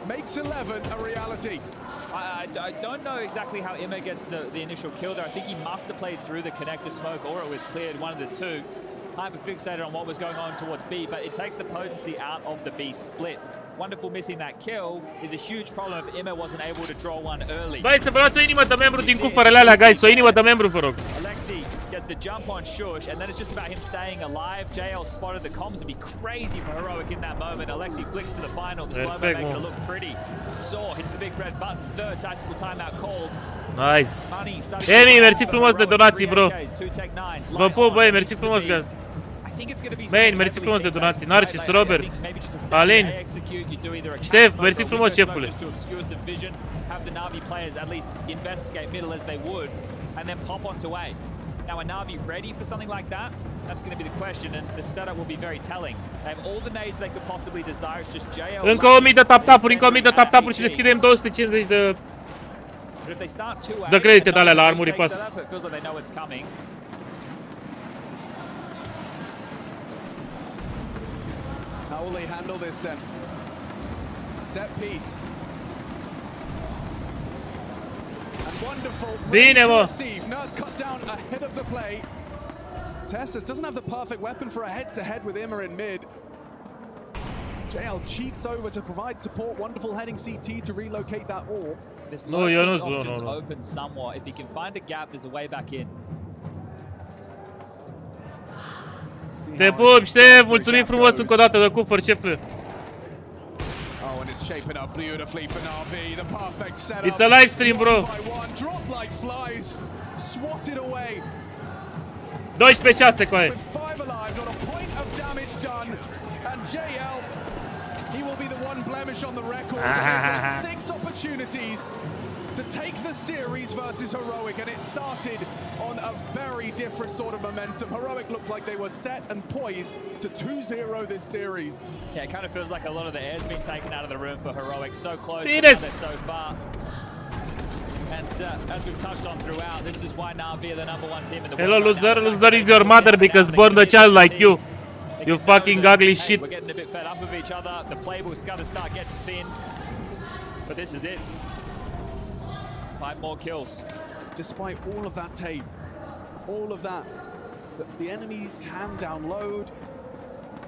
Makes 11 a reality. I don't know exactly how Emma gets the initial kill there. I think he must have played through the connector smoke, or it was cleared, one of the two. Hyper fixated on what was going on towards B, but it takes the potency out of the B split. Wonderful missing that kill is a huge problem if Emma wasn't able to draw one early. Băi, să vă luați o inimă de membru din cufărele alea, guys. O inimă de membru, vă rog. Alexi gets the jump on Shush, and then it's just about him staying alive. JL spotted the comms. Would be crazy for Heroic in that moment. Alexi flicks to the final. The slow-mo making it look pretty. Saw hits the big red button. Third tactical timeout called. Nice. Emi, mersi frumos de donații, bro. Vă pup, băi, mersi frumos, guys. Băi, mersi frumos de donații. Narcis, Robert, Alin. Ștef, mersi frumos, șefule. Have the Na'Vi players at least investigate middle as they would, and then pop onto A. Now, are Na'Vi ready for something like that? That's going to be the question, and the setup will be very telling. They have all the nades they could possibly desire. It's just JL. Încă 1000 de tap-tap-uri, încă 1000 de tap-tap-uri și deschidem 250 But if they start 2-8, Dă credite de alea la Armory Pass. it feels like they know it's coming. How will they handle this then? Set piece. And wonderful. Bine, mă. Nerds cut down ahead of the play. Tessus doesn't have the perfect weapon for a head-to-head with Immer in mid. JL cheats over to provide support. Wonderful heading CT to relocate that orb. This No, Ionuț, options no. open somewhat. If he can find a gap, there's a way back in. Te pup, Ștef, mulțumim frumos încă o dată de cufăr, șefle. Oh, and it's shaping up beautifully for Na'Vi. The perfect setup. It's a live stream, bro. Drop like flies. Swatted away. 12-6 cu aia. With 5 alive, not a point of damage done. And JL, he will be the one blemish on the record. But 6 opportunities to take the series versus Heroic, and it started on a very different sort of momentum. Heroic looked like they were set and poised to 2-0 this series. Yeah, it kind of feels like a lot of the air's been taken out of the room for Heroic. So close, but Bine. now they're so far. And as we've touched on throughout, this is why Na'Vi are the #1 team in the Hello, world. loser, loser is your mother because born a child like you. You fucking ugly shit. We're getting a bit fed up with each other. The playbook's got to start getting thin. But this is it. 5 more kills. Despite all of that tape, all of that, the enemies can download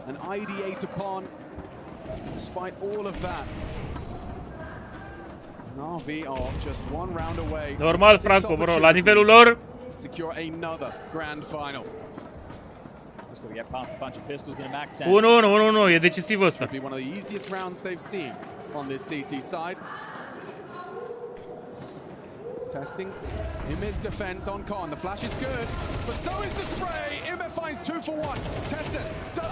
and ideate upon. Despite all of that, Na'Vi are just 1 round away. Normal, Franco, bro, la nivelul lor. To secure another grand final. Just got to get past a bunch of pistols in a Mac 10. 1-1, e decisiv ăsta. Be one of the easiest rounds they've seen on this CT side. Testing Im's defense on Con. The flash is good, but so is the spray. Im finds 2 for 1. Tessus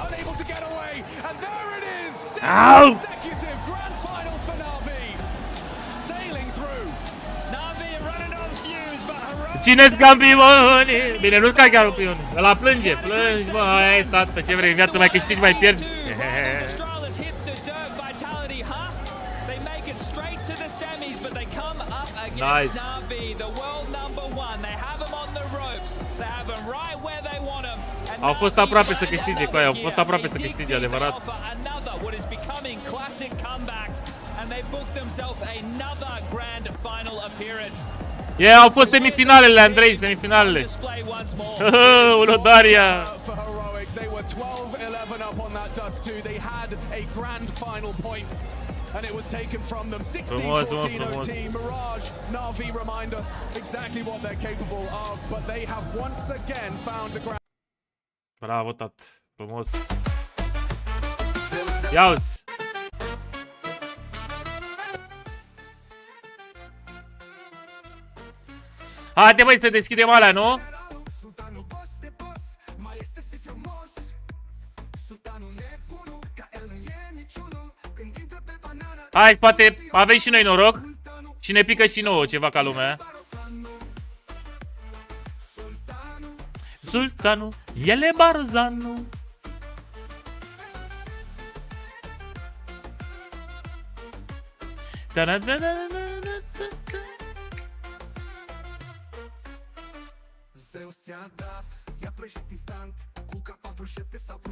unable to get away, and there it is. 6 consecutive grand final for Na'Vi. Sailing through. Na'Vi are running on fumes, but Heroic. Cine-s campioni? Bine, nu-s ca chiar campioni. Ăla plânge, plângi, mă, hai, tată, ce vrei, în viață mai câștigi, mai pierzi. Nice. Na'Vi, the world #1. They have them on the ropes. They have them right where they want them. Au fost aproape să câștige cu aia, au fost aproape să câștige, adevărat. Another what is becoming classic comeback, and they booked themselves another grand final appearance. Yeah, au fost semifinalele, Andrei, semifinalele. Ulodaria. For Heroic, they were 12-11 up on that Dust 2. They had a grand final point. And it was taken from them. 16-14 OT. Mirage, Na'Vi remind us exactly what they're capable of, but they have once again found the ground. Bravo, tat. Frumos. Ia-uzi. Haide, băi, să deschidem alea, nu? Hai, poate avem și noi noroc și ne pică și nouă ceva ca lumea. Sultanu, ele Barzanu.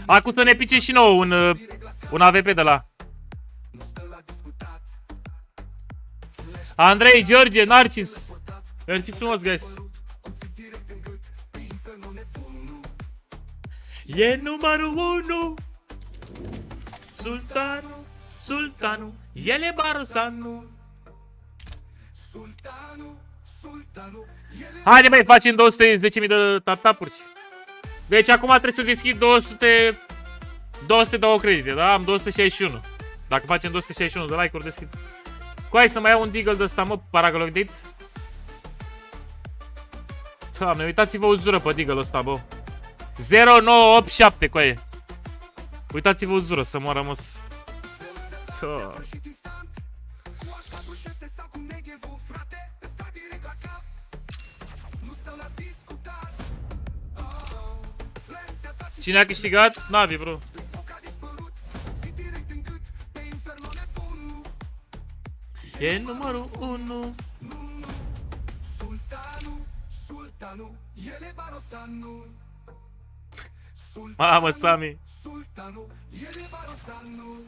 Acum să ne pice și nouă un AVP de la Andrei, George, Narcis. Mersi frumos, guys. E numărul 1. Sultanu, Sultanu, el e Barzanu. Haide, băi, facem 210.000 de tap-tapuri. Deci acum trebuie să deschid 202 credite, da? Am 261. Dacă facem 261 de like-uri, deschid. Coai să mai iau un deagle de ăsta, mă, paraglidit. Doamne, uitați-vă uzură pe deagle ăsta, bă. 0987, coaie. Uitați-vă uzură să moară, măs. Cine a câștigat? Na'Vi, bro. E numărul 1. sultanu, ele barosanu. Mamă, Sami. Sultanu, ele barosanu.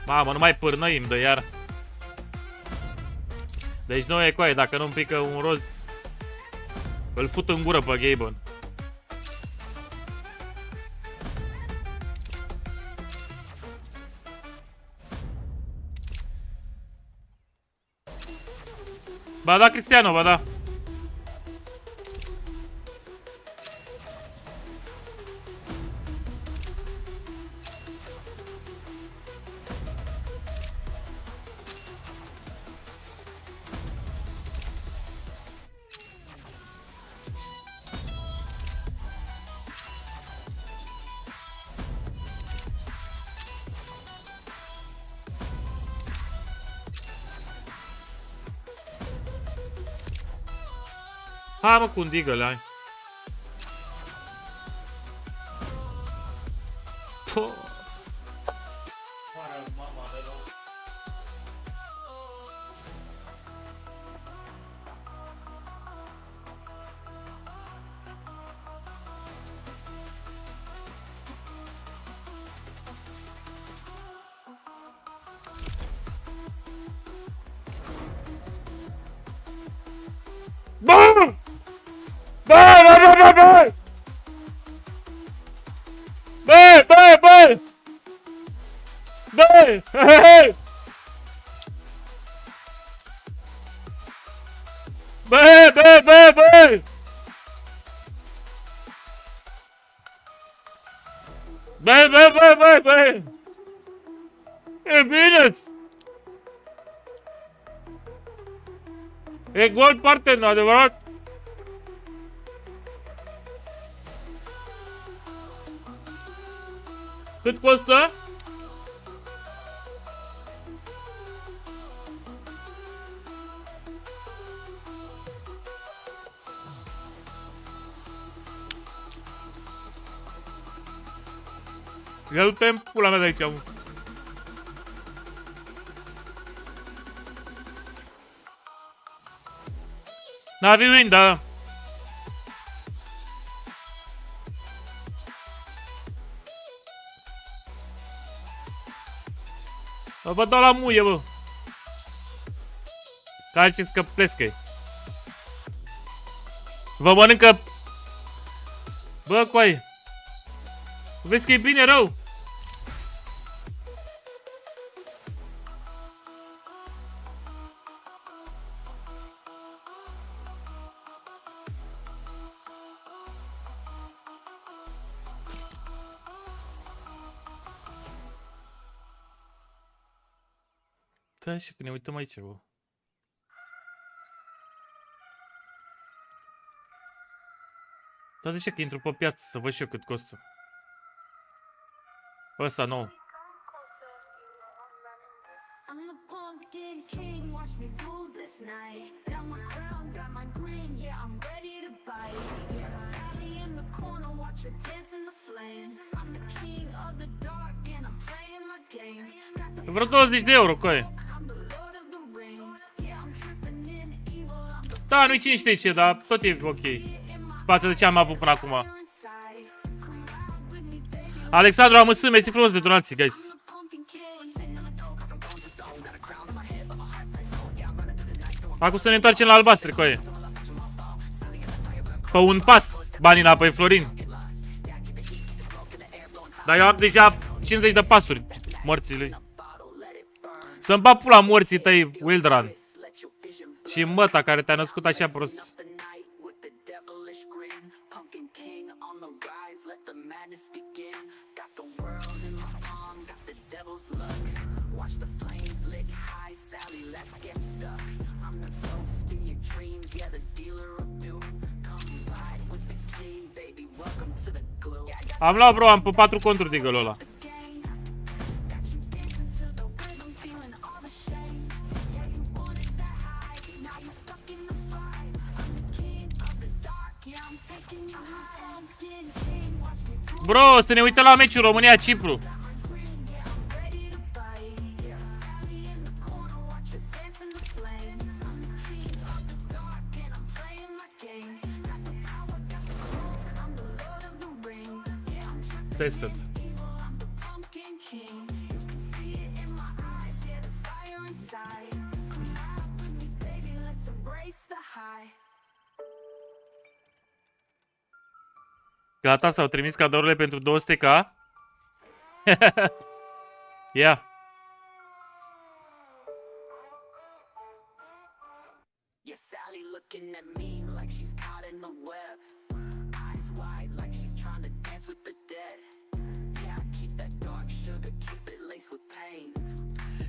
Mamă, nu mai pârnăim de iar. Deci nu e coaie, dacă nu-mi pică un roz, îl fut în gură pe Gaben. Ba da, Cristiano, ba da. Hai mă cu un digăle, hai. Puh. Bă! Bă, bă, bă, bă, bă! Bă, bă, bă! Bă! Hei! Bă, bă, bă, bă! Bă, bă, bă, bă, bă! E bine! E gol parten, adevărat? Cât costă? Ia du-te pula mea de aici, mă. N-avi win, da. Vă dau la muie, bă. Calceți că plescă-i. Vă mănâncă. Bă, coaie. Vezi că e bine rău. Da, și că ne uităm aici, bă. Da, zice că intru pe piață să văd și eu cât costă. Ăsta nou. Vreo 20 de euro, coaie. Da, nu-i cine știe ce, dar tot e ok. Față de ce am avut până acum. Alexandru, am măsă, mersi frumos de donații, guys. Acum să ne întoarcem la albastre, coaie. Pe un pas, banii înapoi, Florin. Dar eu am deja 50 de pasuri morții lui. Să-mi bat pula morții tăi, Wildran. Și măta care te-a născut așa prost. Am luat, bro, am pe 4 conturi de gălul ăla. Bro, să ne uităm la meciul România-Cipru. Tested. Gata, s-au trimis cadourile pentru 200k? Ia.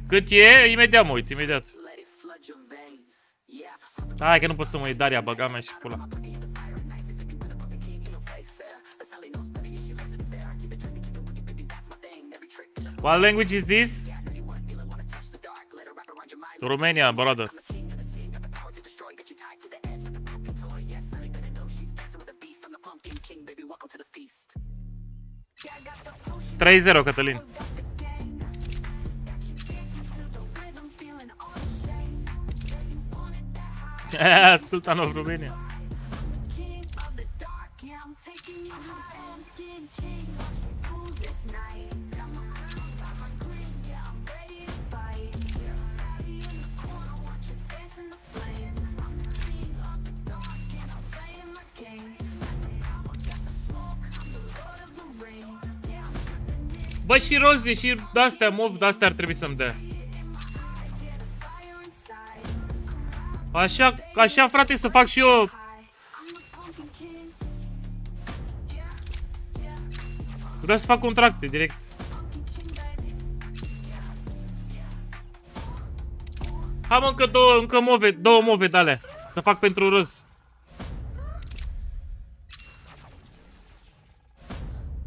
Cât e? Imediat mă uit, imediat. Hai că nu pot să mă uit, Daria, băga mea și pula. What language is this? Romania, brother. ...3-0, Cătălin. Sultan of Romania. Bă, și roze, și de-astea, mob, de-astea ar trebui să-mi dea. Așa, frate, să fac și eu. Vreau să fac contracte, direct. Am încă două move de-alea. Să fac pentru roz.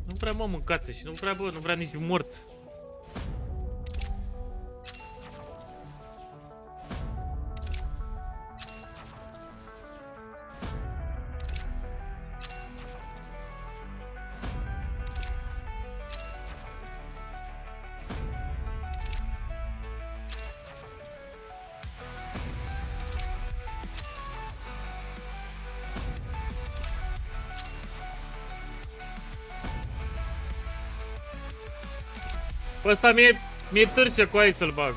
Nu prea mă mâncați și nu vrea nici mort. Ăsta mi-e târce cu aici să-l bag.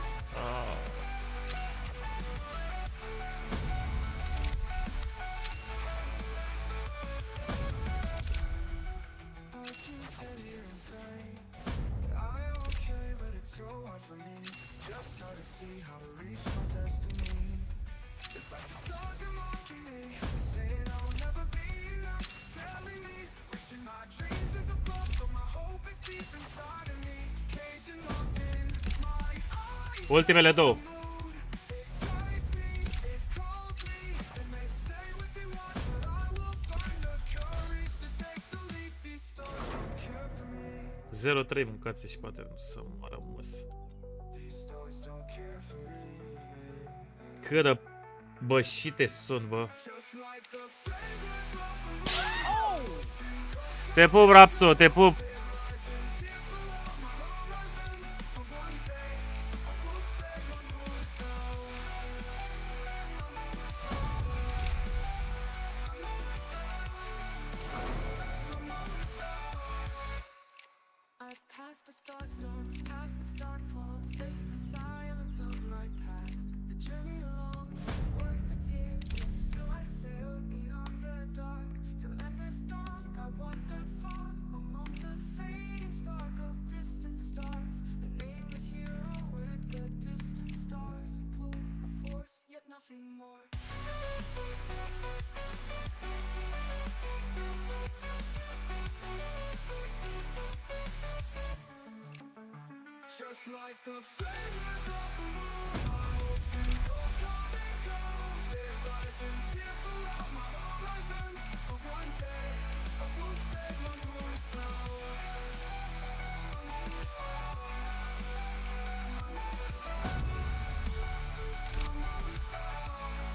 Ultimele două. Zero 3 mâncați și poate nu să mă rămâs. Cât de bășite sunt, bă. Te pup, Rapso, te pup.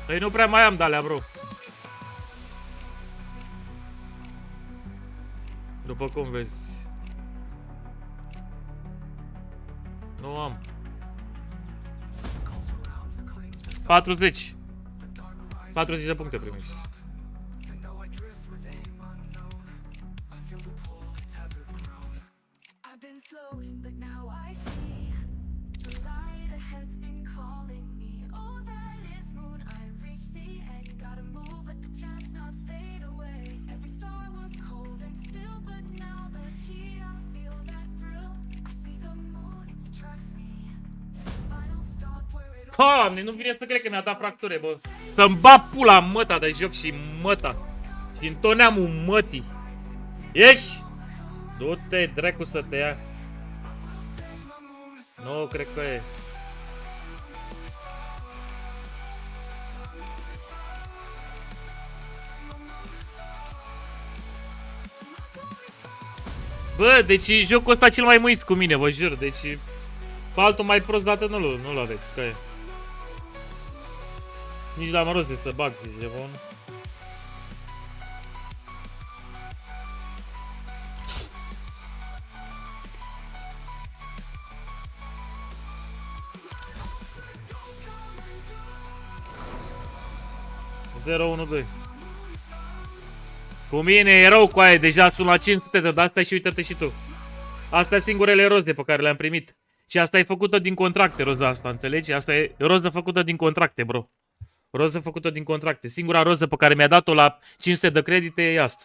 Păi nu prea mai am de-alea, bro. După cum vezi. Nu am. 40. 40 de puncte primești. Doamne, nu vine să cred că mi-a dat fracture, bă. Să-mi bat pula măta de joc și măta. Și în tot neamul mătii. Ieși! Du-te, dracu, să te ia. Nu, cred că e. Bă, deci jocul ăsta cel mai muist cu mine, vă jur. Deci pe altul mai prost dată nu-l aveți, că e. Nici la rost de să bag, deci e bun. Zero, 1, 2. Cu mine e rău cu aia, deja sunt la 500 de astea și uite-te și tu. Astea singurele roze pe care le-am primit. Și asta e făcută din contracte, roza asta, înțelegi? Asta e roză făcută din contracte, bro. Roză făcută din contracte. Singura roză pe care mi-a dat-o la 500 de credite e asta.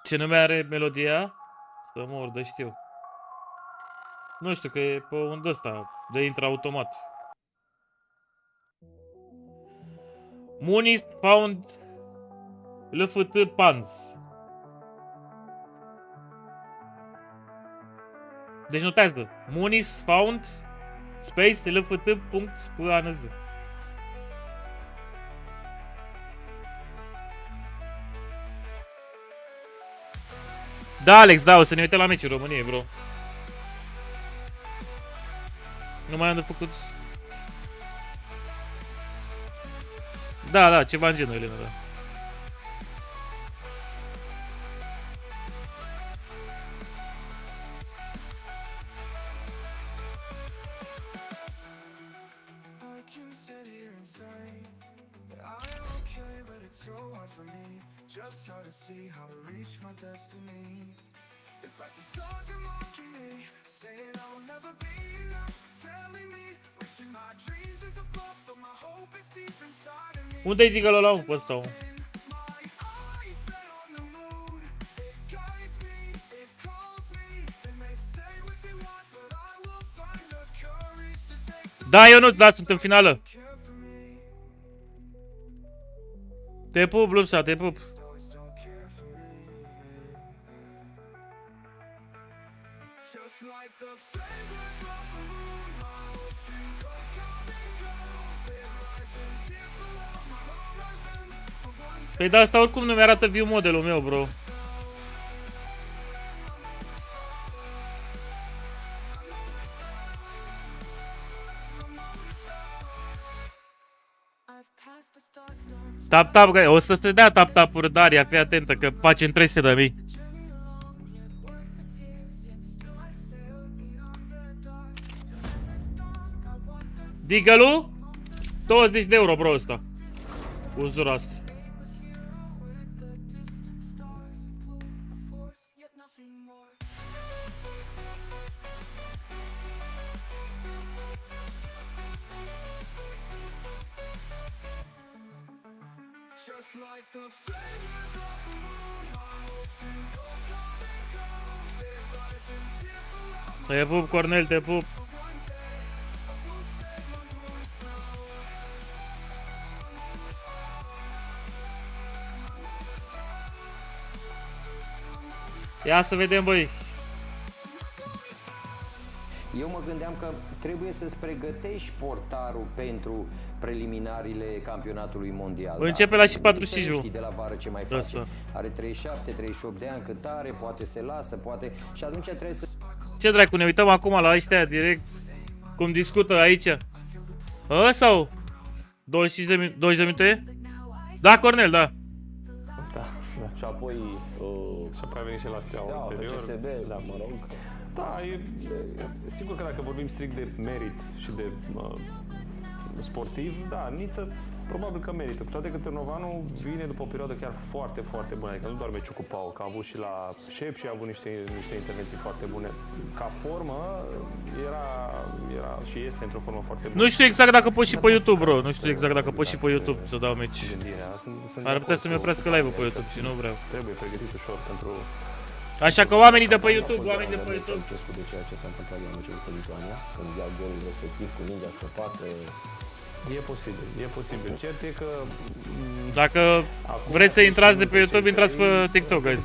Ce nume are melodia? Să mor, de știu. Nu știu, că e pe un ăsta, de intră automat. Munist found LFT Pans. Deci notează. Munis found space LFT.PANZ. Da, Alex, da, o să ne uităm la meciul României, bro. Nu mai am de făcut. Da, da, ceva în genul, Elena, da. Unde-i digălă la un pe ăsta, om? Da, eu nu, da, sunt în finală. Te pup, Lupsa, te pup. Păi de asta oricum nu mi-arată view modelul meu, bro. Tap, tap, o să se dea tap, tap-uri, Daria, fii atentă că facem 300 de mii. Digălu? 20 de euro, bro, ăsta. Uzura asta. Te pup, Cornel, te pup. Ia să vedem, băi. Eu mă gândeam că trebuie să-ți pregătești portarul pentru preliminariile campionatului mondial. Începe la și 45. De la vară ce mai face. Are 37, 38 de ani, cât are, poate se lasă, poate... Și atunci trebuie să... Ce dracu, ne uităm acum la ăștia direct cum discută aici? Sau? 20 de minute? Da, Cornel, da. Da, și apoi... și apoi a venit și la Steaua anterior. CSB, da, mă rog. Da, e sigur că dacă vorbim strict de merit și de sportiv, da, Niță probabil că merită. Cu toate că Târnovanu vine după o perioadă chiar foarte, foarte bună. Adică nu doar meciul cu Pau, că a avut și la șep și a avut niște intervenții foarte bune. Ca formă era și este într-o formă foarte bună. Nu știu exact dacă pot și pe YouTube, bro. Nu știu exact dacă pot și pe YouTube să dau meci. Ar putea să-mi oprească live-ul pe YouTube și nu vreau. Trebuie pregătit ușor pentru Așa că oamenii de pe YouTube, oamenii de pe YouTube. De ceea ce s-a întâmplat la meciul cu Lituania, când ia golul respectiv cu mingea scăpată. E posibil, e posibil. Cert e că... Dacă vreți să intrați de pe YouTube, intrați pe TikTok, guys.